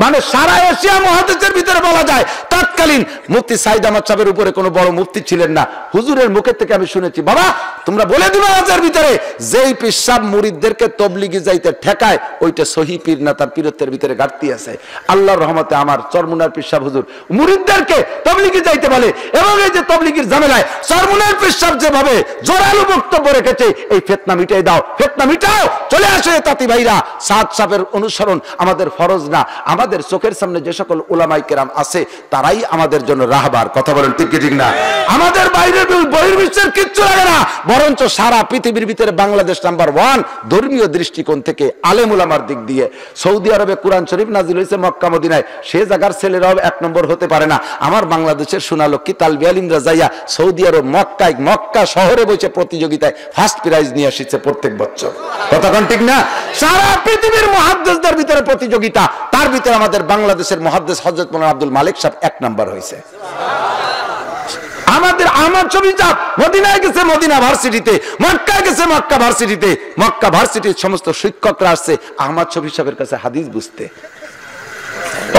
মানে সারা এশিয়া মহাদেশের ভিতরে বলা যায় তৎকালীন মুফতি সাইদ আহমদ সাহেবের উপরে কোনো বড় মুফতি ছিলেন না। হুজুরের মুখের থেকে আমি শুনেছি, বাবা তোমরা বলে দিবা আজের ভিতরে যেই পিসাব মুরিদদেরকে তবলিগি যাইতে ঠেকায়, ওইটা সহি পীর না, তার পীরত্বের ভিতরে ঘাটতি আছে। আল্লাহর রহমতে আমার চরমুনার পিসাব হুজুর মুরিদদেরকে তবলিগি যাইতে বলে, এবং এই যে তবলিগির ঝামেলায় চরমুনার পিসাব যেভাবে জোরালো বক্তব্য রেখেছে, এই ফিতনা মিটাই দাও, ফিতনা মিটাও, চলে আসে তাঁতি ভাইরা। সাদ সাহেবের অনুসরণ আমাদের ফরজ না, আমাদের চোখের সামনে যে সকল উলামায়ে কেরাম আছে তারাই আমাদের জন্য রাহবার। কথা বলেন ঠিক কি ঠিক না? আমাদের বাইরের বহির্বিশ্বের কিচ্ছু লাগে না, বরঞ্চ সারা পৃথিবীর ভিতরে বাংলাদেশ নাম্বার 1 ধর্মীয় দৃষ্টিকোণ থেকে, আলেম উলামার দিক দিয়ে। সৌদি আরবে কোরআন শরীফ নাজিল হয়েছে মক্কা মদিনায়, সে জায়গার ছেলেরাও 1 নম্বর হতে পারে না। আমার বাংলাদেশের সোনালক্ষ্মী তালবি আলিমরা যাইয়া সৌদি আরব মক্কা শহরে বসে প্রতিযোগিতায় ফার্স্ট প্রাইজ নিয়ে আসছে প্রত্যেক বছর। কথা কোন ঠিক না? সারা পৃথিবীর মুহাদ্দিসদের ভিতরে প্রতিযোগিতা, তার ভিতরে আমাদের বাংলাদেশের মুহাদ্দিস হযরত মাওলানা আব্দুল মালিক সাহেব 1 নম্বর হয়েছে। আমাদের আহমদ শফি সাহেব মদিনায় গেছে মদিনা ভার্সিটিতে, মক্কা গেছে মক্কা ভার্সিটিতে, মক্কা ভার্সিটির সমস্ত শিক্ষকরা আসছে আহমদ শফি সাহেবের কাছে হাদিস বুঝতে।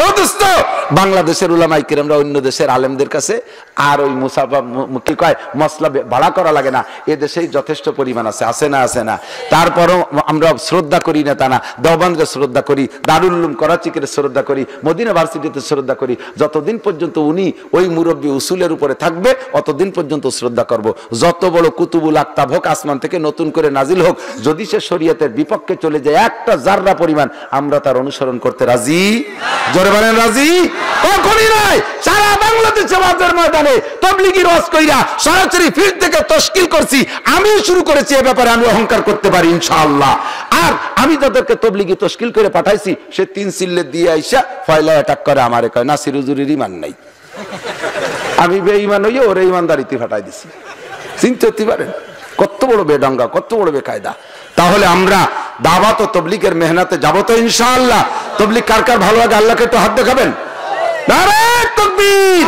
ও দোস্ত, বাংলাদেশের উলামায়ে কিরামরা অন্য দেশের আলেমদের কাছে আর ওই মুসাফা কি কয় মসলা ভাড়া করা লাগে না, এ দেশেই যথেষ্ট পরিমাণ আছে, আছে না? আছে না? তারপরও আমরা শ্রদ্ধা করি না তা না, দেওবন্দকে শ্রদ্ধা করি, দারুল উলুম করাচিকে শ্রদ্ধা করি, মদিনা ভার্সিটিতে শ্রদ্ধা করি। যতদিন পর্যন্ত উনি ওই মুরব্বী উসুলের উপরে থাকবে অতদিন পর্যন্ত শ্রদ্ধা করব। যত বড় কুতুবুল আক্তাব হোক, আসমান থেকে নতুন করে নাজিল হোক, যদি সে শরীয়তের বিপক্ষে চলে যায় একটা জাররা পরিমাণ, আমরা তার অনুসরণ করতে রাজি। জোরে বলেন রাজি? কখনই নয়। সারা বাংলাদেশে ওয়াজের ময়দানে তাবলীগীর ওয়াজ কইরা সরাসরি ফিল্ড থেকে তাশকিল করছি, আমি শুরু করেছি, এ ব্যাপারে আমি অহংকার করতে পারি ইনশাআল্লাহ। আর আমি যাদেরকে তাবলীগী তাশকিল করে পাঠাইছি, সে 3 সিল্লে দিয়ে আইসা ফয়লা অ্যাটাক করে আমারে কয় নাসির হুজুরের ঈমান নাই। আমি বেঈমান হইয়া ওরে ঈমানদারিতে ফাটাই দিছি। চিন্তা করতে পারেন কত বড় বেডাঙ্গা, কত বড় বেকায়দা। তাহলে আমরা দাওয়াত ও তাবলীগের মেহনতে যাব তো ইনশাআল্লাহ। তাবলীগ কার কার ভালো লাগে আল্লাহকে একটু হাত দেখাবেন। নারে তাকবীর।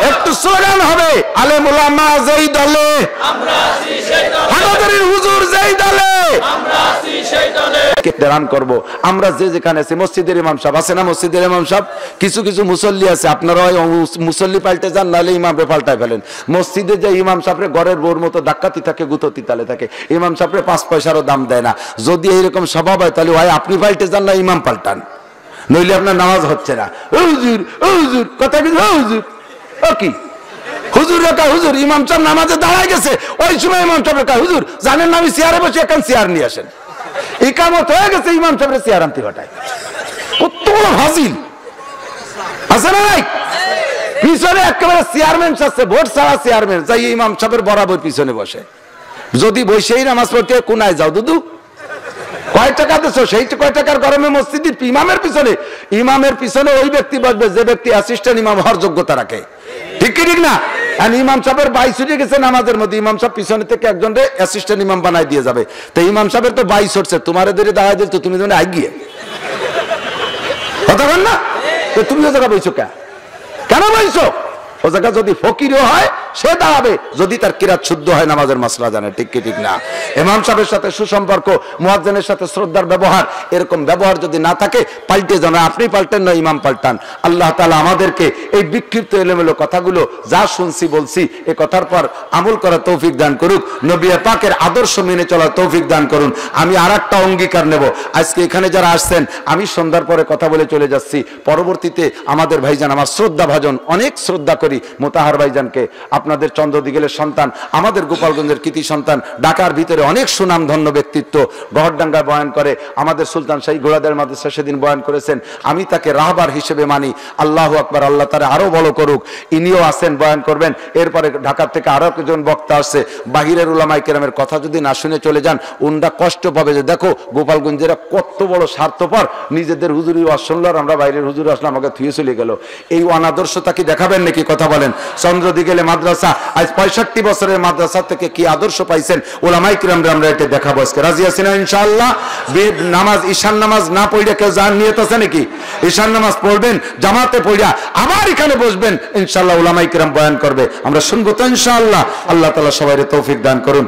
একটু স্লোগান হবে, আলেম উলামা যেই দলে আমরা আছি সেই দলে, হানাদারির হুজুর যেই দলে আমরা আছি সেই দলে। কেরাম করব আমরা যে যেখানে আছি। মসজিদের ইমাম সাহেব আছে না? মসজিদের ইমাম সাহেব কিছু কিছু মুসল্লি আছে, আপনারা মুসল্লি পাল্টে যান, নাহলে ইমামরে পাল্টায় ফেলেন। মসজিদে যে ইমাম সাহেবরে ঘরের বউর মতো ডাক্কাতি থাকে, গুততি তালে থাকে, ইমাম সাহেবরে 5 পয়সারও দাম দেয় না। যদি এইরকম স্বভাব হয় তাহলে হয় আপনি পাল্টে যান না ইমাম পাল্টান, নইলে আপনার নামাজ হচ্ছে না। হুজুর হুজুর কথা কি? হুজুর ও কি হুজুর রেখা হুজুর ইমাম সাহেব নামাজে দাঁড়ায় গেছে, ওই সময় ইমাম সাহেব রেখা হুজুর জানেন না আমি চেয়ারে বসে এখন চেয়ার নিয়ে আসেন। ইকামত হয়ে গেছে, ইমাম সাহেবের চেয়ার আনতে ঘটায়। কত বড় ফাজিল আছে না নাই? পিছনে একেবারে চেয়ারম্যান আছে, ভোট ছাড়া চেয়ারম্যান, যাই ইমাম সাহেবের বরাবর পিছনে বসে। যদি বসেই নামাজ পড়তে কোনায় যাও, দুদু কয় টাকা দিচ্ছ, সেই কয় টাকার গরমে মসজিদের ইমামের পিছনে, ইমামের পিছনে ওই ব্যক্তি বসবে যে ব্যক্তি অ্যাসিস্ট্যান্ট ইমাম হওয়ার যোগ্যতা রাখে। ঠিক কি ঠিক না? ইমাম সাহেবের বাই ছুটে গেছে নামাজের মধ্যে, ইমাম সাহেব পিছনে থেকে একজন অ্যাসিস্ট্যান্ট ইমাম বানাই দিয়ে যাবে। তো ইমাম সাহেবের তো বাই ছুটছে, তোমার ধরে দাঁড়ায় দিল, তো তুমি যেন আগিয়ে কথা বল না, তো তুমি ও জায়গা বইছো কেন বইছো? ও জায়গা যদি ফকিরও হয় সে দাঁড়াবে, যদি তার কিরাত শুদ্ধ হয়, নামাজের মাসলা জানে। ঠিক কি ঠিক না? ইমাম সাহেবের সাথে সুসম্পর্ক, মুয়াজ্জিনের সাথে শ্রদ্ধার ব্যবহার, এরকম ব্যবহার যদি না থাকে, পাল্টে যান। আপনি পাল্টেন না, ইমাম পাল্টান। আল্লাহ তাআলা আমাদেরকে এই বিক্ষিপ্ত এলোমেলো কথাগুলো যা শুনছি বলছি, এ কথার পর আমল করার তৌফিক দান করুক, নবী পাকের আদর্শ মেনে চলার তৌফিক দান করুন। আমি আরেকটা অঙ্গীকার নেব, আজকে এখানে যারা আসছেন, আমি সন্ধ্যার পরে কথা বলে চলে যাচ্ছি, পরবর্তীতে আমাদের ভাইজান, আমার শ্রদ্ধা ভাজন, অনেক শ্রদ্ধা করি মোতাহার ভাইজানকে, আপনাদের চন্দ্রদিগেলের সন্তান, আমাদের গোপালগঞ্জের কৃতি সন্তান, ঢাকার ভিতরে অনেক সুনাম ধন্য ব্যক্তিত্ব, গহরডাঙ্গায় বয়ান করে, আমাদের সুলতান শাহী ঘোড়াদের মাদ্রাসা সেদিন বয়ান করেছেন, আমি তাকে রাহবার হিসেবে মানি। আল্লাহু আকবার, আল্লাহ তাআলা আরো বড় করুক। ইনিও আসেন, বয়ান করবেন। এরপরে ঢাকার থেকে আরো একজন বক্তা আসছে, বাহিরের উলামায়ে কেরামের কথা যদি না শুনে চলে যান, উনরা কষ্ট পাবে যে দেখো গোপালগঞ্জেরা কত বড় স্বার্থপর, নিজেদের হুজুরি ওয়াজ শুনলো আর আমরা বাইরের হুজুর আসলাম, আমাকে থুয়ে চলে গেল। এই অনাদর্শতা কি দেখাবেন নাকি? কথা বলেন। চন্দ্রদিগেলে মাদ্রাসা আজ 65 বছরের মাদ্রাসা থেকে কি আদর্শ পাইছেন উলামায়ে কিরামরা, আমরা এটা দেখাবো আজকে। রাজি আছেন ইনশাআল্লাহ? নামাজ, ঈশান নামাজ না পড়লে কেউ যান নিয়ত আছে নাকি? ঈশান নামাজ পড়বেন, জামাতে পড়া আবার এখানে বসবেন, ইনশাআল্লাহ উলামায়ে কিরাম বয়ান করবে, আমরা শুনবো তো ইনশাআল্লাহ। আল্লাহ তাআলা সবাইকে তৌফিক দান করুন।